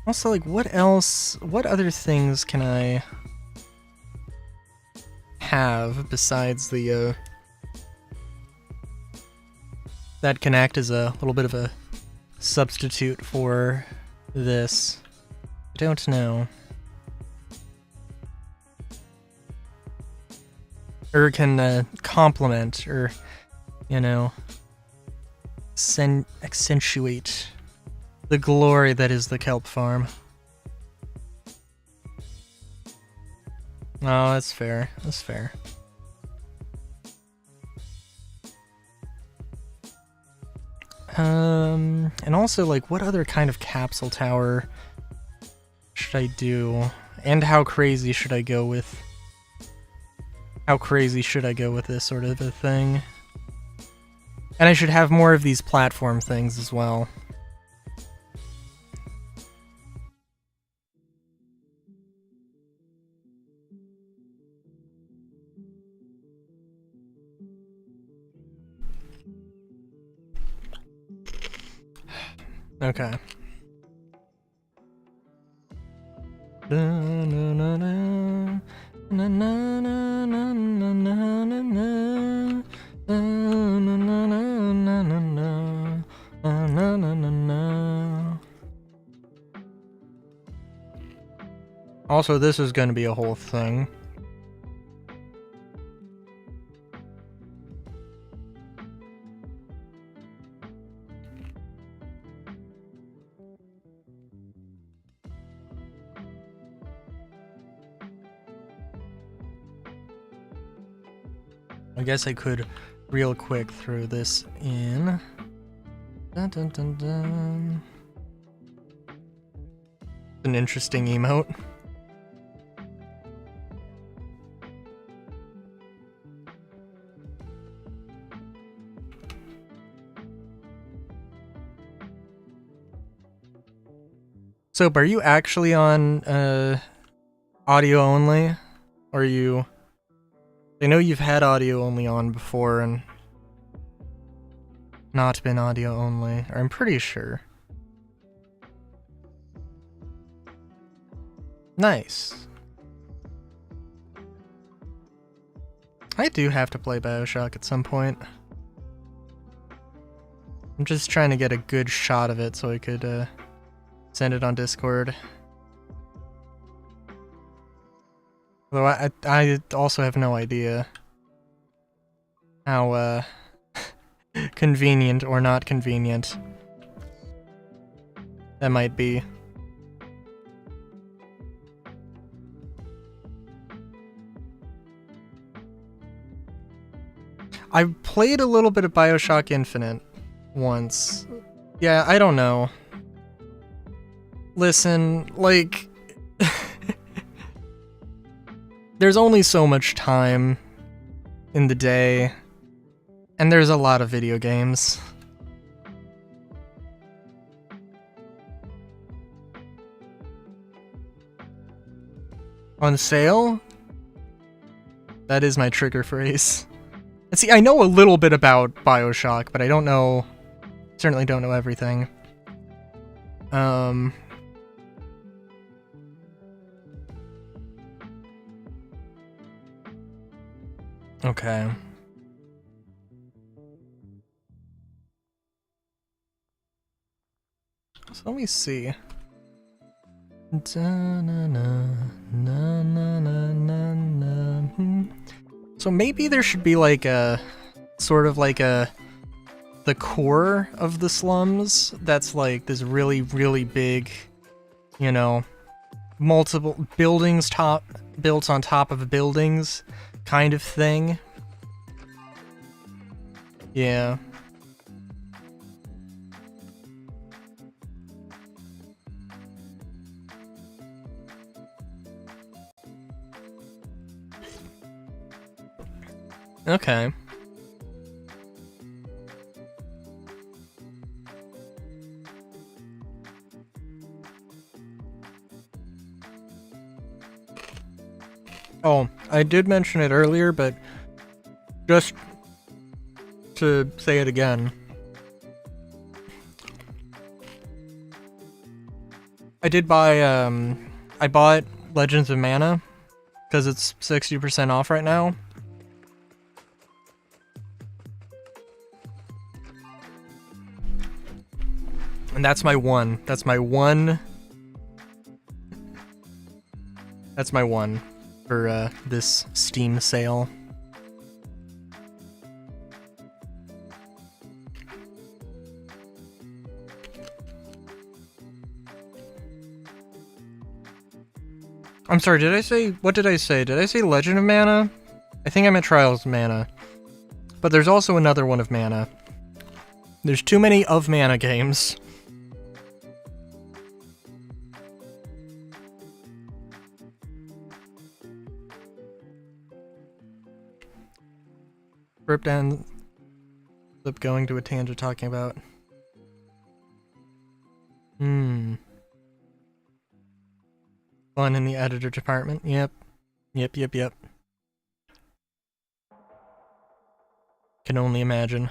Also, like, what other things can I have besides the, that can act as a little bit of a substitute for this? I don't know. Or can, complement, or, you know, accentuate the glory that is the kelp farm. Oh, that's fair. That's fair. And also, like, what other kind of capsule tower should I do? And how crazy should I go with... How crazy should I go with this sort of a thing? And I should have more of these platform things as well. Okay. Also, this is going to be a whole thing. I guess I could real quick throw this in. Dun, dun, dun, dun. An interesting emote. So, are you actually on audio only? Or are you... I know you've had audio only on before and not been audio only, or I'm pretty sure. Nice. I do have to play BioShock at some point. I'm just trying to get a good shot of it so I could send it on Discord. Though I also have no idea how convenient or not convenient that might be. I played a little bit of BioShock Infinite once. Yeah, I don't know. Listen, like... There's only so much time in the day And there's a lot of video games. On sale? That is my trigger phrase. And see, I know a little bit about BioShock, but I don't know... Certainly don't know everything. Okay. So let me see. So maybe there should be like a... Sort of like a... The core of the slums that's like this really, really big, you know, multiple buildings built on top of buildings kind of thing. Yeah. Okay. Oh, I did mention it earlier, but just to say it again. I did buy, I bought Legends of Mana, because it's 60% off right now. And that's my one. That's my one for this Steam sale. I'm sorry, what did I say? Did I say Legend of Mana? I think I meant Trials of Mana. But there's also another one of Mana. There's too many of Mana games. Rip down, flip going to a tangent talking about. Fun in the editor department. Yep. Can only imagine.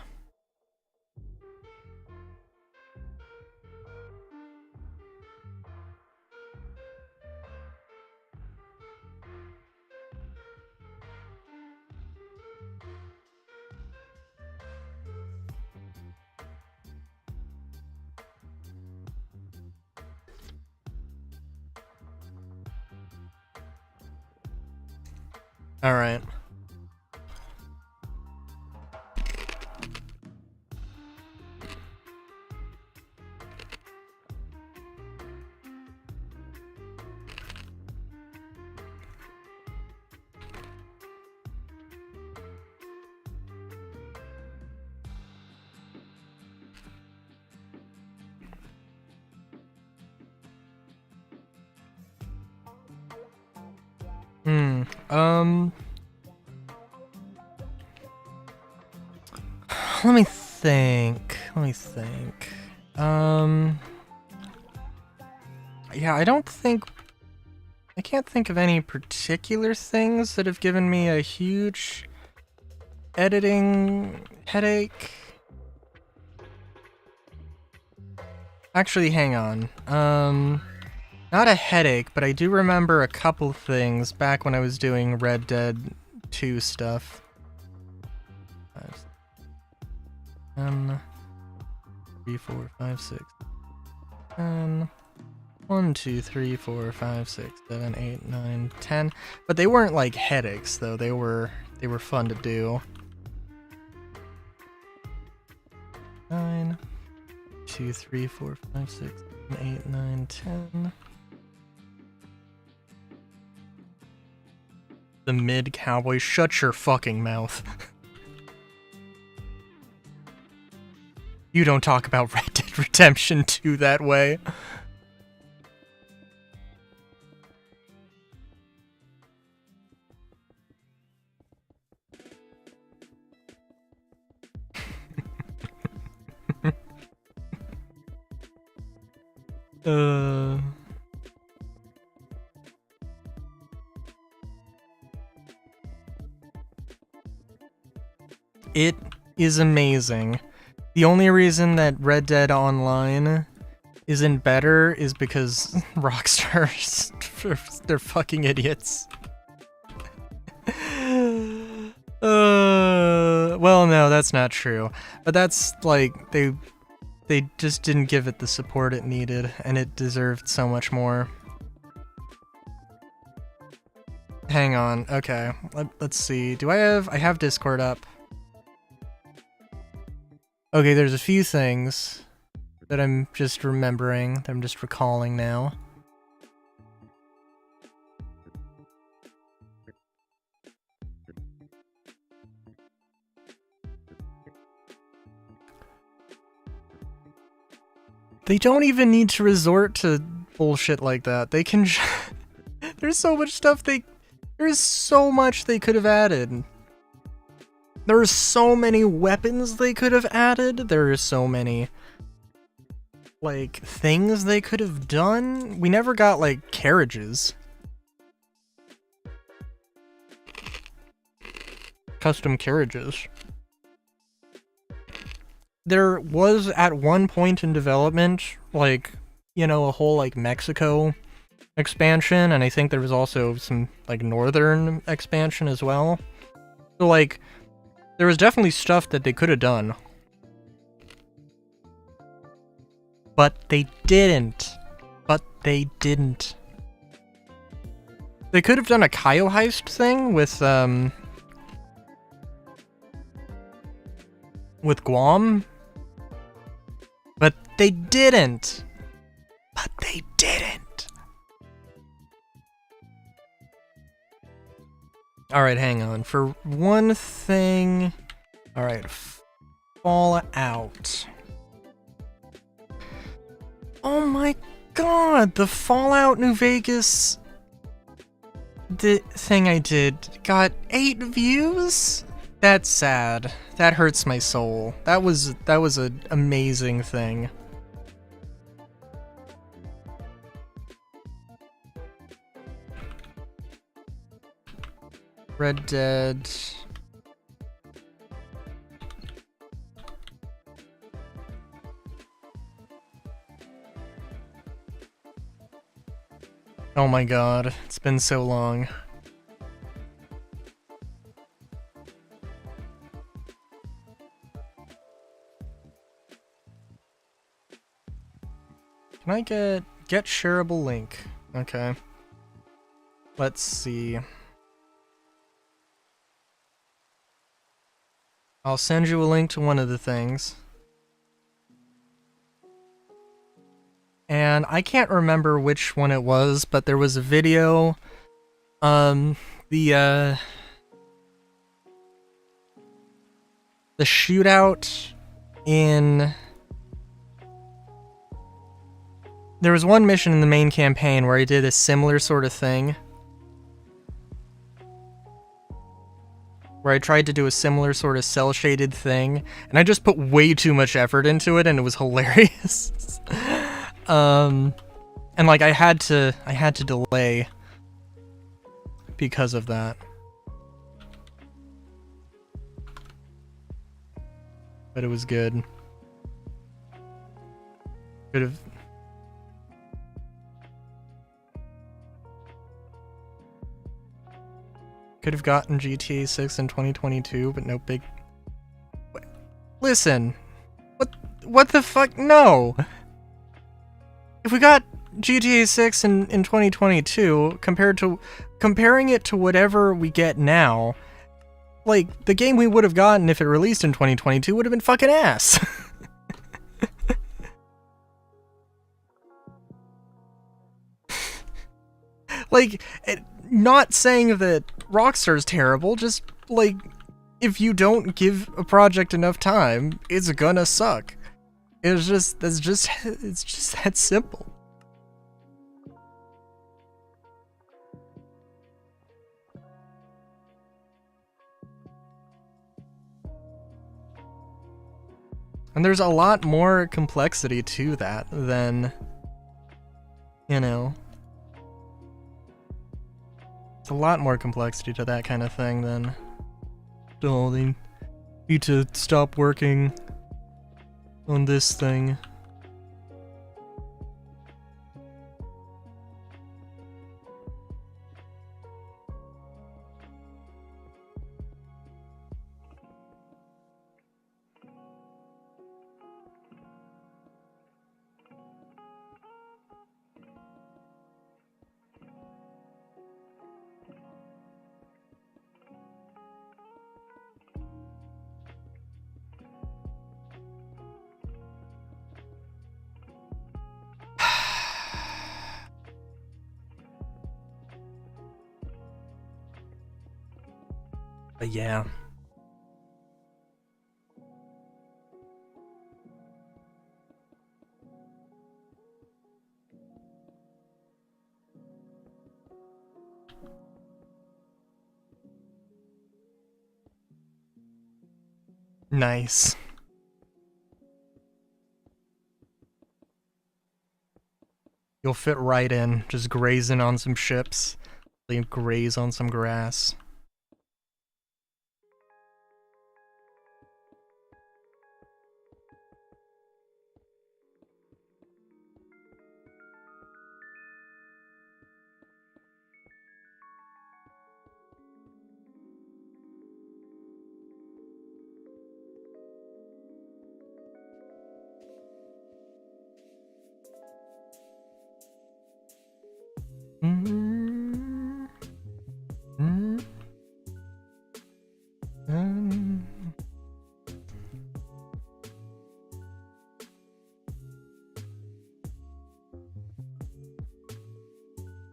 Alright. Let me think. Yeah, I can't think of any particular things that have given me a huge editing headache. Actually, hang on. Not a headache, but I do remember a couple things back when I was doing Red Dead 2 stuff. 3, 4, 5, 6, 10. 1, 2, 3, 4, 5, 6, 7, 8, 9, 10. But they weren't like headaches though. They were fun to do. 9, 2, 3, 4, 5, 6, 7, 8, 9, 10. The mid cowboy. Shut your fucking mouth. You don't talk about Red Dead Redemption 2 that way. Uh... It is amazing. The only reason that Red Dead Online isn't better is because Rockstar, they're fucking idiots. Well, no, that's not true. But that's like, they just didn't give it the support it needed, and it deserved so much more. Hang on, okay. Let's see. I have Discord up. Okay, there's a few things that I'm just remembering, that I'm just recalling now. They don't even need to resort to bullshit like that. They can there's so much stuff there's so much they could have added. There are so many weapons they could have added. There are so many, like, things they could have done. We never got, like, carriages. Custom carriages. There was, at one point in development, like, you know, a whole, like, Mexico expansion, and I think there was also some, like, northern expansion as well. So, like, there was definitely stuff that they could have done. But they didn't. They could have done a Kaio heist thing with Guam. But they didn't. Alright, hang on. For one thing... Alright, Fallout. Oh my god! The Fallout New Vegas... thing I did got 8 views? That's sad. That hurts my soul. That was an amazing thing. Red Dead... Oh my god, it's been so long. Can I get shareable link? Okay. Let's see. I'll send you a link to one of the things. And I can't remember which one it was, but there was a video. The shootout in... There was one mission in the main campaign where I did a similar sort of thing. Where I tried to do a similar sort of cel-shaded thing, and I just put way too much effort into it, and it was hilarious. And like I had to delay because of that. But it was good. Could have gotten GTA 6 in 2022, but no big... Listen! What the fuck? No! If we got GTA 6 in 2022, comparing it to whatever we get now, like, the game we would have gotten if it released in 2022 would have been fucking ass! Like, not saying that Rockstar's terrible, just, like, if you don't give a project enough time, it's gonna suck. It's just that simple. And there's a lot more complexity to that than You know. It's a lot more complexity to that kind of thing than, oh, they need to stop working on this thing. But yeah. Nice. You'll fit right in, just grazing on some ships. You graze on some grass.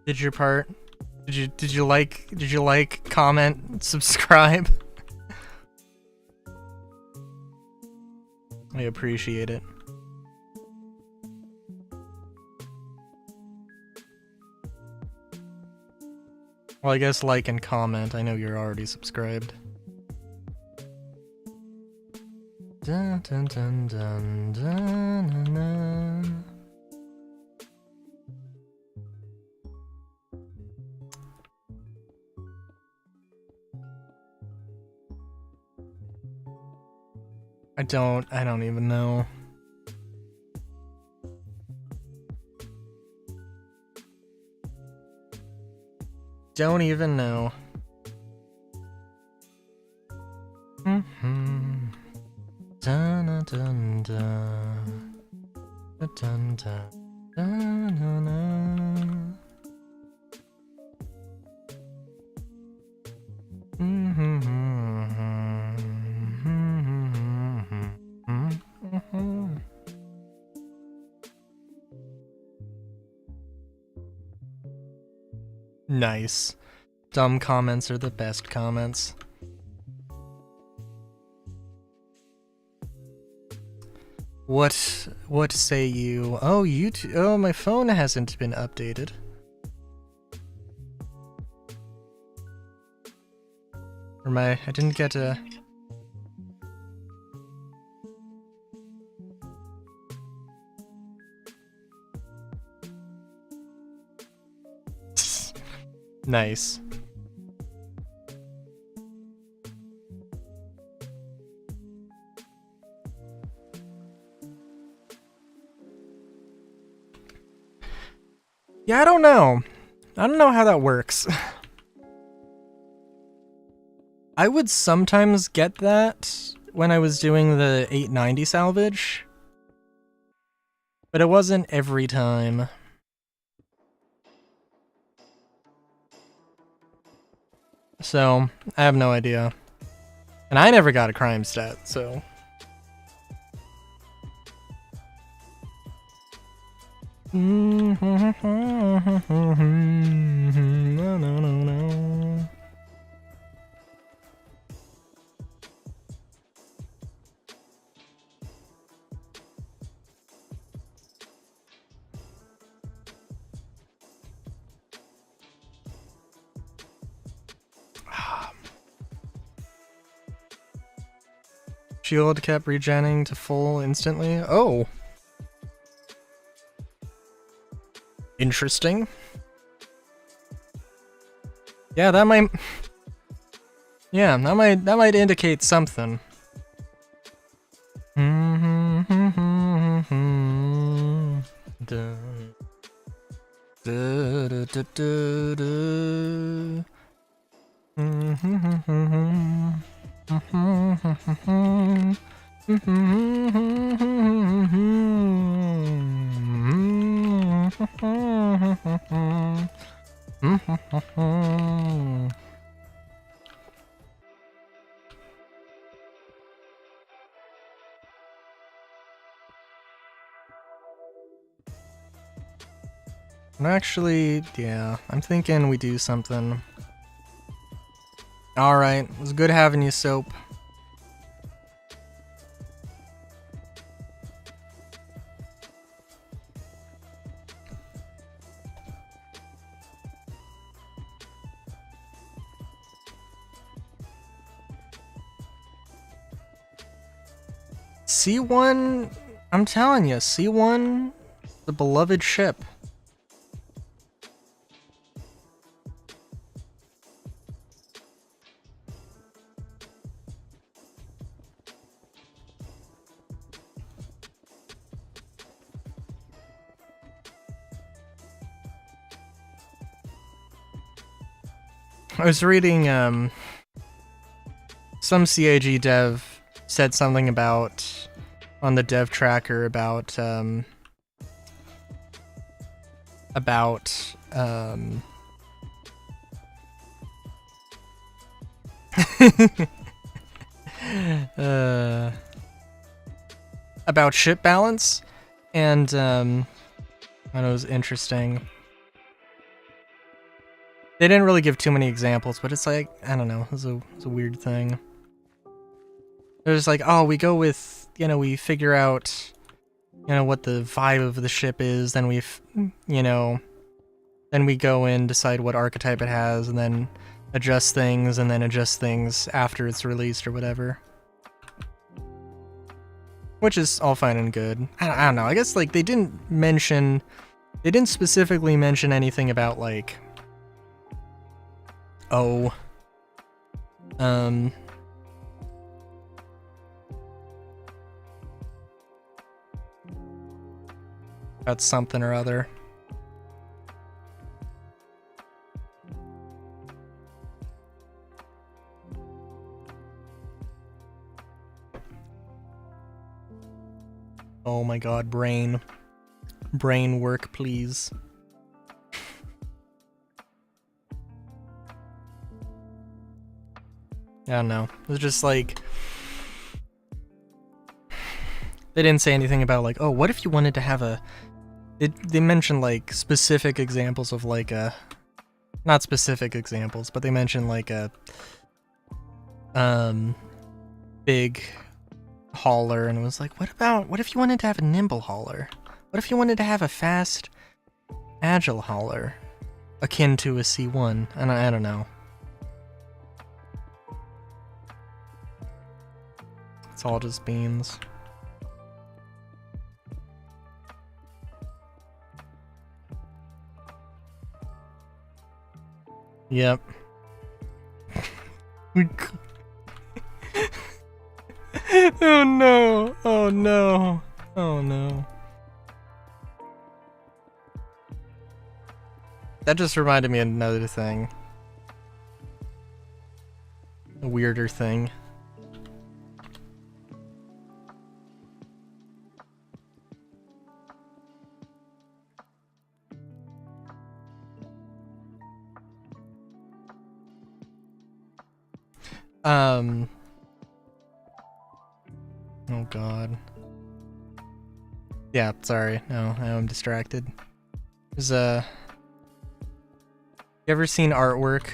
Did your part? Did you like, comment, subscribe? I appreciate it. Well, I guess like and comment. I know you're already subscribed. Dun, dun, dun, dun, dun, dun, dun. I don't even know. Don't even know. Dun dun dun dun dun dun dun dun. Nice. Dumb comments are the best comments. What say you? Oh, YouTube. Oh, my phone hasn't been updated. Or I didn't get a... Nice. Yeah, I don't know. I don't know how that works. I would sometimes get that when I was doing the 890 salvage, but it wasn't every time. So, I have no idea. And I never got a crime stat, so... No, no, no, no. Shield kept regenning to full instantly. Oh! Interesting. Yeah, that might... Yeah, that might indicate something. Actually, yeah, I'm thinking we do something. Alright, it was good having you, Soap. C1, I'm telling you, C1, the beloved ship. I was reading, some CAG dev said something about, on the dev tracker, about about ship balance, and, I thought it was interesting. They didn't really give too many examples, but it's like, I don't know, it was a weird thing. There's like, oh, we go with, you know, we figure out, you know, what the vibe of the ship is, then you know, then we go in, decide what archetype it has, and then adjust things, and then adjust things after it's released or whatever. Which is all fine and good. I don't know, I guess, like, they didn't specifically mention anything about, like, oh, about something or other. Oh my god, brain. Brain work, please. I don't know. It was just like... They didn't say anything about like, oh, what if you wanted to have a... They mentioned like specific examples of like a... Not specific examples, but they mentioned like a... big hauler, and it was like, what if you wanted to have a nimble hauler? What if you wanted to have a fast, agile hauler? Akin to a C1, and I don't know. It's all just beans. Yep. Oh no! Oh no! Oh no. That just reminded me of another thing. A weirder thing. Oh god. Yeah, sorry. No, I'm distracted. There's you ever seen artwork?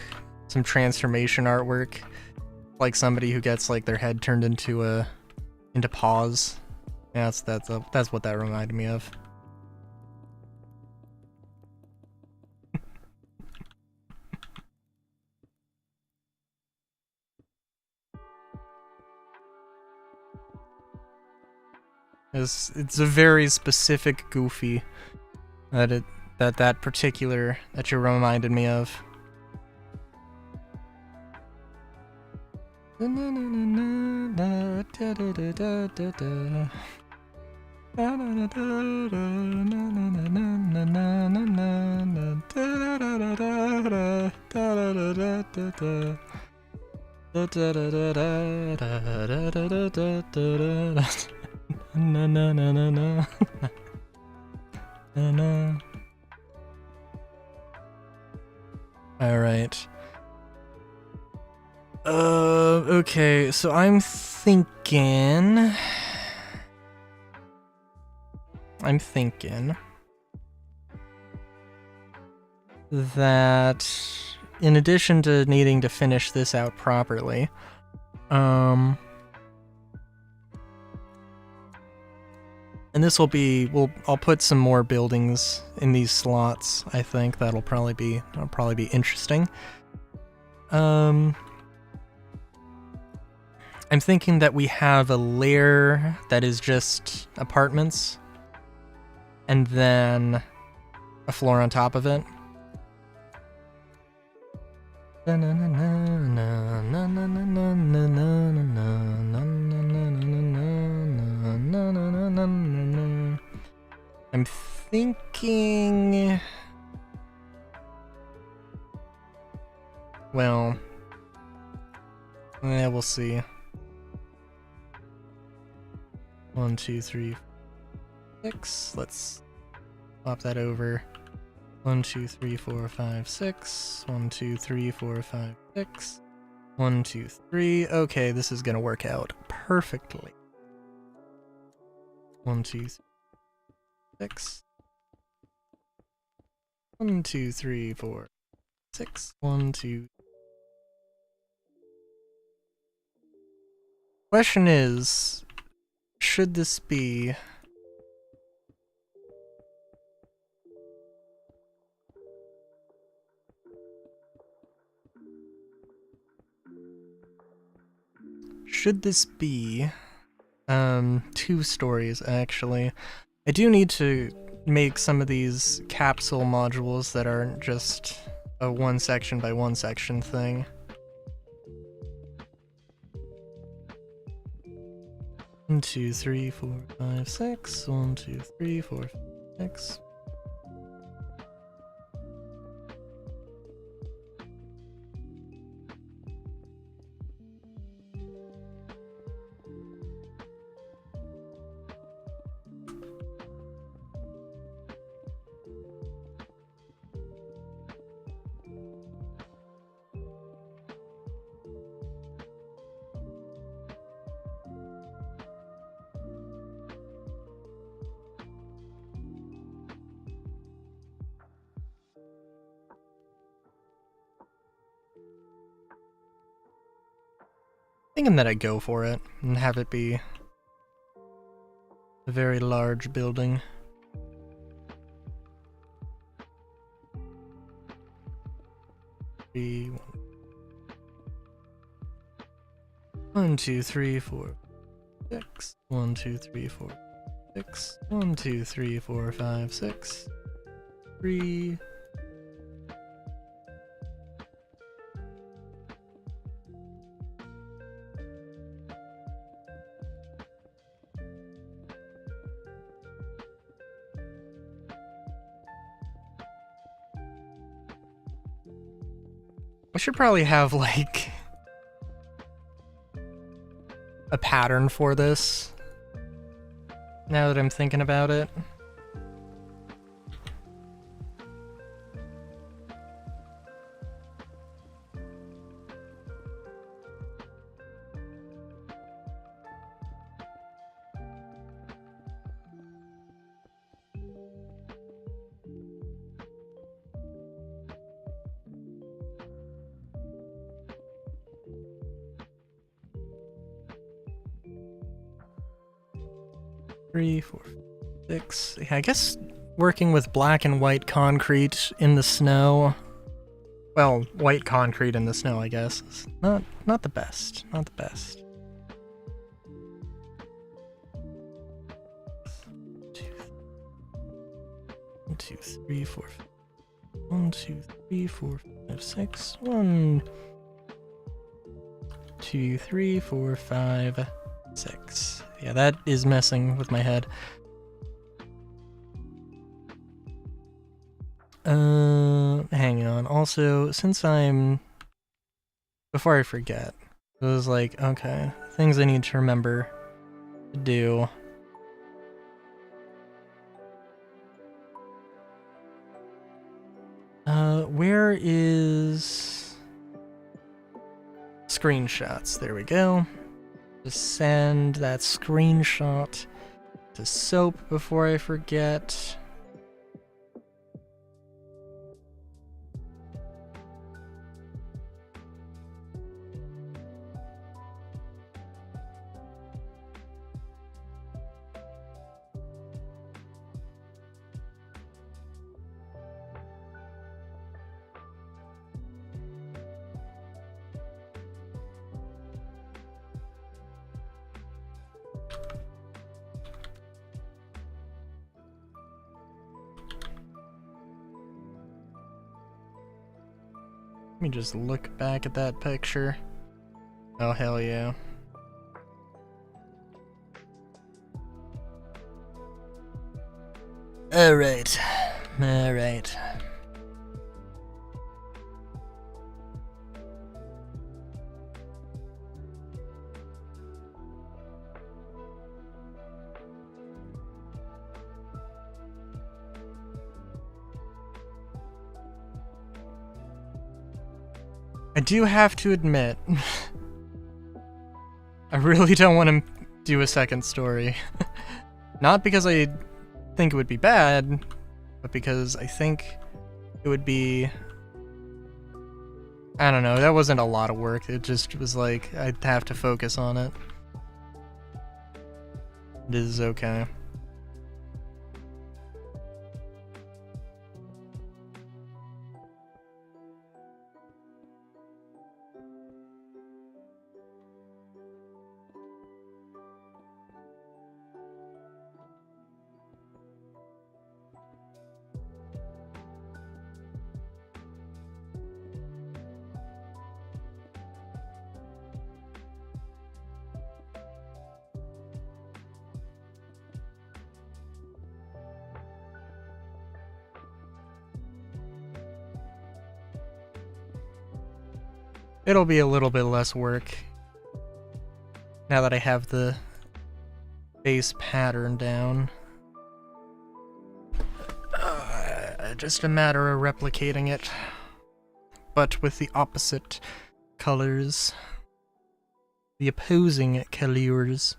Some transformation artwork? Like somebody who gets like their head turned into paws? Yeah, that's what that reminded me of. It's a very specific Goofy that that particular that you reminded me of. Alright. Okay, so I'm thinking that in addition to needing to finish this out properly, and this will be, I'll put some more buildings in these slots. I think that'll probably be interesting. I'm thinking that we have a layer that is just apartments, and then a floor on top of it. I'm thinking... Well... Yeah, we'll see. 1, 2, 3, 6. Let's swap that over. 1, 2, 3, 4, 5, 6. 1, 2, 3, 4, 5, 6. 1, 2, 3. Okay, this is gonna work out perfectly. 1, 2, 3, 6. 1, 2, 3, 4, 6. 1, 2. Question is, should this be... Should this be 2 stories, actually? I do need to make some of these capsule modules that aren't just a 1 section by 1 section thing. One, 2, 3, 4, 5, 6. 1, 2, 3, 4, 5, 6. Thinking that I'd go for it and have it be a very large building. Three, 1, 2, 3, 4, 6. 1, 2, 3, 4, 6. 1, 2, 3, 4, 5, 6. 3. I should probably have, like, a pattern for this, now that I'm thinking about it. Three, 4, 6. Yeah, I guess working with black and white concrete in the snow. Well, white concrete in the snow, I guess. Is not the best. Not the best. 1, 2, 3, 4, 5. 1, 2, 3, 4, 5, 6. 1, 2, 3, 4, 5, 6. Yeah, that is messing with my head. Hang on. Also, since before I forget, it was like, okay, things I need to remember to do. Where is screenshots? There we go. Just send that screenshot to Soap before I forget. Let me just look back at that picture. Oh, hell yeah. Alright. Alright. I do have to admit, I really don't want to do a second story. Not because I think it would be bad, but because I think it would be... I don't know, that wasn't a lot of work. It just was like, I'd have to focus on it. It is okay. It'll be a little bit less work now that I have the base pattern down. Just a matter of replicating it, but with the opposite colors. The opposing colors.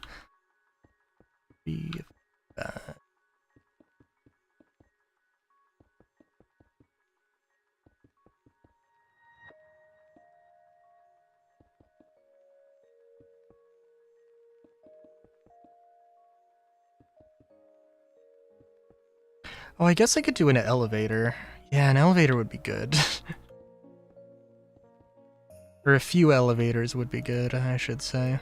Oh, I guess I could do an elevator. Yeah, an elevator would be good. Or a few elevators would be good, I should say.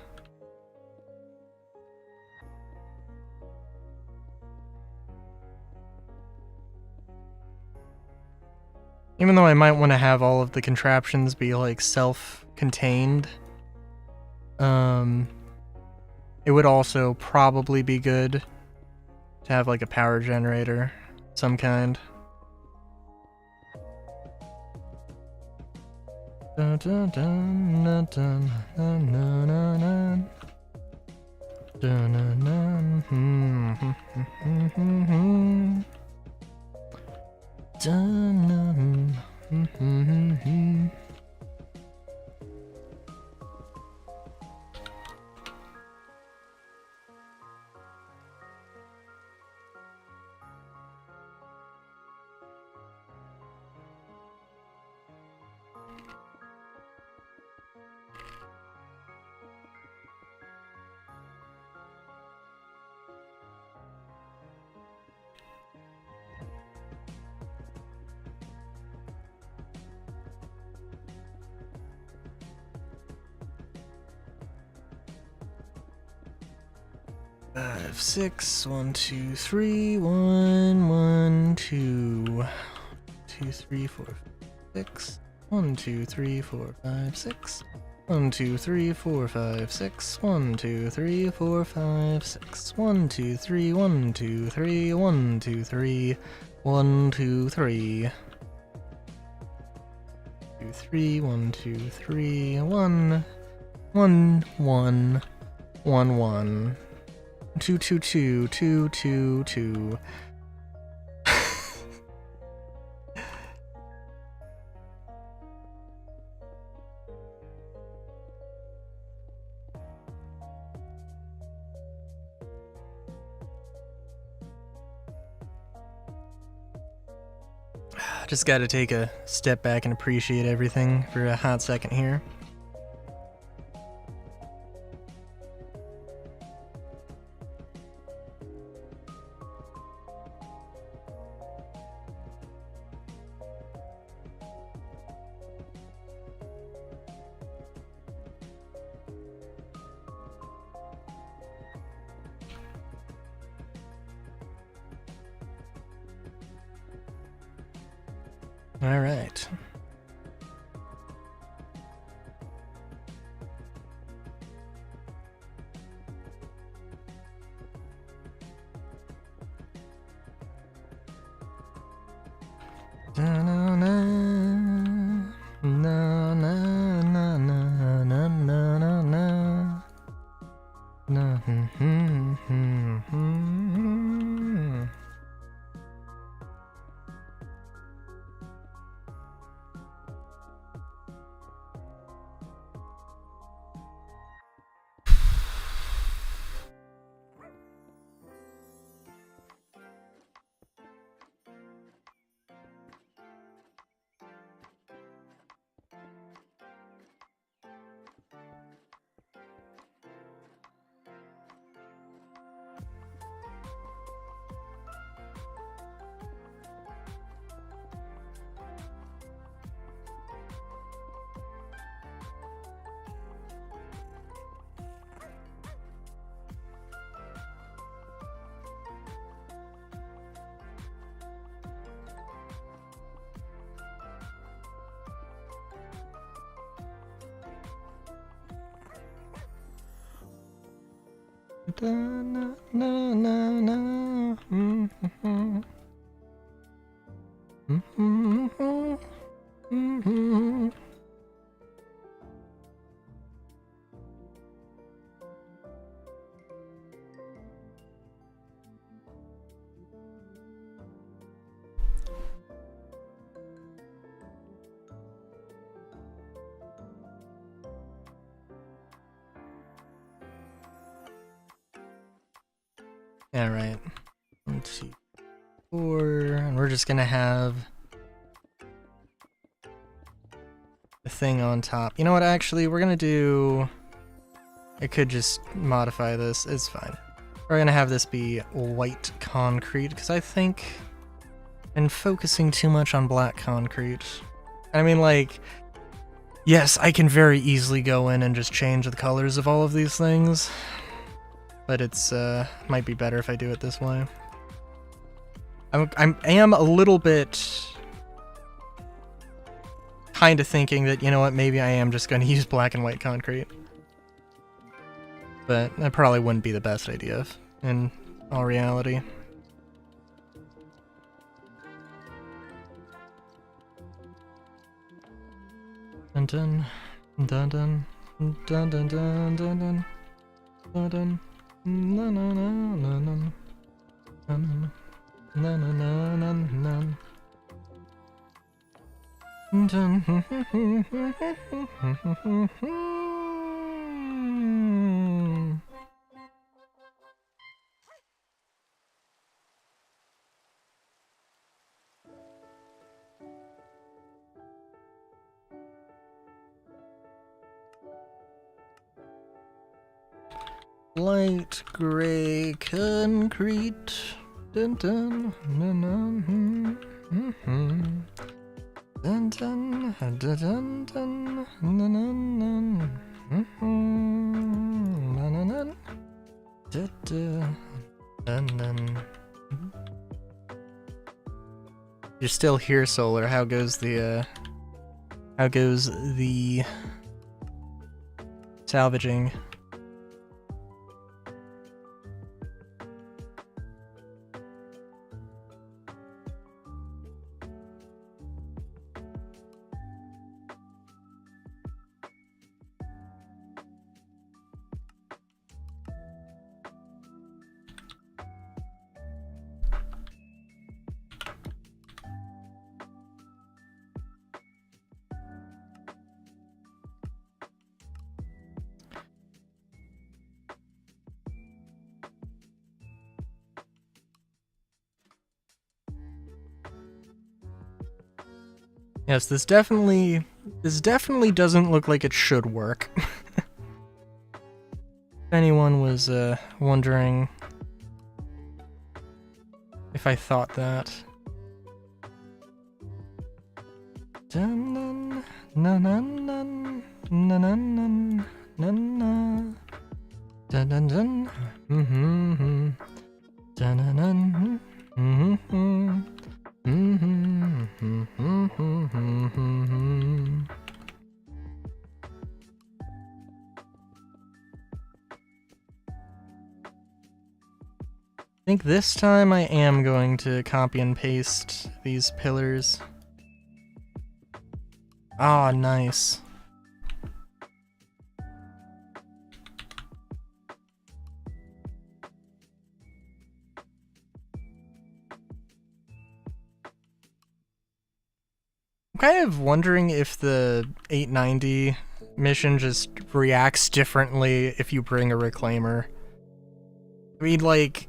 Even though I might want to have all of the contraptions be, like, self-contained, it would also probably be good to have, like, a power generator of some kind. Dun, dun, dun, dun, dun, dun, dun, dun. Dun, dun, dun, dun, dun. 5, 6, 1, 2, 3, 1, 1, 2, 2, 3, 4, 6, 1, 2, 3, 4, 5, 6, 1, 2, 3, 4, 5, 6, 1, 2, 3, 4, 5, 6, 1, 2, 3, 1, 2, 3, 1, 2, 3, 1, 2, 3. 2, 3, 1, 2, 3, 1, 1, 1, 1, 1, 2, 2, 2, 2, 2, 2. Just gotta take a step back and appreciate everything for a hot second here. All right. All right. 1, 2, 4, and we're just gonna have the thing on top. You know what? Actually, we're gonna do. I could just modify this. It's fine. We're gonna have this be white concrete because I think I'm focusing too much on black concrete. I mean, like, yes, I can very easily go in and just change the colors of all of these things. But it's might be better if I do it this way. I am a little bit kind of thinking that, you know what, maybe I am just going to use black and white concrete. But that probably wouldn't be the best idea in all reality. Dun dun dun dun dun dun dun dun dun dun dun. No no no no no no no no no no no. Light gray concrete. Dun dun dun dun dun dun dun dun dun dun dun dun dun. You're still here, Solar. How goes the salvaging? Yes, this definitely doesn't look like it should work. If anyone was wondering if I thought that. Dun, dun, dun, dun, dun, dun, dun, dun, dun, dun, dun. Mm-hmm. Dun, dun, dun. Mm-hmm. I think this time I am going to copy and paste these pillars. Ah, nice. I'm kind of wondering if the 890 mission just reacts differently if you bring a reclaimer. I mean, like,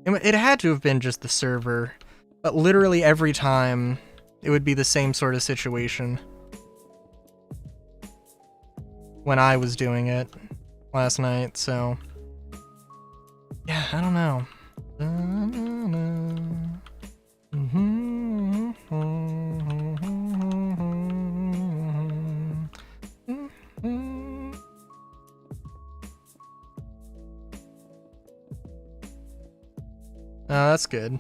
it had to have been just the server, but literally every time it would be the same sort of situation when I was doing it last night, so yeah, I don't know. Oh, that's good.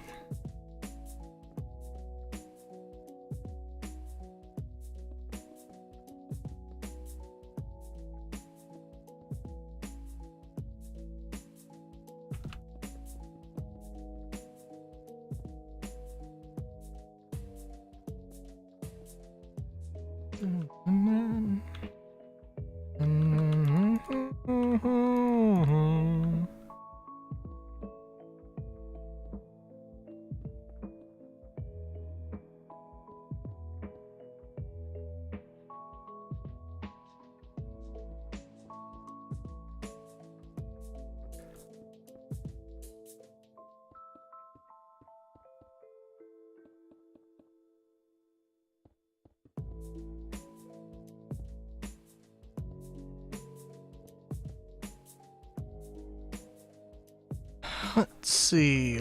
Let's see,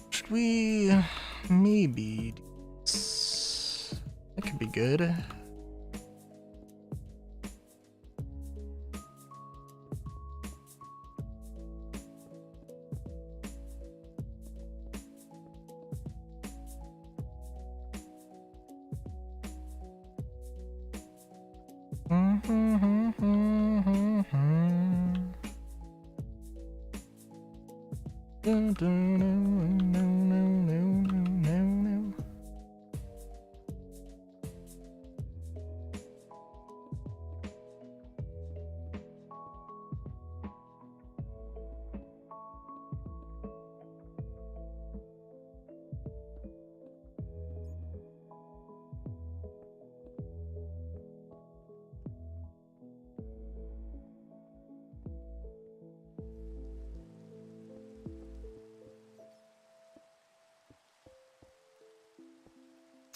should we maybe that could be good.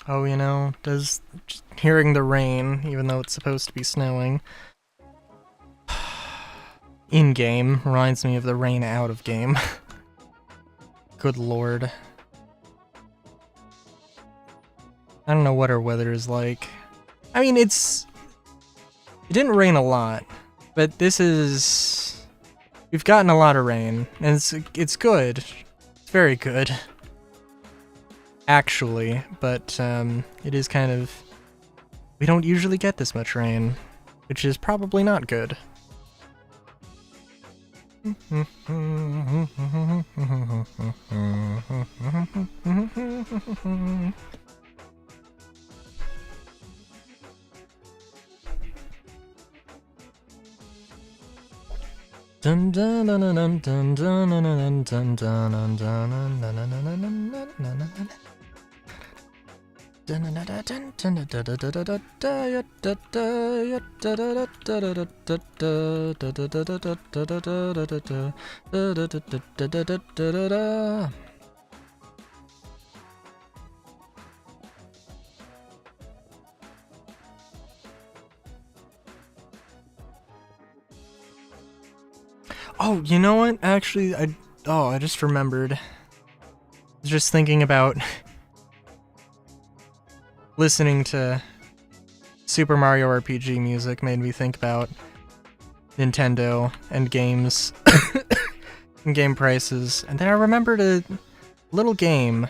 Oh, you know, does hearing the rain, even though it's supposed to be snowing, in-game reminds me of the rain out of game. Good lord. I don't know what our weather is like. I mean, it's It didn't rain a lot, but this is... We've gotten a lot of rain, and it's good. It's very good. Actually, but it is kind of... We don't usually get this much rain, which is probably not good. Dun dun dun dun dun dun dun dun dun dun dun dun. Oh, you know what? Actually, I just remembered. I was just thinking about listening to Super Mario RPG music made me think about Nintendo and games and game prices. And then I remembered a little game.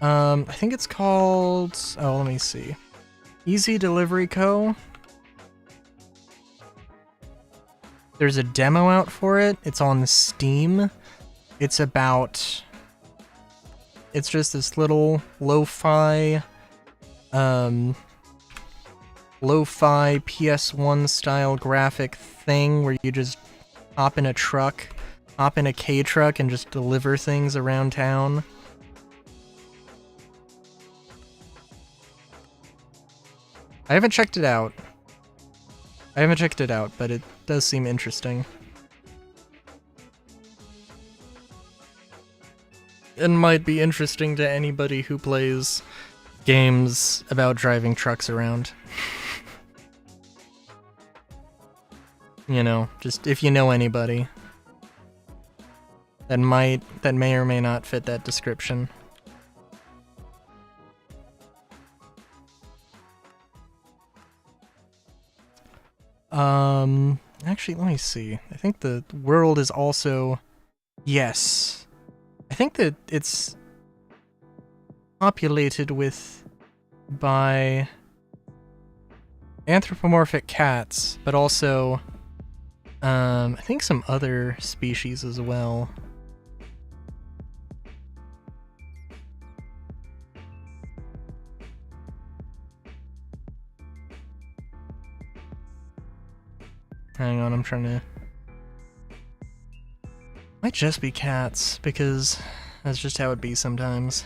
I think it's called... Oh, let me see. Easy Delivery Co. There's a demo out for it. It's on Steam. It's about... It's just this little lo-fi... lo-fi PS1 style graphic thing where you just hop in a truck, hop in a K-truck and just deliver things around town. I haven't checked it out. But it does seem interesting. It might be interesting to anybody who plays games about driving trucks around. You know, just if you know anybody that may or may not fit that description. Actually, let me see. I think the world is also... Yes. I think that it's populated by anthropomorphic cats, but also, I think some other species as well. Hang on, I'm trying to... Might just be cats, because that's just how it be sometimes.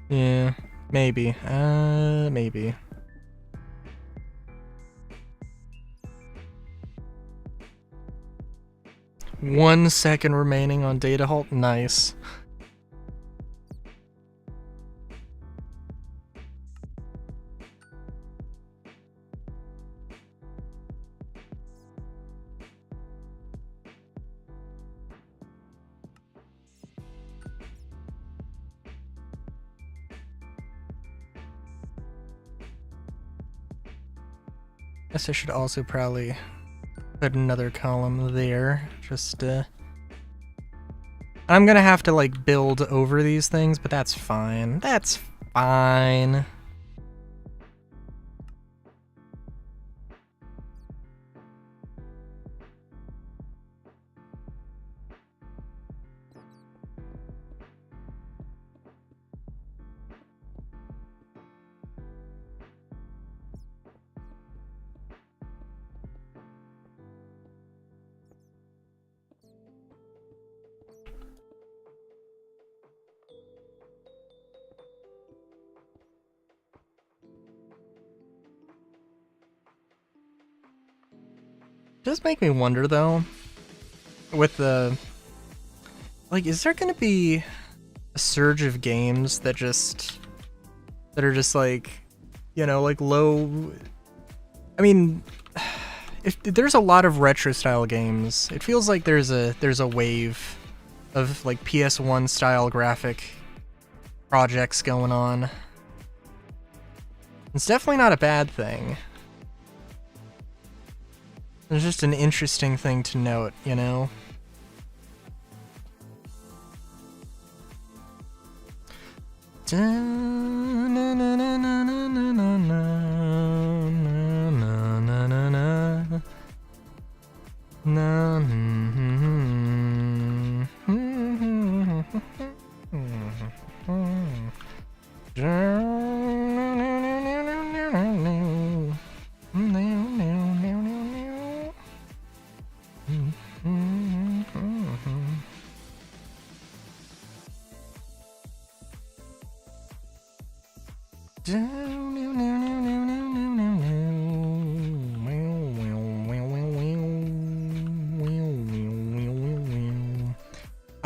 Yeah, maybe. Maybe. One second remaining on data halt. Nice. Guess I should also probably put another column there, just I'm gonna have to like build over these things, but that's fine. That's fine. Does make me wonder though, with the, like, is there gonna be a surge of games that are just like, you know, like low, I mean, there's a lot of retro style games. It feels like there's a wave of like PS1 style graphic projects going on. It's definitely not a bad thing. It's just an interesting thing to note, you know?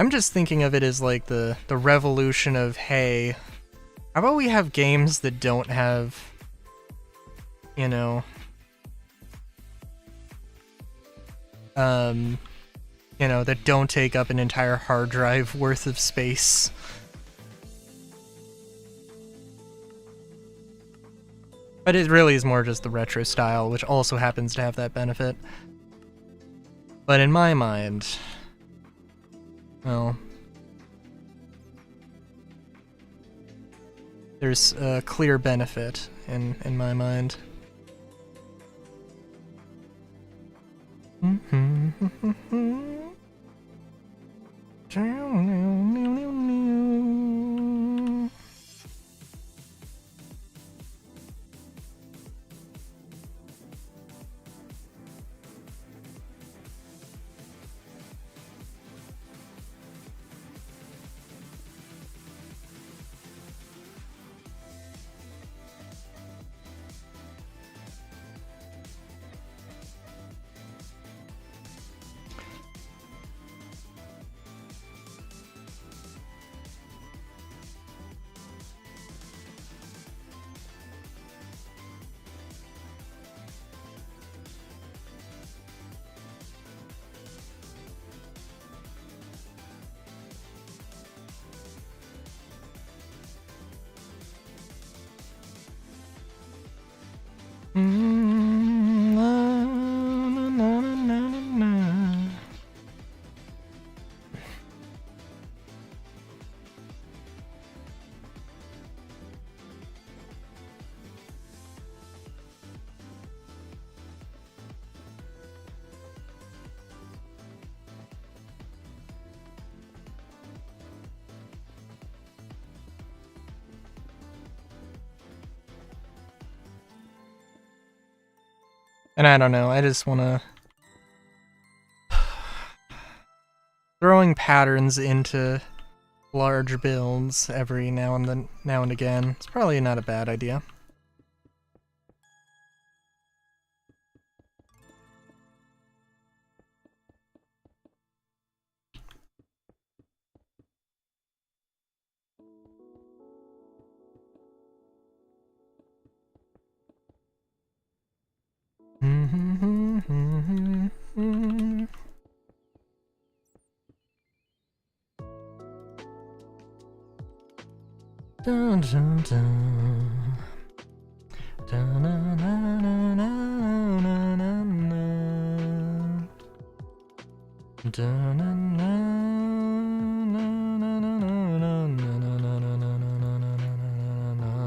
I'm just thinking of it as like the revolution of, hey, how about we have games that don't have, you know, that don't take up an entire hard drive worth of space. But it really is more just the retro style, which also happens to have that benefit. But in my mind, well, there's a clear benefit in my mind. And I don't know, I just wanna... throwing patterns into large builds every now and again, it's probably not a bad idea. Dun, dun, dun. Dun, na, na, na, na, na, na, na. Dun, na, na, na, na, na, na, na, na, na, na, na, na.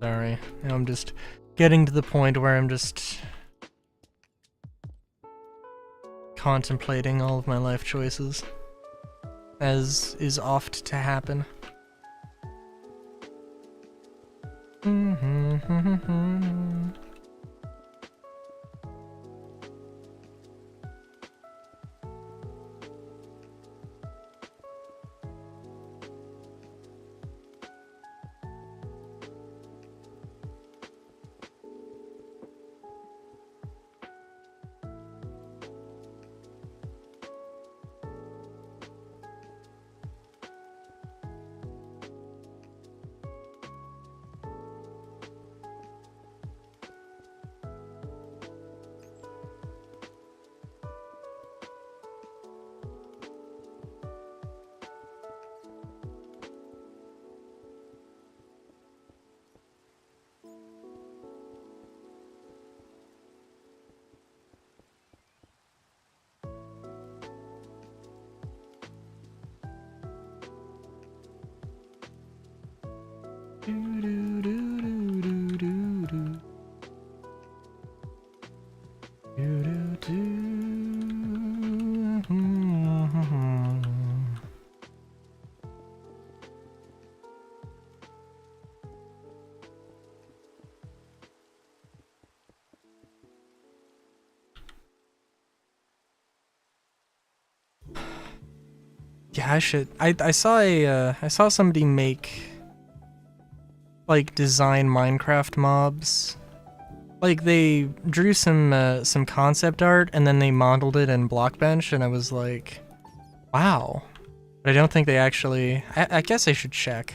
Sorry, now I'm just getting to the point where I'm just contemplating all of my life choices, as is oft to happen. Yeah, I should. I saw I saw somebody make like design Minecraft mobs. Like they drew some concept art and then they modeled it in Blockbench, and I was like, wow. But I don't think they actually. I guess I should check.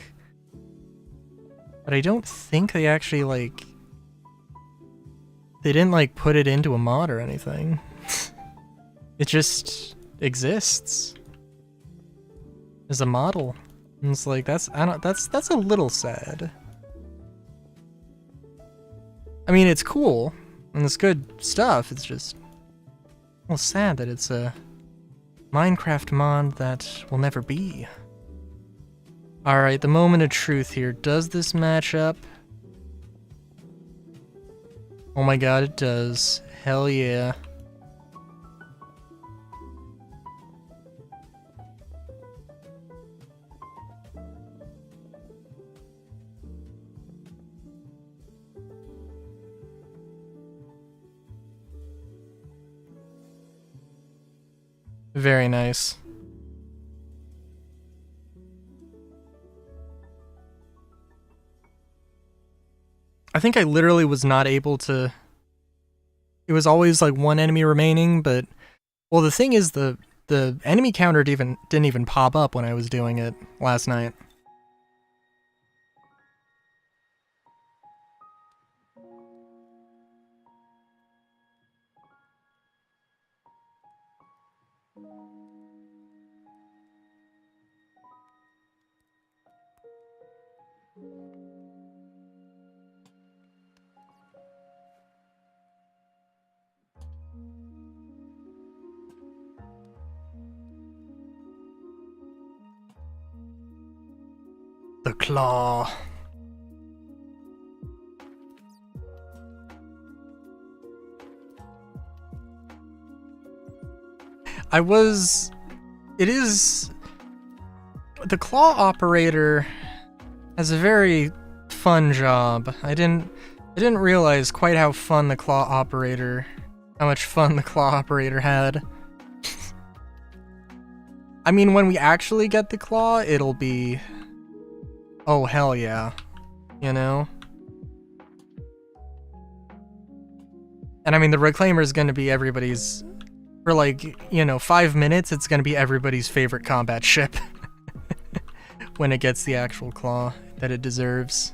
But I don't think they actually like. They didn't like put it into a mod or anything. It just exists as a model. And it's like that's a little sad. I mean, it's cool and it's good stuff. It's just well sad that it's a Minecraft mod that will never be. All right, the moment of truth here. Does this match up? Oh my god, it does. Hell yeah. Very nice. I think I literally was not able to. It was always like one enemy remaining, but well, the thing is the enemy counter didn't even pop up when I was doing it last night. The claw. It is... The claw operator has a very fun job. I didn't realize quite how much fun the claw operator had. I mean, when we actually get the claw, it'll be... Oh, hell yeah. You know? And I mean, the Reclaimer is gonna be everybody's... For like, 5 minutes, it's gonna be everybody's favorite combat ship. When it gets the actual claw that it deserves.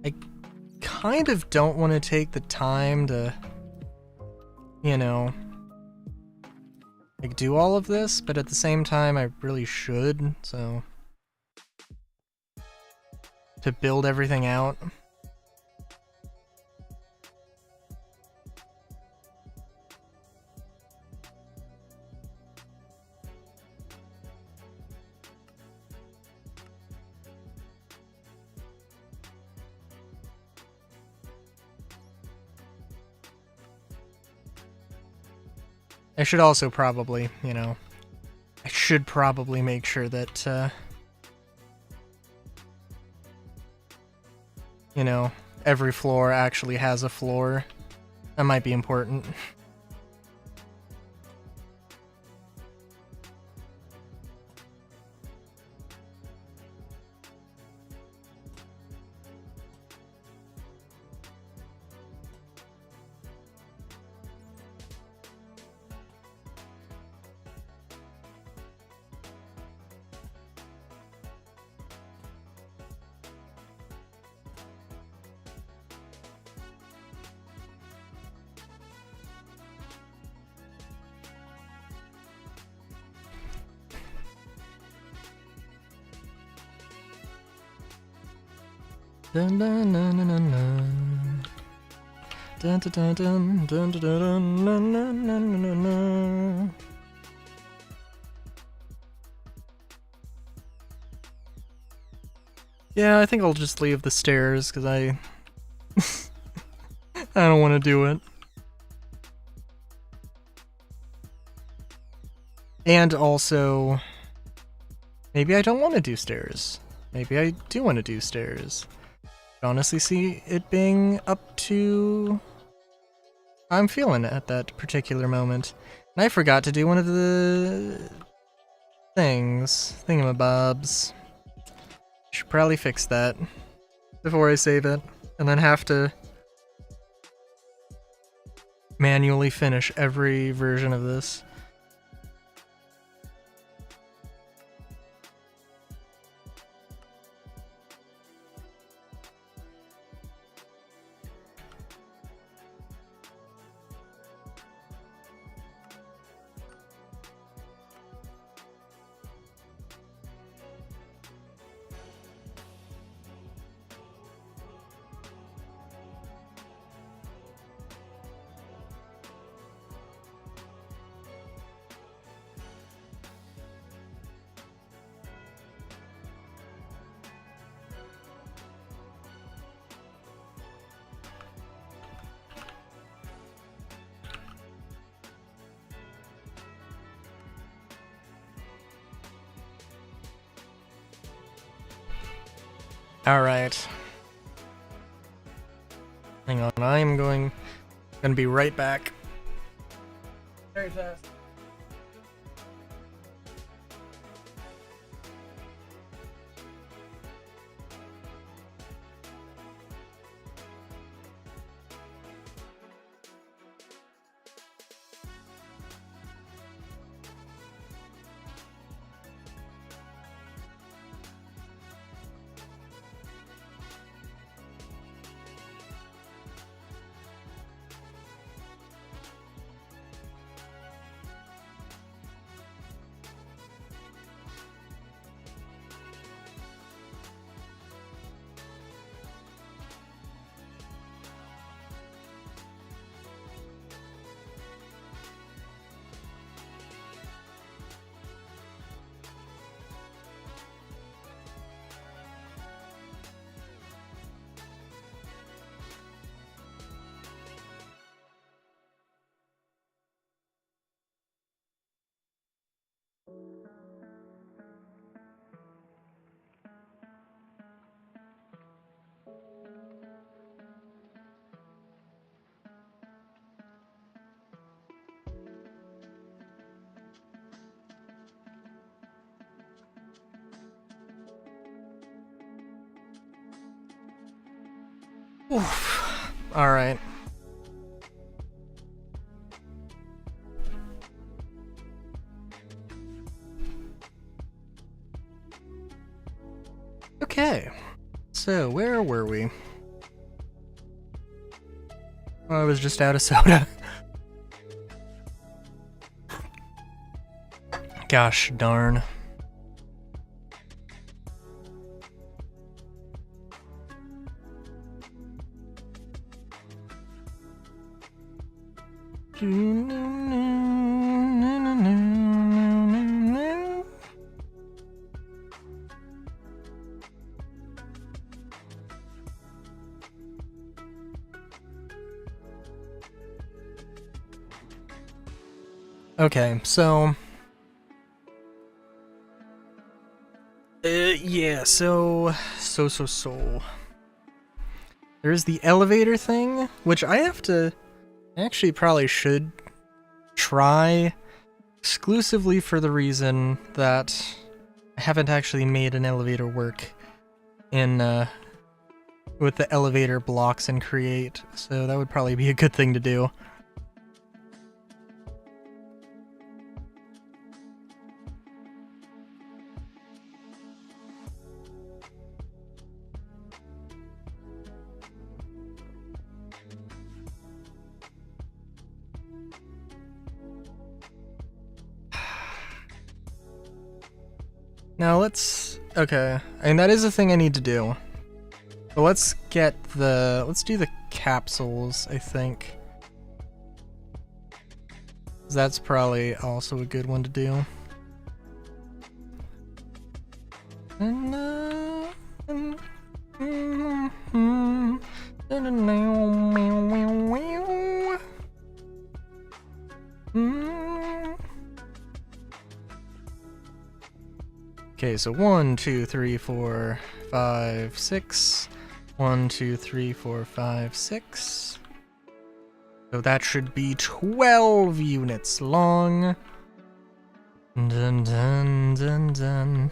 I kind of don't want to take the time to, you know, like do all of this, but at the same time I really should, so to build everything out. I should also probably, you know, I should probably make sure that, you know, every floor actually has a floor. That might be important. Dun dun dun dun dun dun. Dun dun dun dun dun dun dun dun dun dun dun dun. Yeah, I think I'll just leave the stairs because I don't want to do it. And also, maybe I don't want to do stairs. Maybe I do want to do stairs. I honestly see it being up to how I'm feeling at that particular moment. And I forgot to do one of the thingamabobs. Should probably fix that before I save it, and then have to manually finish every version of this. Alright. Hang on, I'm gonna be right back. Very fast. Oof. Alright. Okay. So, where were we? Oh, I was just out of soda. Gosh darn. Okay, so... yeah, so... There's the elevator thing, which I have to... Actually, probably should try exclusively for the reason that I haven't actually made an elevator work in, with the elevator blocks in Create, so that would probably be a good thing to do. Now let's... okay, I mean that is a thing I need to do. But let's get the... let's do the capsules, I think. That's probably also a good one to do. Okay, so 1, 2, 3, 4, 5, 6. 1, 2, 3, 4, 5, 6. So that should be 12 units long. Dun dun dun dun.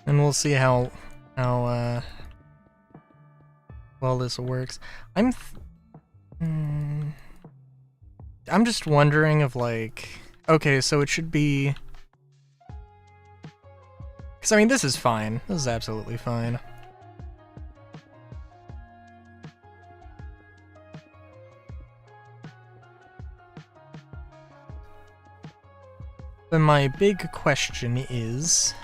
And we'll see how well this works. I'm just wondering if, like, okay, so it should be, because I mean this is fine. This is absolutely fine. But my big question is,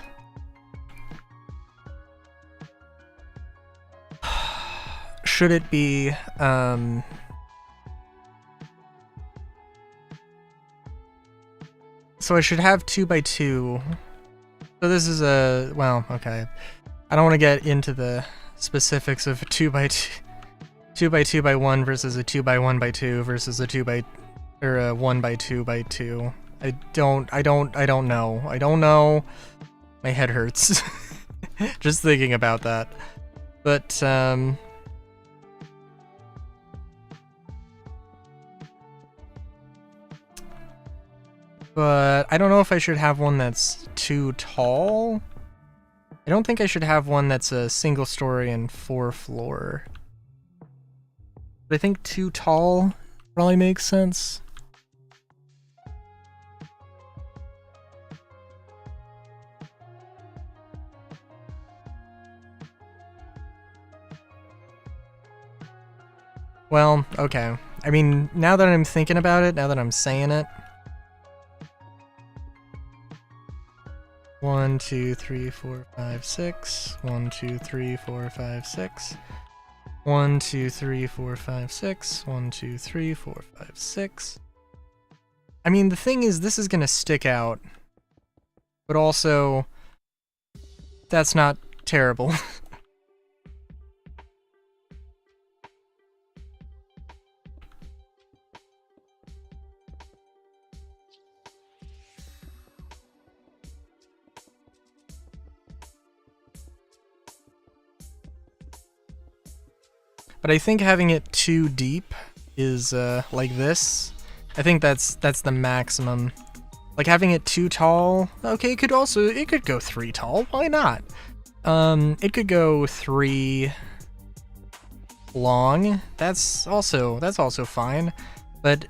should it be, so I should have 2x2. So this is a, well, okay. I don't want to get into the specifics of a 2x2, 2x2x1 versus a 2x1x2 versus a 2x, or a 1x2x2. I don't know. I don't know. My head hurts. Just thinking about that. But, but I don't know if I should have one that's too tall. I don't think I should have one that's a single story and 4 floor. But I think too tall probably makes sense. Well, okay. I mean, now that I'm thinking about it, now that I'm saying it. 1, 2, 3, 4, 5, 6. 1, 2, 3, 4, 5, 6. 1, 2, 3, 4, 5, 6. 1, 2, 3, 4, 5, 6. I mean, the thing is, this is gonna stick out. But also, that's not terrible. But I think having it too deep is like this. I think that's the maximum. Like having it too tall, okay, it could go 3 tall, why not? It could go 3 long, that's also fine. But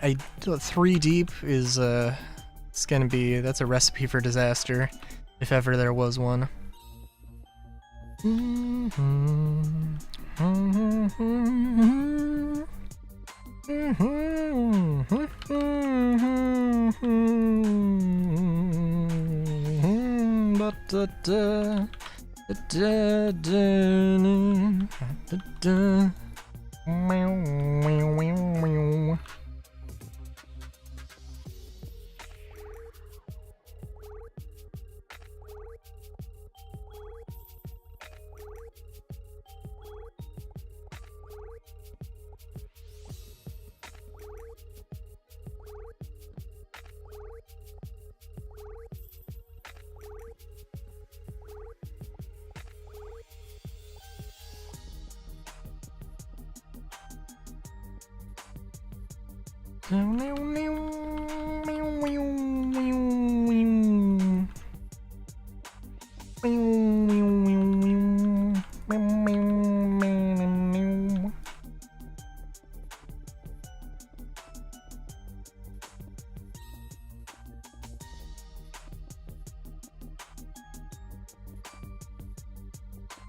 3 deep is that's a recipe for disaster, if ever there was one.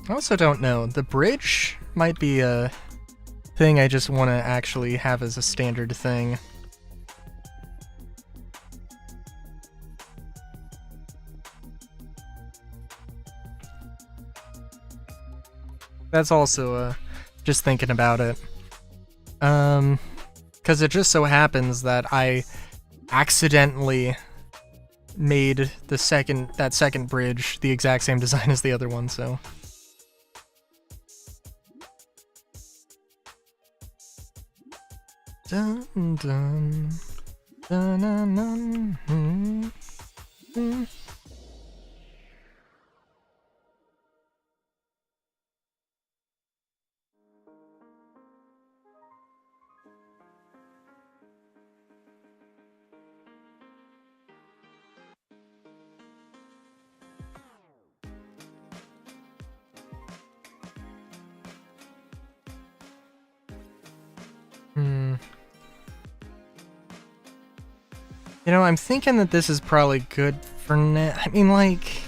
I also don't know. The bridge might be a thing I just want to actually have as a standard thing. That's also just thinking about it. 'Cause it just so happens that I accidentally made that second bridge the exact same design as the other one, so. Dun dun dun dun dun. You know, I'm thinking that this is probably good for now. I mean, like,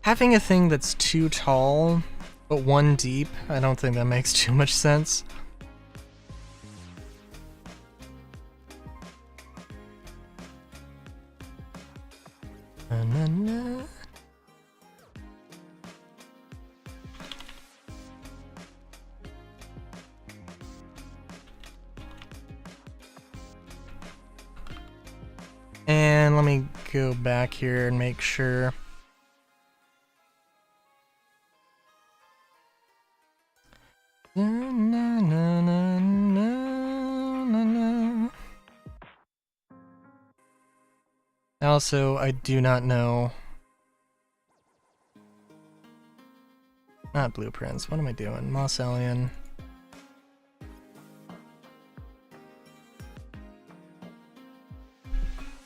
having a thing that's too tall, but 1 deep, I don't think that makes too much sense. And let me go back here and make sure. Also, I do not know. Not blueprints. What am I doing? Moss Alien.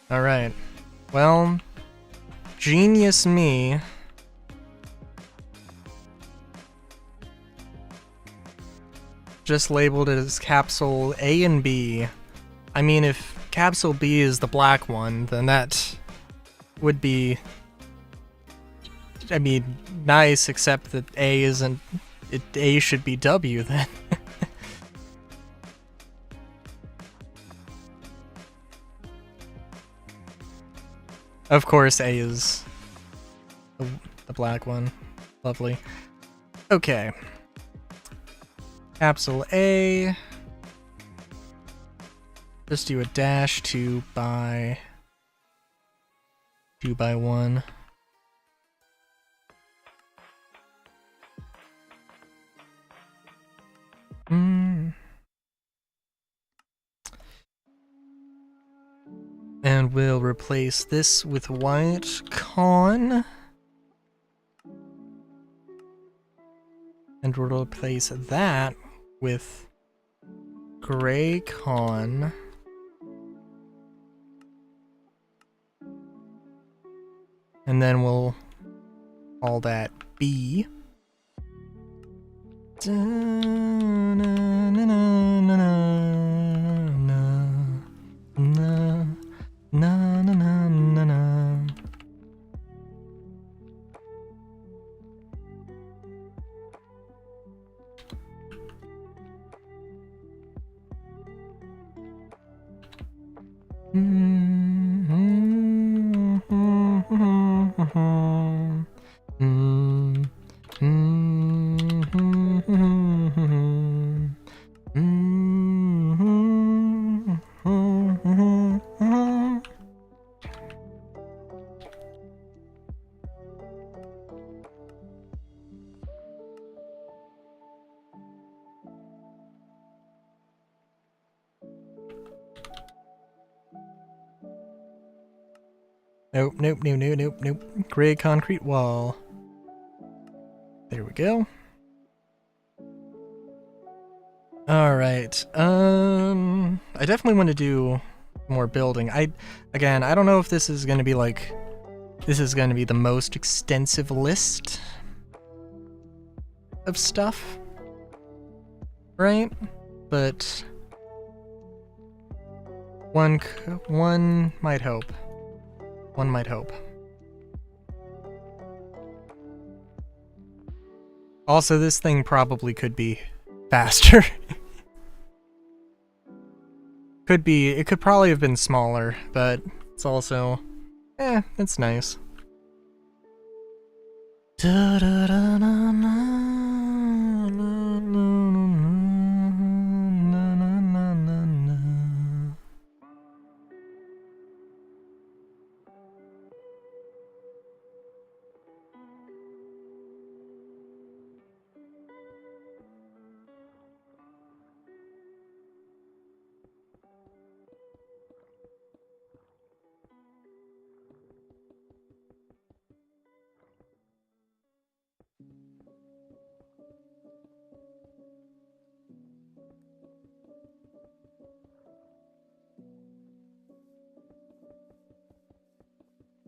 Alright. Well, genius me. Just labeled it as capsule A and B. I mean, if capsule B is the black one, then that would be, I mean, nice, except that A isn't, A should be W then. Of course, A is the black one. Lovely. Okay. Capsule A. Just do a dash 2 by 1. And we'll replace this with white con. And we'll replace that with gray con. And then we'll call that B. Nope, nope, nope, nope, nope, nope. Gray concrete wall. There we go. Alright, I definitely want to do more building. Again, I don't know if this is going to be like, this is going to be the most extensive list of stuff, right? But one might hope. One might hope. Also, this thing probably could be faster. It could probably have been smaller, but it's also, it's nice.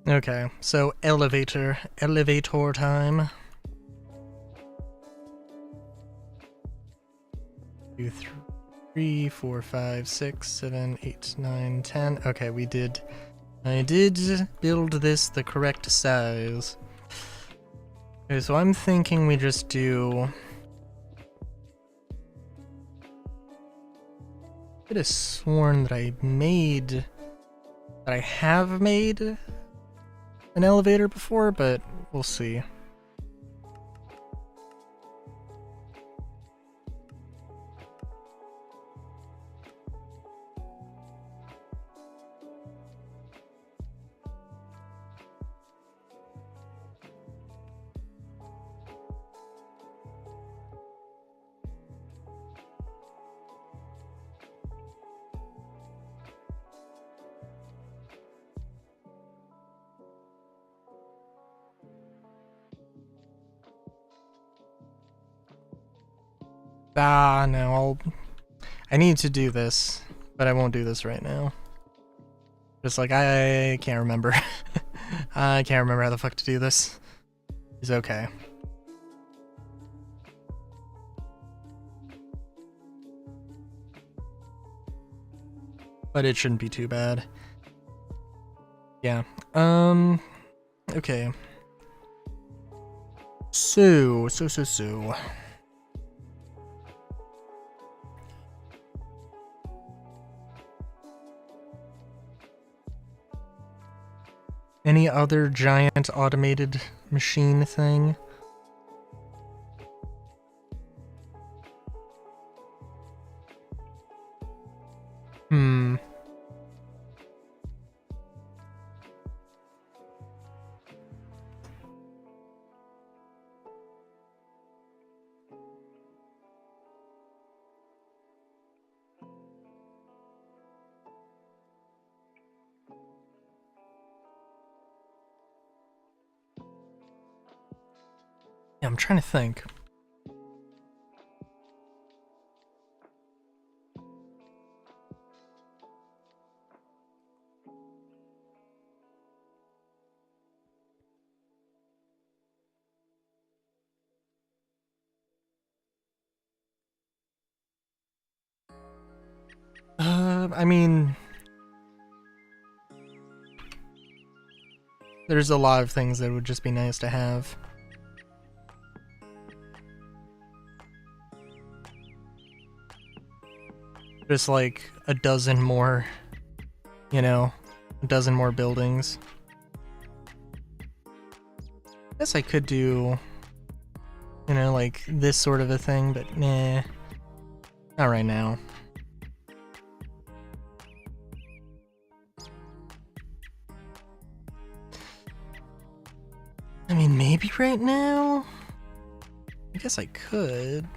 Okay, so elevator time. 2, 3, 4, 5, 6, 7, 8, 9, 10. Okay, I did build this the correct size. Okay, so I'm thinking we just do... I could have sworn that I have made an elevator before, but we'll see. No, I need to do this, but I won't do this right now. Just like, I can't remember. I can't remember how the fuck to do this. It's okay. But it shouldn't be too bad. Yeah. Okay. So. Any other giant automated machine thing? Yeah, I'm trying to think. I mean, there's a lot of things that would just be nice to have. Just like a dozen more, you know, a dozen more buildings. I guess I could do, you know, like this sort of a thing, but nah, not right now. I mean, maybe right now? I guess I could.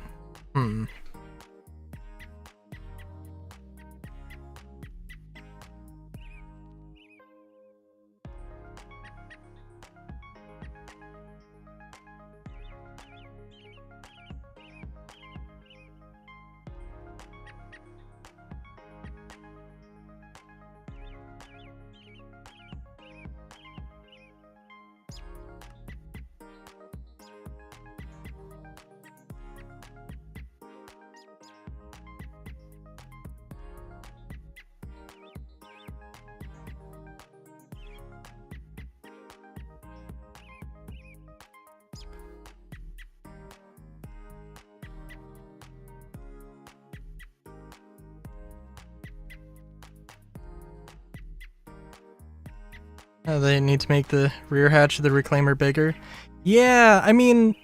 Oh, they need to make the rear hatch of the Reclaimer bigger. Yeah, I mean...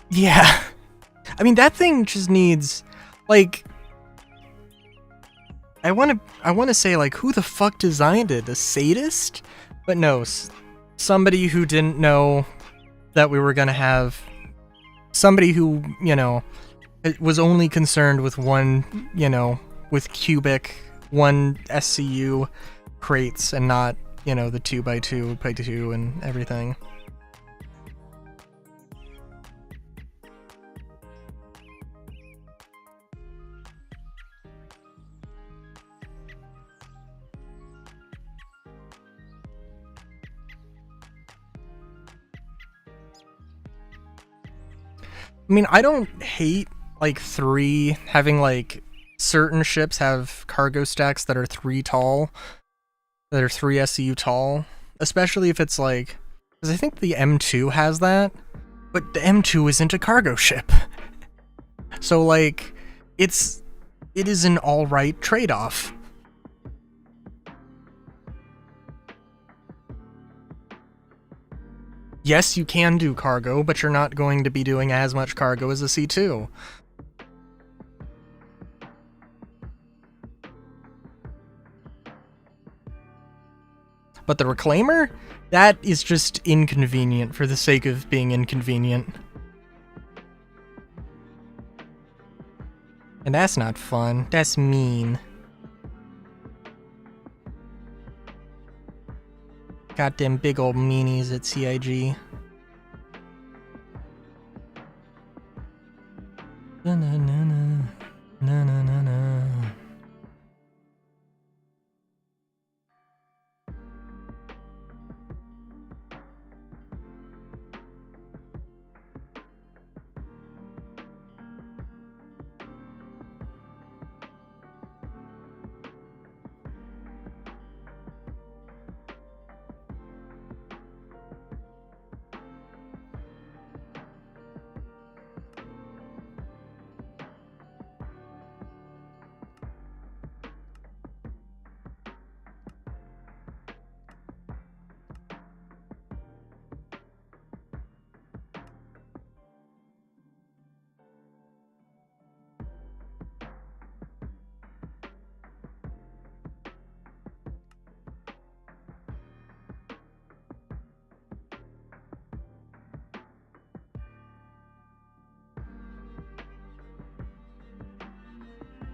Yeah. I mean, that thing just needs... Like... I wanna say, like, who the fuck designed it? A sadist? But no, somebody who didn't know that we were gonna have... Somebody who, you know, was only concerned with one, you know, with cubic, one SCU... crates and not, you know, the 2x2 and everything. I mean, I don't hate, like, having, like, certain ships have cargo stacks that are 3 tall, that are 3 SCU tall, especially if it's like, because I think the M2 has that, but the M2 isn't a cargo ship. So like, it is an alright trade-off. Yes, you can do cargo, but you're not going to be doing as much cargo as a C2. But the Reclaimer? That is just inconvenient for the sake of being inconvenient. And that's not fun. That's mean. Got them big old meanies at CIG. Na na na na. Na na na na.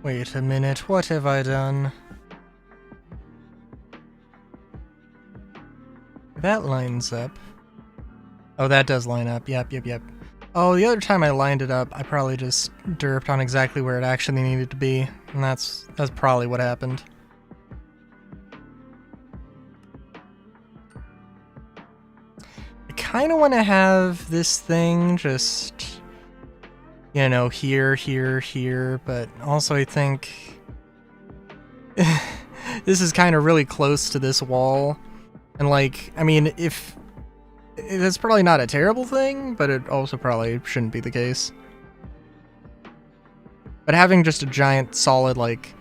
Wait a minute, what have I done? That lines up. Oh, that does line up. Yep. Oh, the other time I lined it up, I probably just derped on exactly where it actually needed to be, and that's probably what happened. I kind of want to have this thing just, you know, here, but also I think this is kind of really close to this wall. And like, I mean, if that's probably not a terrible thing, but it also probably shouldn't be the case. But having just a giant solid, like,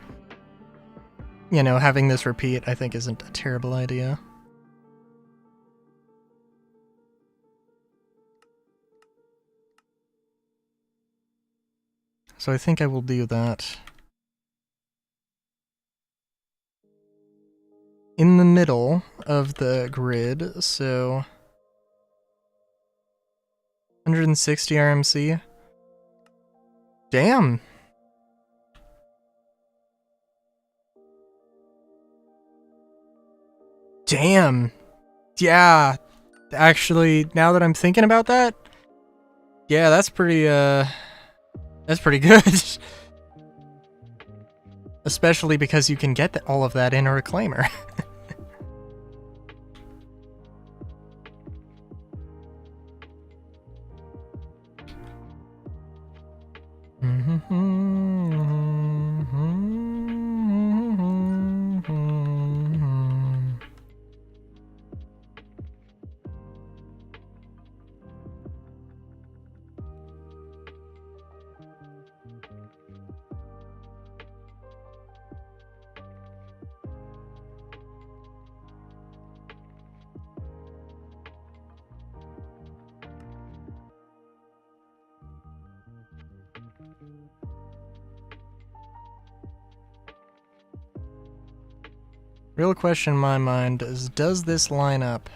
you know, having this repeat, I think isn't a terrible idea. So I think I will do that. In the middle of the grid, so 160 RMC. Damn. Damn. Yeah. Actually, now that I'm thinking about that, yeah, that's pretty good. Especially because you can get all of that in a reclaimer. Real question in my mind is, does this line up?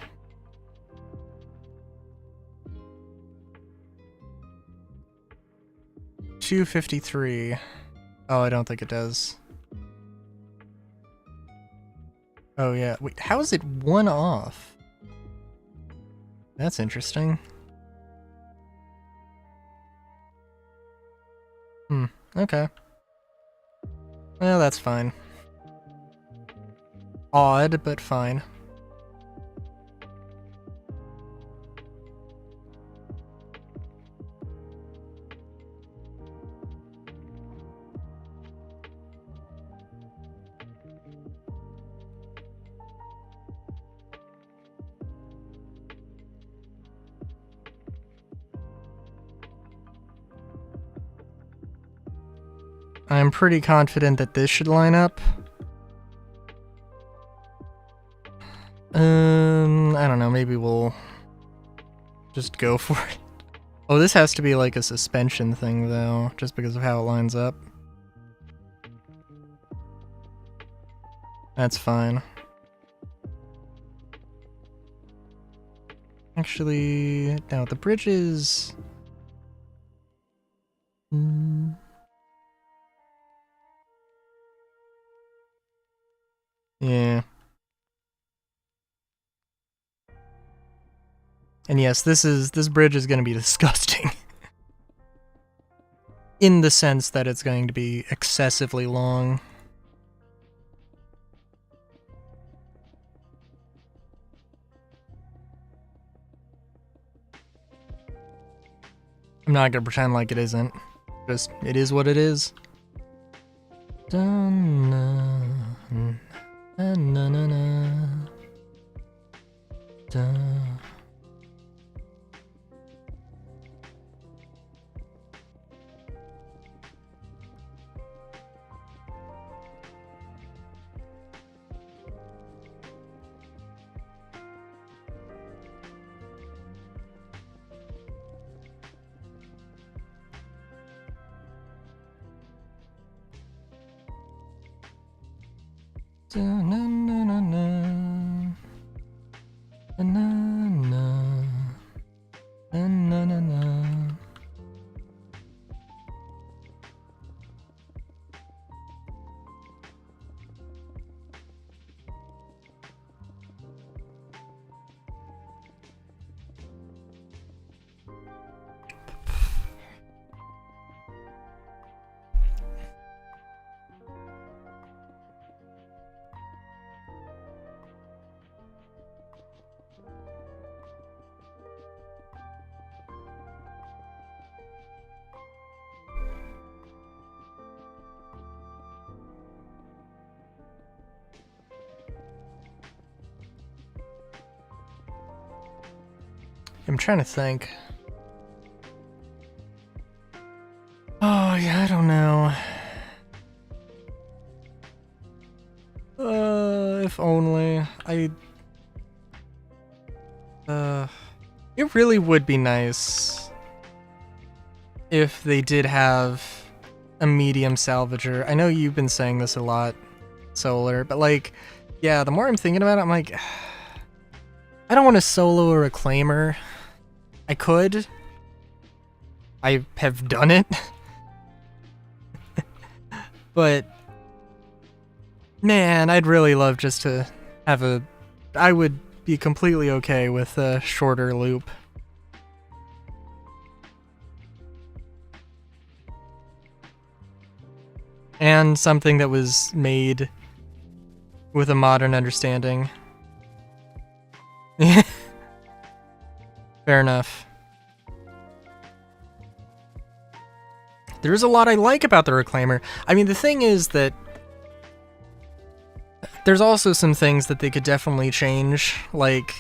$253. Oh, I don't think it does. Oh yeah, wait, how is it one off? That's interesting. Okay. Well, that's fine. Odd, but fine. I'm pretty confident that this should line up. I don't know, maybe we'll just go for it. Oh, this has to be like a suspension thing though, just because of how it lines up. That's fine. Actually, no, the bridges... Yeah. And yes, this bridge is going to be disgusting. In the sense that it's going to be excessively long. I'm not going to pretend like it isn't. Just, it is what it is. I'm trying to think. Oh, yeah, I don't know. If only. It really would be nice if they did have a medium salvager. I know you've been saying this a lot, Solar, but like, yeah, the more I'm thinking about it, I'm like, I don't want to solo a reclaimer. I could. I have done it. But man, I'd really love just to have a... I would be completely okay with a shorter loop. And something that was made with a modern understanding. Fair enough. There's a lot I like about the Reclaimer. I mean, the thing is that there's also some things that they could definitely change, like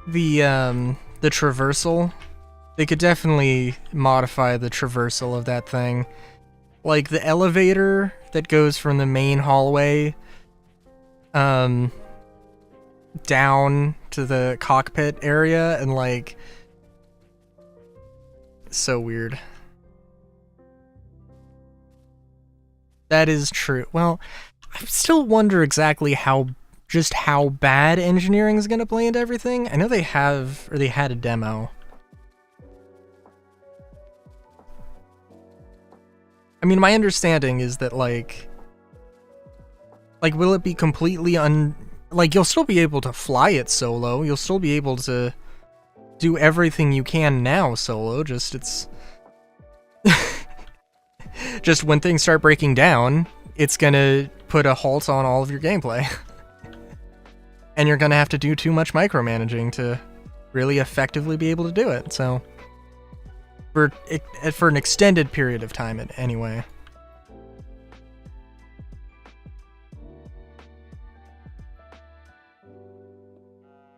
the traversal. They could definitely modify the traversal of that thing. Like the elevator that goes from the main hallway down to the cockpit area, and like, so weird. That is true. Well, I still wonder exactly how bad engineering is going to play into everything. I know they have, or they had a demo. I mean, my understanding is that like, will it be completely like, you'll still be able to fly it solo. You'll still be able to do everything you can now solo. Just it's just when things start breaking down, it's gonna put a halt on all of your gameplay. And you're gonna have to do too much micromanaging to really effectively be able to do it. So for an extended period of time, anyway.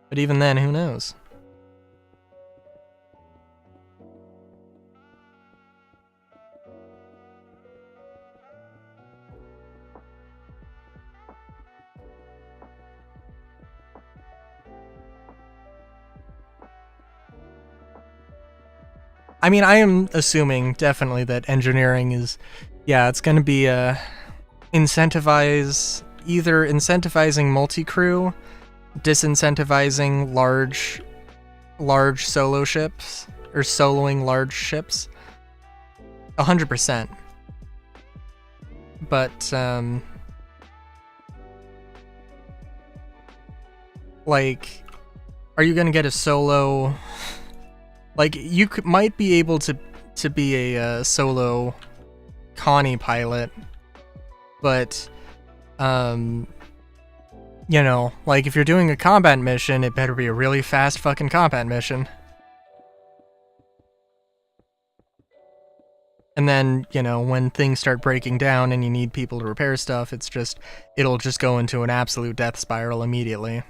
But even then, who knows? I mean, I am assuming definitely that engineering is, yeah, it's going to be either incentivizing multi-crew, disincentivizing large solo ships, or soloing large ships. 100%. But, like, are you going to get a solo... Like, you might be able to be a solo Connie pilot, but, you know, like, if you're doing a combat mission, it better be a really fast fucking combat mission. And then, you know, when things start breaking down and you need people to repair stuff, it'll just go into an absolute death spiral immediately.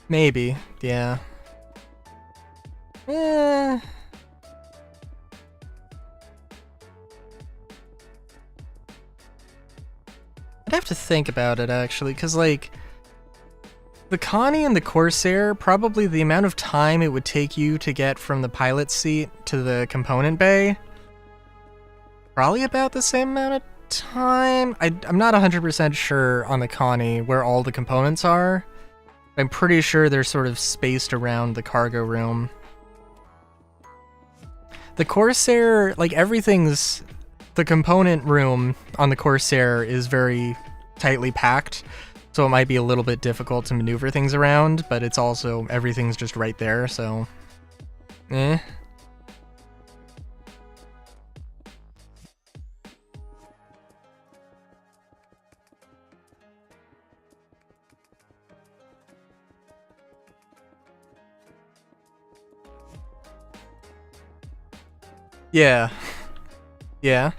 Maybe, yeah. I'd have to think about it, actually, because, like, the Connie and the Corsair, probably the amount of time it would take you to get from the pilot seat to the component bay, probably about the same amount of time. I'm not 100% sure on the Connie where all the components are. I'm pretty sure they're sort of spaced around the cargo room. The Corsair, like, the component room on the Corsair is very tightly packed, so it might be a little bit difficult to maneuver things around, but it's also, everything's just right there, so... Yeah. Yeah.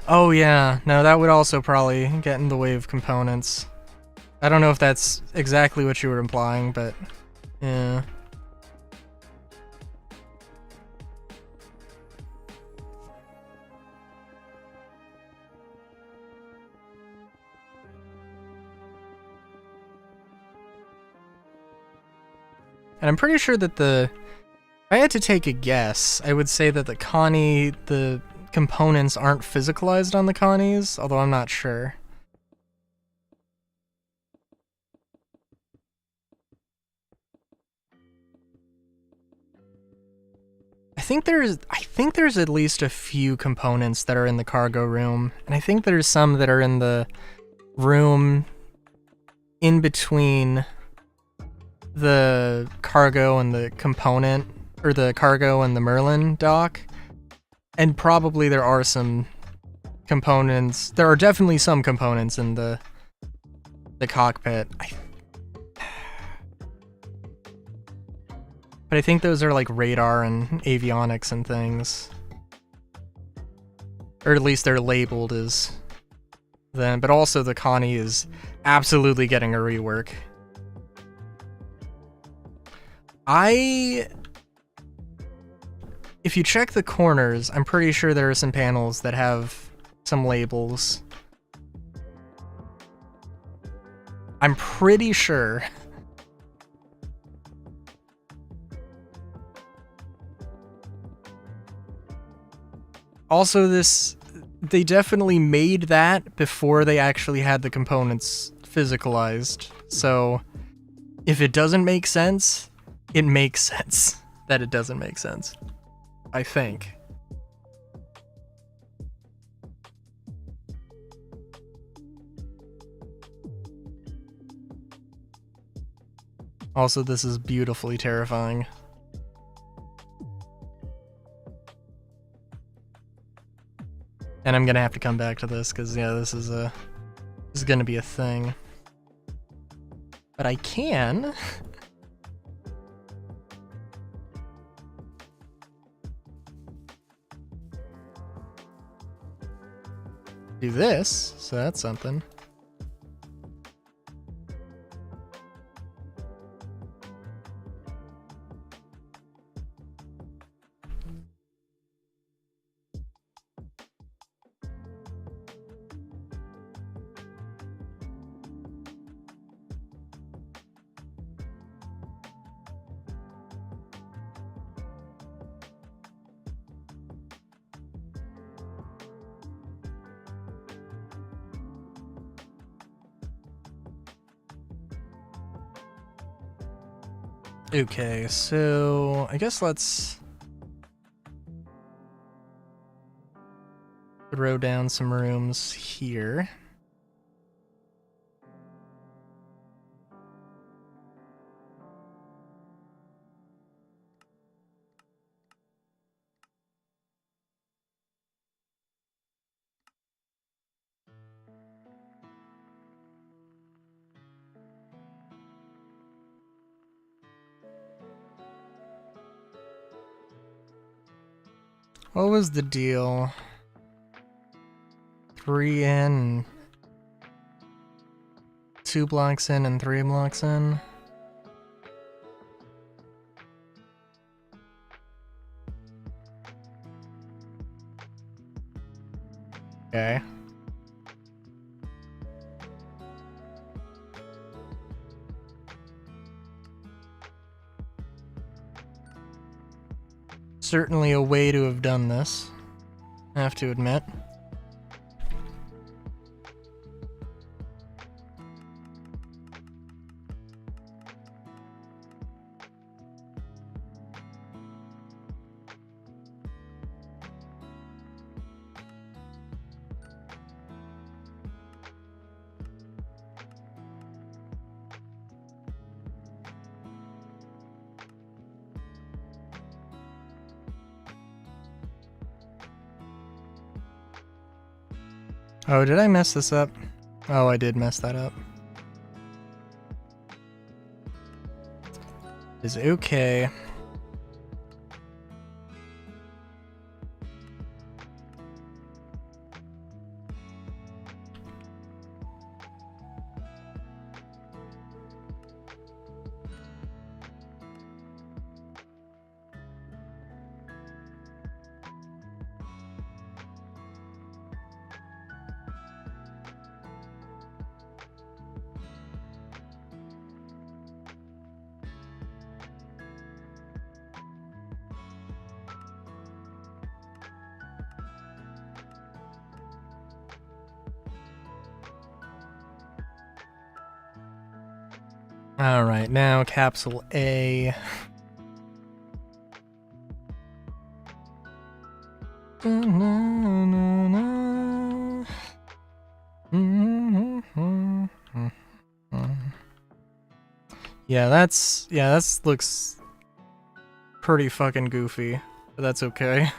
Oh yeah, no, that would also probably get in the way of components. I don't know if that's exactly what you were implying, but yeah. And I'm pretty sure that if I had to take a guess, I would say that the components aren't physicalized on the Connies, although I'm not sure. I think there's at least a few components that are in the cargo room, and I think there's some that are in the room in between the cargo and the component, or the cargo and the Merlin dock. And probably there are some components. There are definitely some components in the cockpit. But I think those are like radar and avionics and things. Or at least they're labeled as them. But also the Connie is absolutely getting a rework. If you check the corners, I'm pretty sure there are some panels that have some labels. I'm pretty sure. Also, they definitely made that before they actually had the components physicalized. So if it doesn't make sense, it makes sense that it doesn't make sense. I think. Also, this is beautifully terrifying. And I'm gonna have to come back to this because yeah, this is gonna be a thing. But I can do this, so that's something. Okay, so I guess let's throw down some rooms here. What was the deal? 3 in, 2 blocks in, and 3 blocks in? Okay. Certainly a way to have done this, I have to admit. Oh, did I mess this up? Oh, I did mess that up. Is okay. Alright, now capsule A. Yeah, that looks pretty fucking goofy, but that's okay.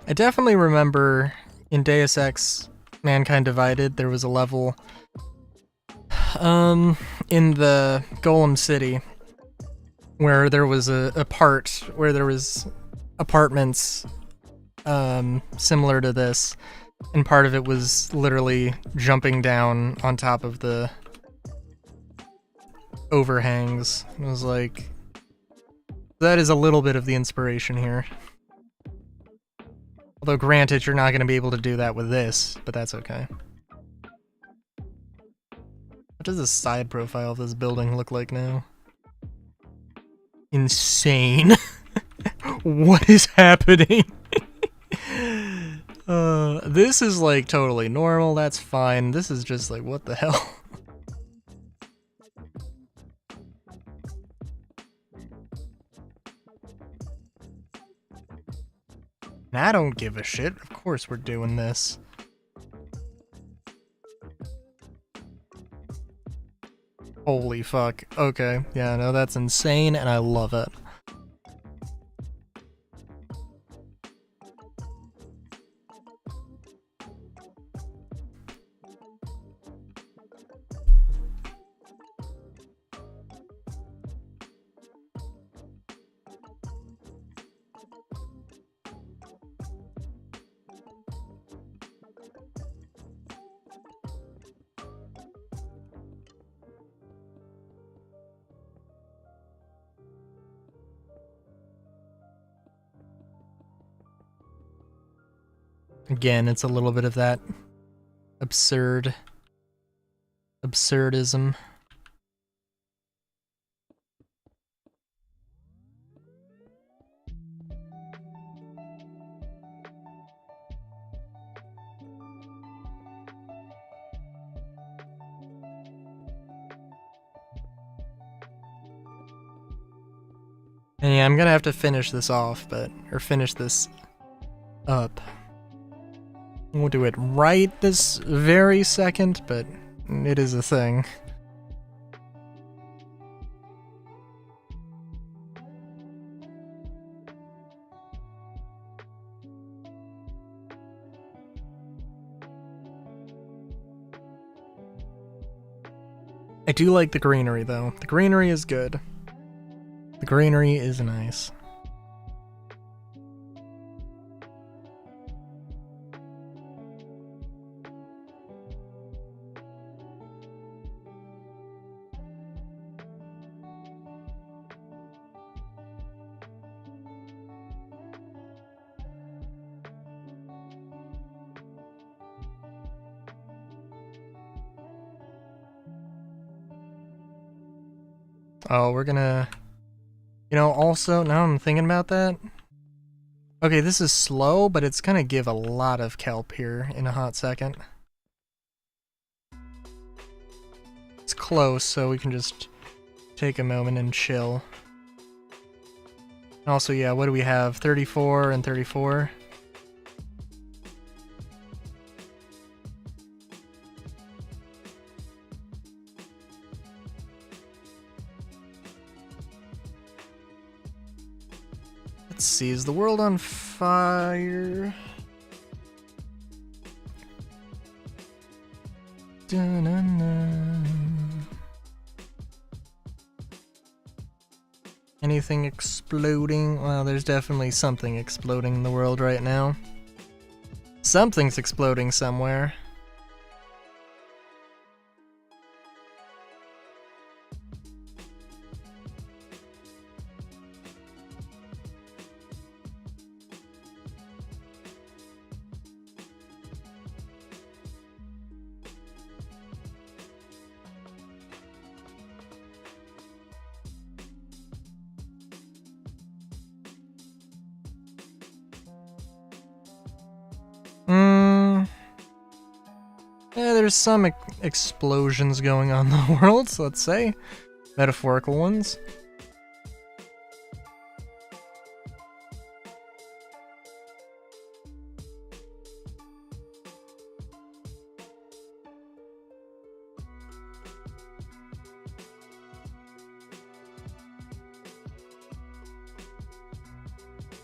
I definitely remember in Deus Ex Mankind Divided, there was a level in the Golem City where there was a part where there was apartments similar to this, and part of it was literally jumping down on top of the overhangs. It was like, that is a little bit of the inspiration here. Although granted, you're not going to be able to do that with this, but that's okay. What does the side profile of this building look like now? Insane. What is happening? This is like totally normal, that's fine. This is just like, what the hell? I don't give a shit. Of course we're doing this. Holy fuck. Okay. Yeah, no, that's insane, and I love it. Again, it's a little bit of that absurdism. And yeah, I'm gonna have to finish this off, or finish this up. I won't do it right this very second, but it is a thing. I do like the greenery, though. The greenery is good. The greenery is nice. Oh, we're gonna... You know, also, now I'm thinking about that. Okay, this is slow, but it's gonna give a lot of kelp here in a hot second. It's close, so we can just take a moment and chill. Also, yeah, what do we have? 34 and 34. Let's see, is the world on fire? Dun-dun-dun. Anything exploding? Well, there's definitely something exploding in the world right now. Something's exploding somewhere. Yeah, there's some explosions going on in the world, so let's say. Metaphorical ones.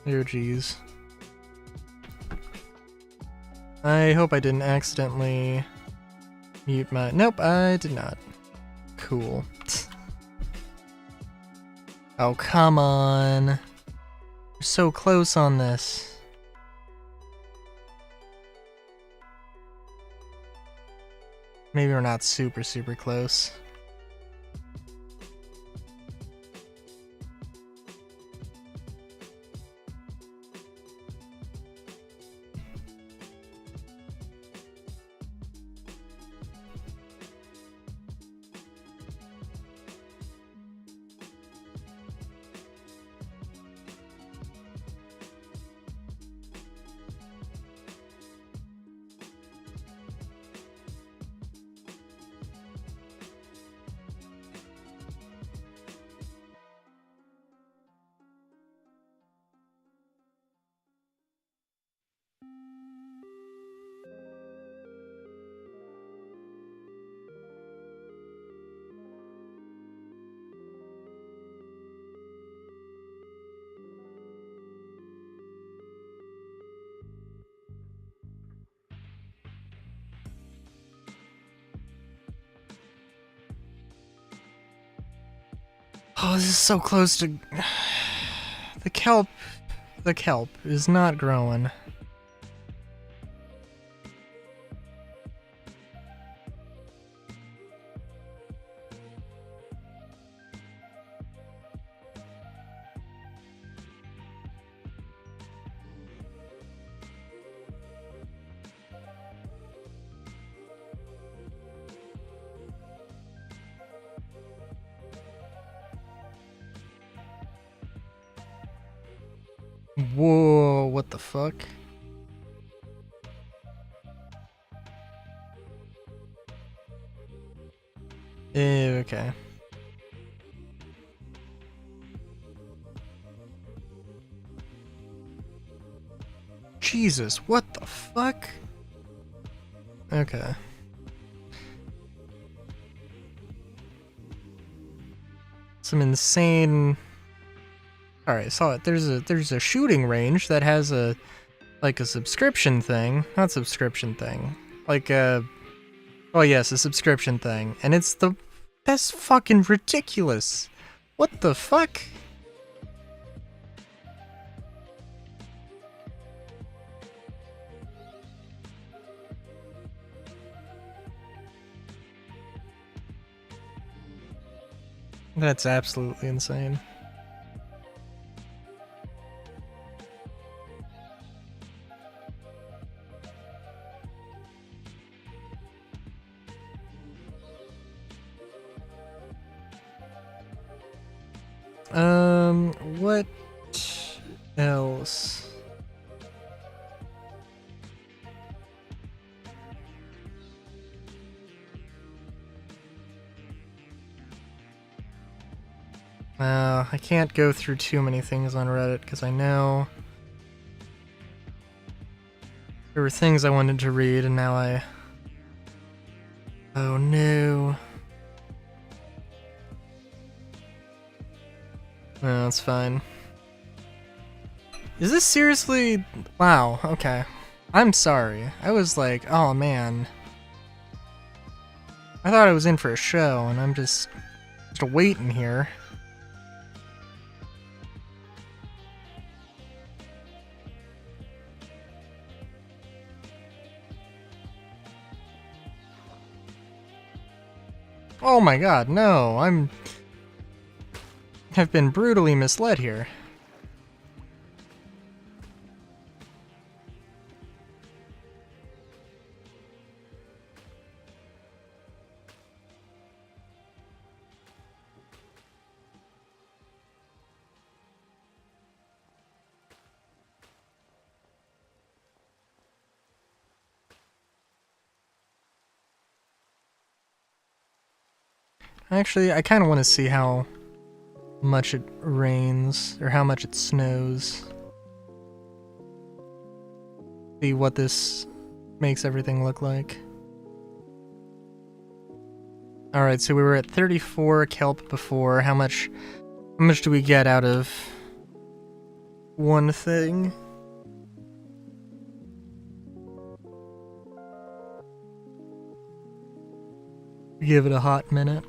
Oh, geez. I hope I didn't accidentally mute my... Nope, I did not. Cool. Oh, come on. We're so close on this. Maybe we're not super close. Oh, this is so close to... The kelp is not growing. Whoa, what the fuck? Okay. Jesus, what the fuck? Okay. Some insane... Alright, saw it. There's a shooting range that has a subscription thing. Not subscription thing. Oh yes, a subscription thing. And that's fucking ridiculous. What the fuck? That's absolutely insane. What else? I can't go through too many things on Reddit because I know there were things I wanted to read and now I... Oh no. No, that's fine. Is this seriously... Wow, okay. I'm sorry. I was like, oh man. I thought I was in for a show and I'm just waiting here. Oh my god, no, I've been brutally misled here. Actually, I kind of want to see how much it rains, or how much it snows. See what this makes everything look like. Alright, so we were at 34 kelp before. How much do we get out of one thing? Give it a hot minute.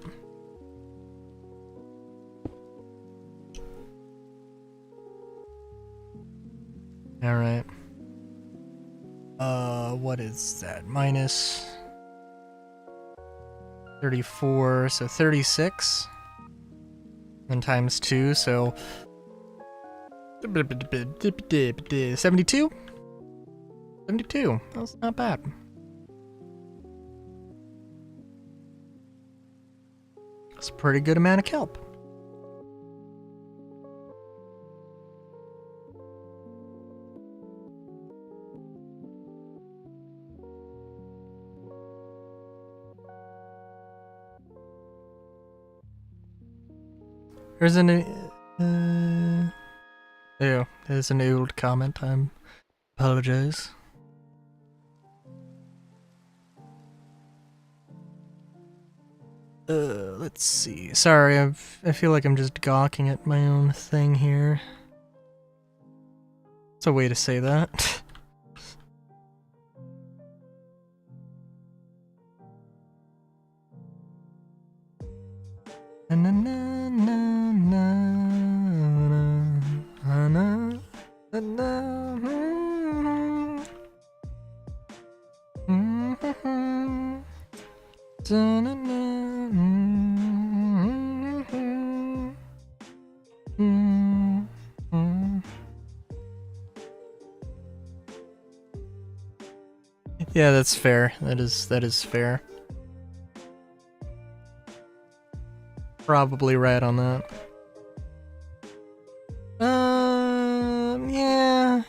Alright. What is that? Minus 34, so 36. And times 2, so 72? 72. That's not bad. That's a pretty good amount of kelp. There's an there's an old comment. I apologize. Let's see. Sorry, I feel like I'm just gawking at my own thing here. It's a way to say that. Yeah, that's fair. That is fair. Probably right on that. Yeah.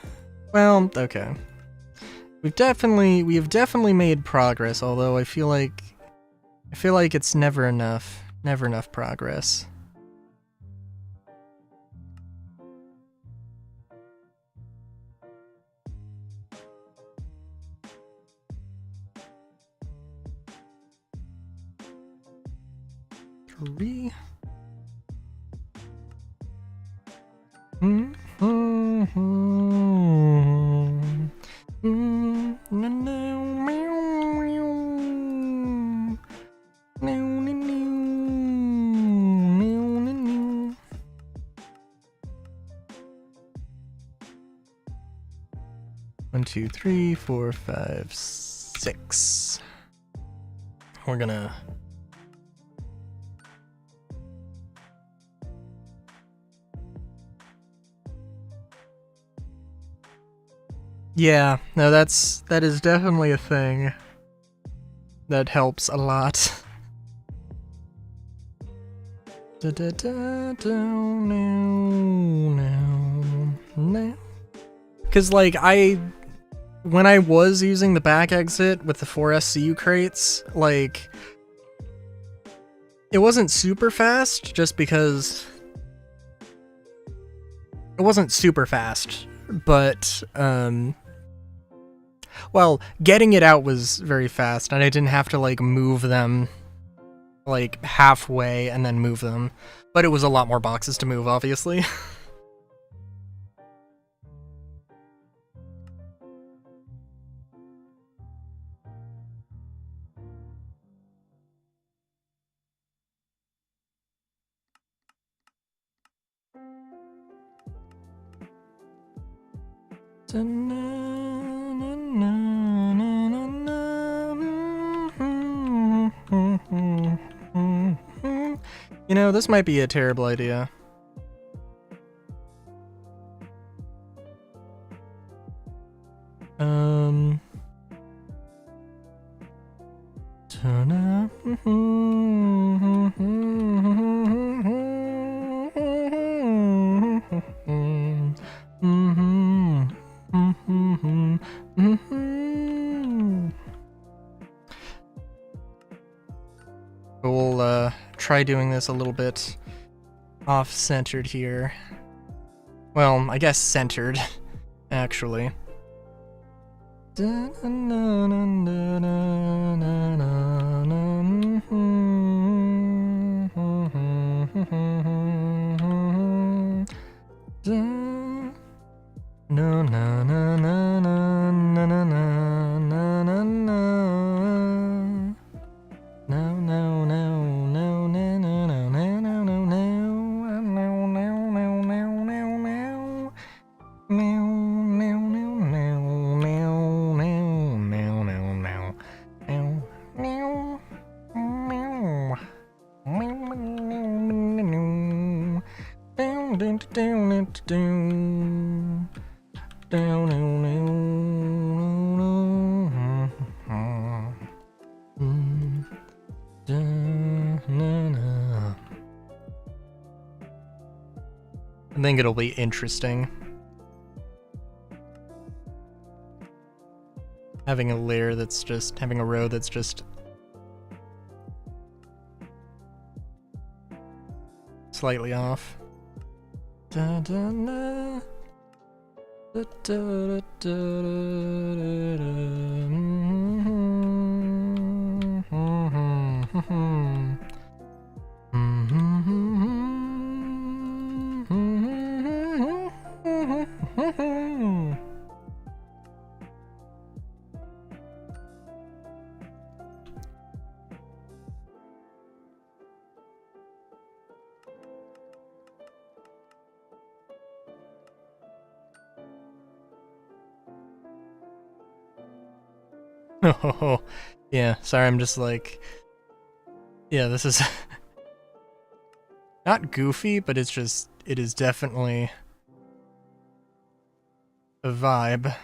Well, okay. We have definitely made progress, although I feel like it's never enough. Never enough progress. Three. One, two, three, four, five, six. We're gonna... Yeah, no, that is definitely a thing that helps a lot. Because, like, when I was using the back exit with the 4 SCU crates, like, it wasn't super fast just because it wasn't super fast, but, well, getting it out was very fast, and I didn't have to, like, move them, like, halfway and then move them. But it was a lot more boxes to move, obviously. You know, this might be a terrible idea. We'll try doing this a little bit off-centered here. Well, I guess centered, actually. I think it'll be interesting. Having a layer that's just, having a row that's just slightly off. Oh, yeah, sorry, I'm just like... Yeah, this is... not goofy, but it's just... It is definitely... a vibe.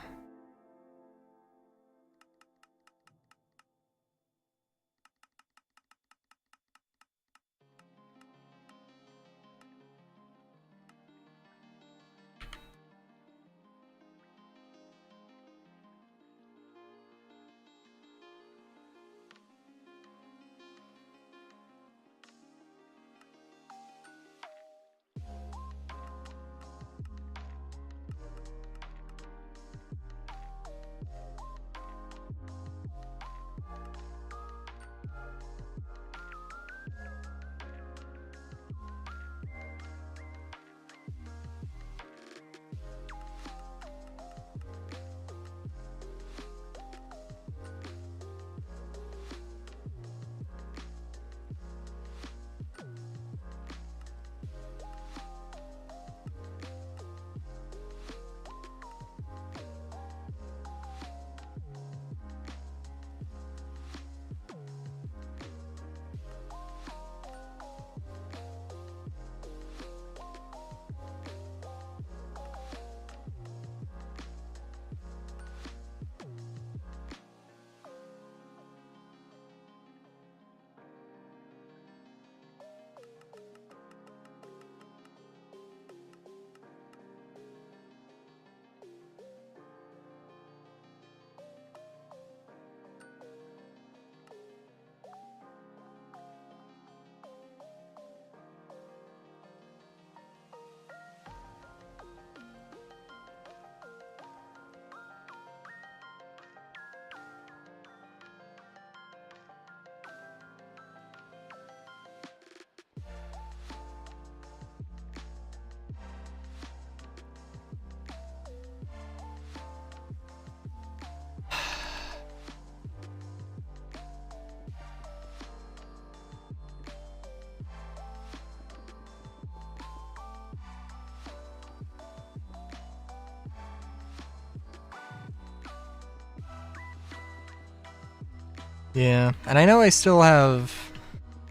Yeah, and I know I still have,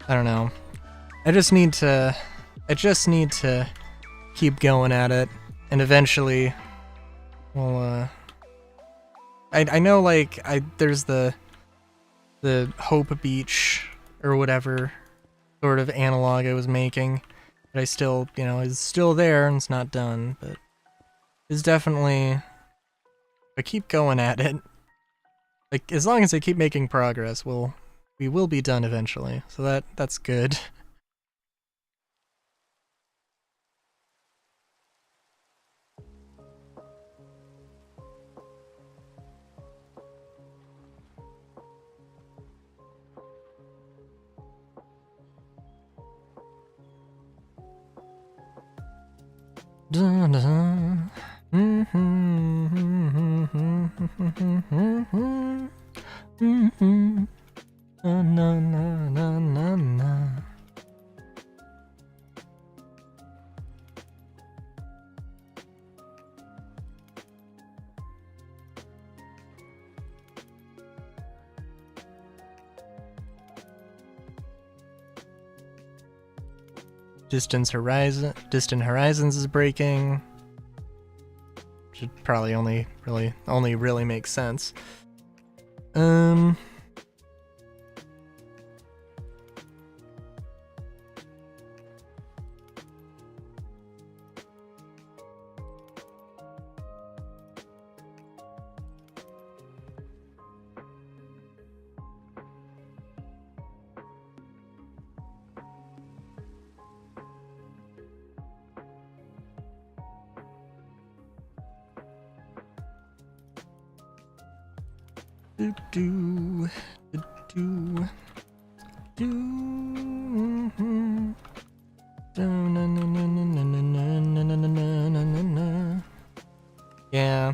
I don't know, I just need to keep going at it, and eventually, well, I know, like, there's the Hope Beach, or whatever, sort of analog I was making, that I still, you know, is still there, and it's not done, but it's definitely, if I keep going at it, like, as long as I keep making progress, we will be done eventually, so that's good. Dun, dun. Na, na, na, na, na, na. Distant Horizons is breaking. Should probably only really make sense. Do do do yeah.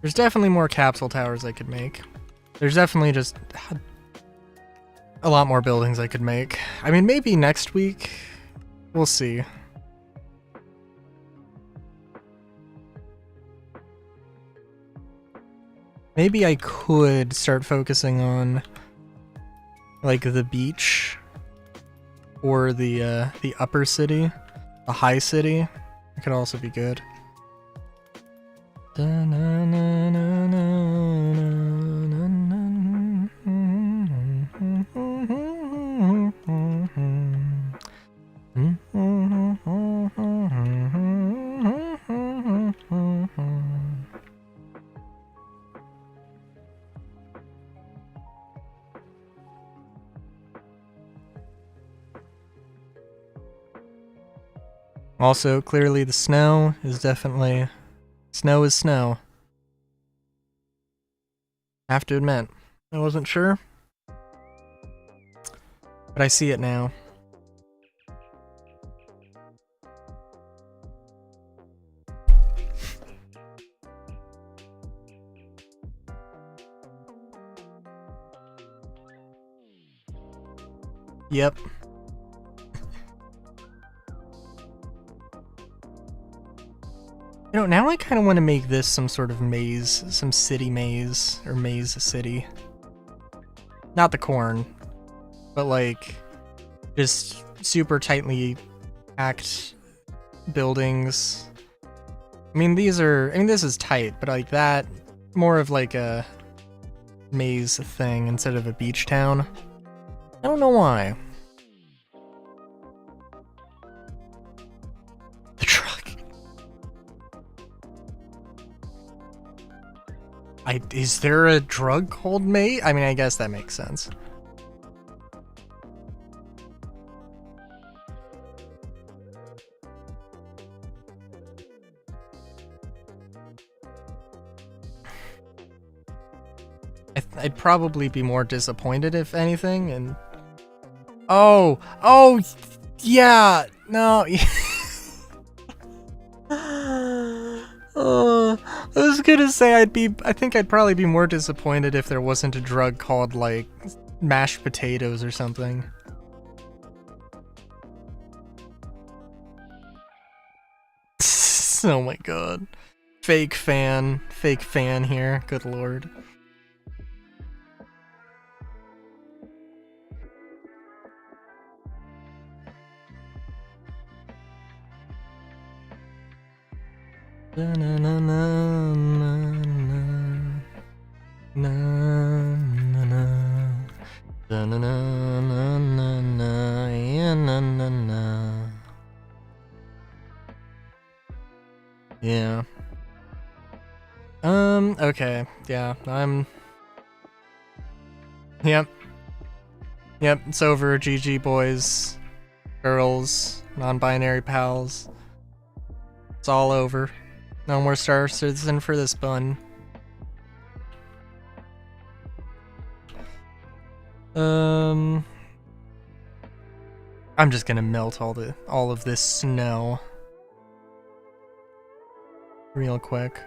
There's definitely more capsule towers I could make. There's definitely just a lot more buildings I could make. I mean, maybe next week. We'll see. Maybe I could start focusing on, like, the beach or the upper city, the high city. It could also be good. Also, clearly the snow is definitely... Snow is snow. I have to admit, I wasn't sure. But I see it now. Yep. You know, now I kind of want to make this some sort of maze, some city maze, or maze city. Not the corn, but like, just super tightly packed buildings. I mean, this is tight, but like that, more of like a maze thing instead of a beach town. I don't know why. The truck. Is there a drug called Mate? I mean, I guess that makes sense. I'd probably be more disappointed if anything, and... Oh, yeah, no. I was gonna say I think I'd probably be more disappointed if there wasn't a drug called, like, mashed potatoes or something. Oh my god. Fake fan here, good lord. Na na na na na na na na na. Yeah. Okay. Yeah, Yep. Yep, it's over. GG, boys, girls, non-binary pals. It's all over. No more Star Citizen for this bun. I'm just gonna melt all of this snow real quick.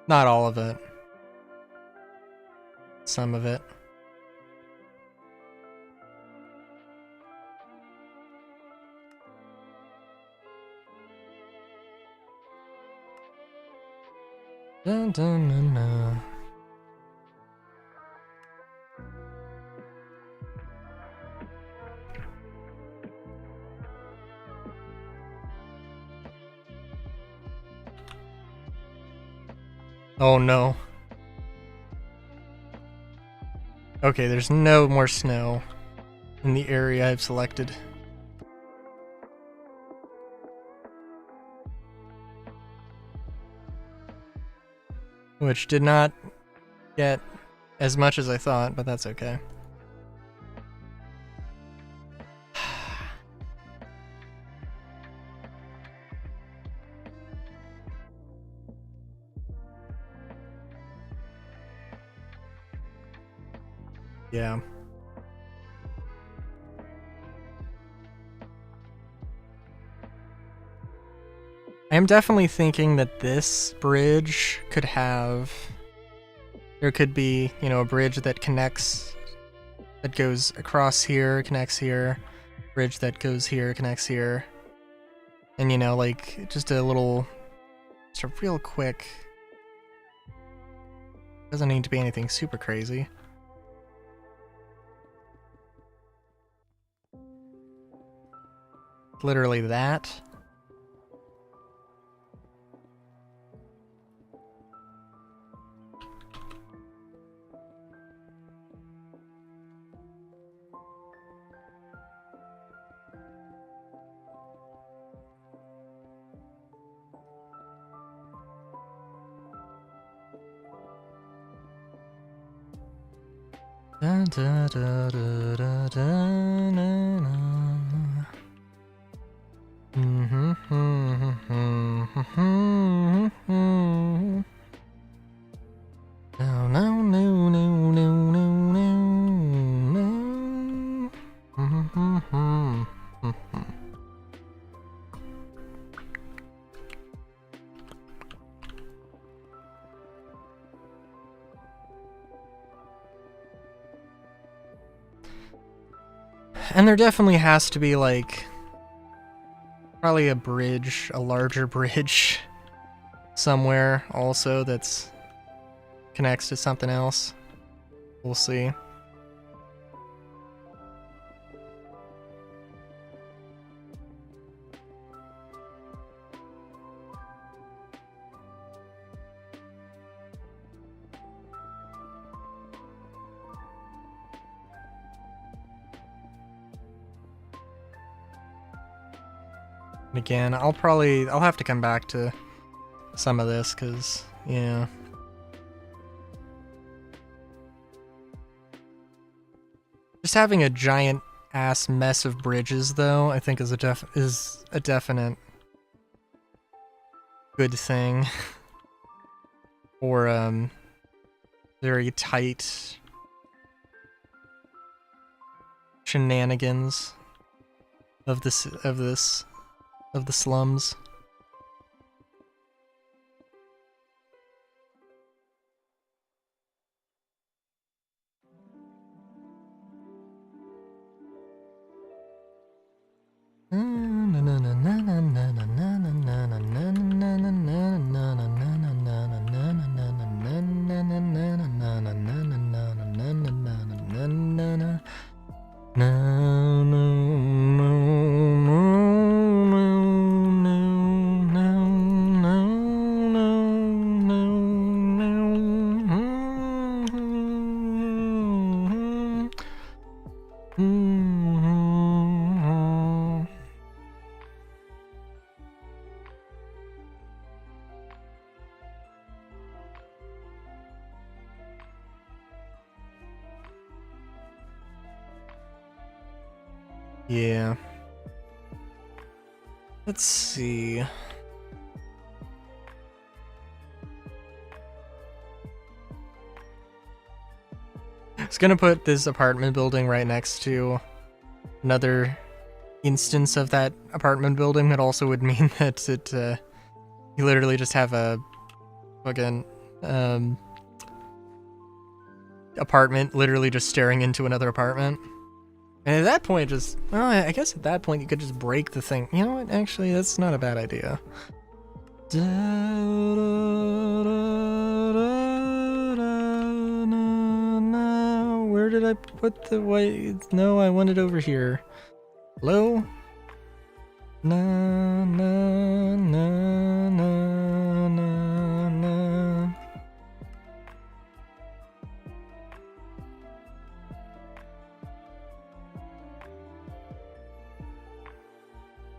Not all of it. Some of it. Dun, dun, dun, dun. Oh no. Okay, there's no more snow in the area I've selected. Which did not get as much as I thought, but that's okay. Yeah. I am definitely thinking that this bridge could have... There could be, you know, a bridge that connects... That goes across here, connects here. Bridge that goes here, connects here. And, you know, like, just a little... Just a real quick... Doesn't need to be anything super crazy. Literally that. Da, da, da, da, da, da, na, na. No, no, no, no, no, no, no. And there definitely has to be, like, probably a bridge, a larger bridge somewhere also that's connects to something else. We'll see. And again, I'll have to come back to some of this, because, yeah. Just having a giant ass mess of bridges, though, I think is a definite good thing. Or, very tight shenanigans of the slums. Yeah. Let's see. I was gonna put this apartment building right next to another instance of that apartment building. That also would mean that you literally just have a fucking apartment literally just staring into another apartment. And at that point, well, I guess at that point you could just break the thing. You know what? Actually, that's not a bad idea. Where did I put the white? No, I want it over here. Hello? Na na na na na na.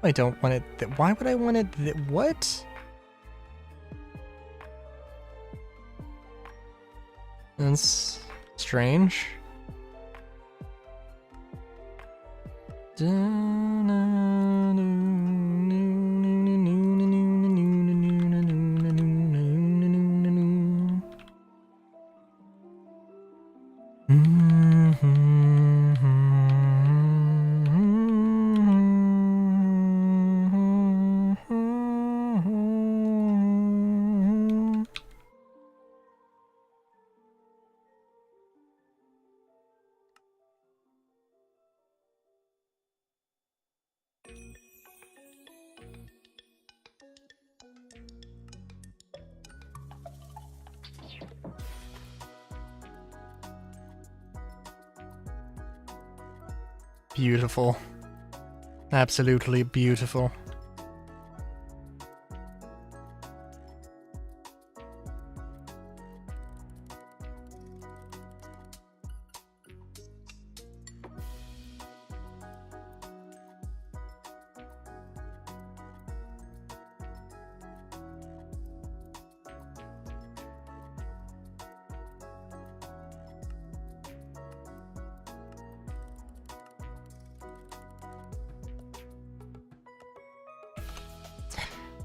I don't want it. Why would I want it? What? That's strange. Beautiful. Absolutely beautiful.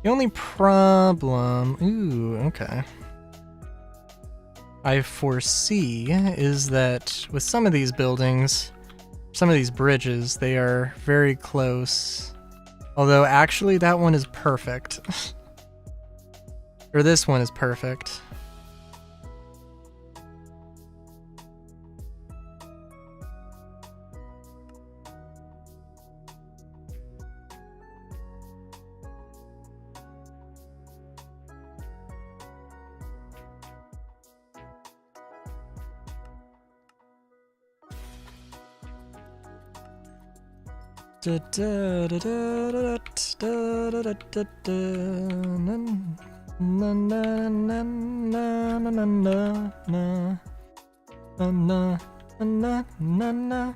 The only problem, okay, I foresee is that with some of these buildings, some of these bridges, they are very close. Although actually that one is perfect. Or this one is perfect. Da, da, da, da, da, da, da, da, da, da, na, na, na, na, na, na, na, na, na, na, na, na.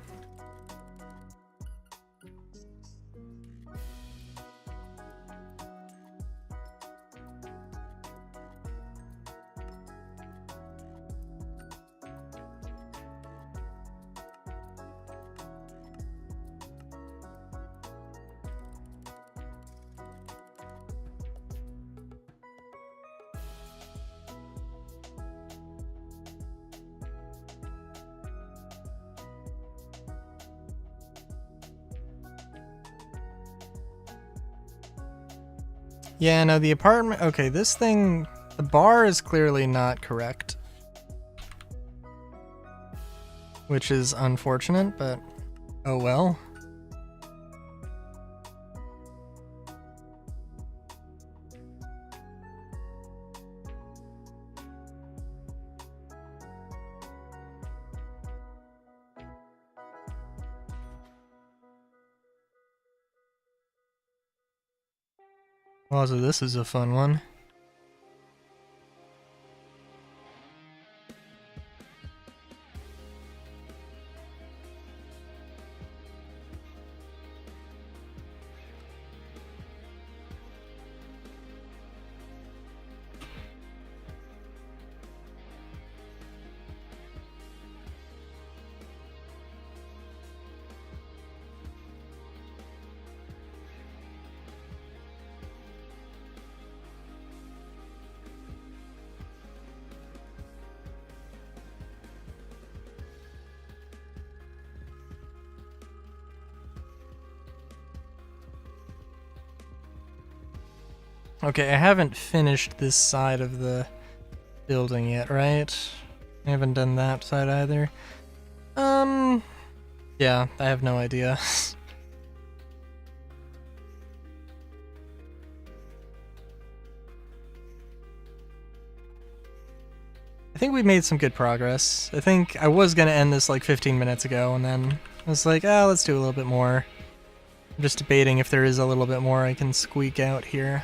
Yeah, no, the apartment, okay, this thing, the bar is clearly not correct. Which is unfortunate, but oh well. Oh, so this is a fun one. Okay, I haven't finished this side of the building yet, right? I haven't done that side either. Yeah, I have no idea. I think we made some good progress. I think I was gonna end this like 15 minutes ago, and then I was like, ah, let's do a little bit more. I'm just debating if there is a little bit more I can squeak out here.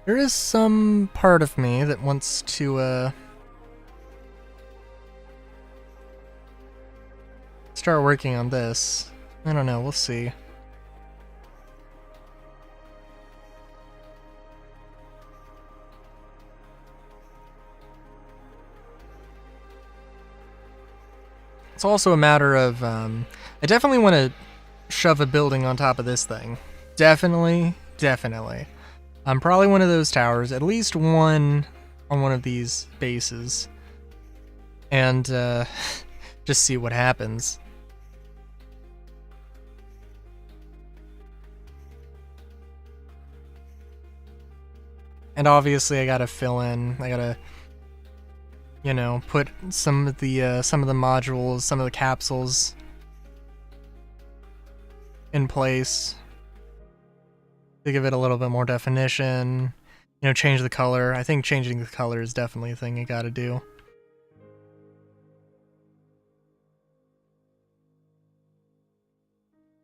There is some part of me that wants to, start working on this. I don't know, we'll see. It's also a matter of, I definitely want to shove a building on top of this thing. Definitely. I'm probably one of those towers, at least one on one of these bases. And, just see what happens. And obviously I gotta fill in, I gotta, you know, put some of the modules, some of the capsules in place to give it a little bit more definition. You know, change the color. I think changing the color is definitely a thing you gotta do.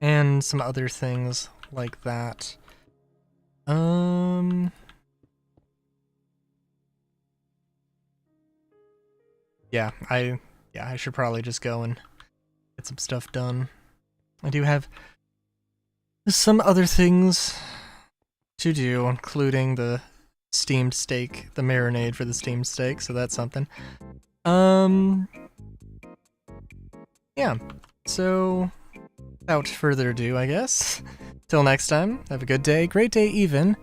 And some other things like that. Yeah, I should probably just go and get some stuff done. I do have some other things to do, including the steamed steak, the marinade for the steamed steak, so that's something. Yeah, so without further ado, I guess, till next time, have a good day, great day even,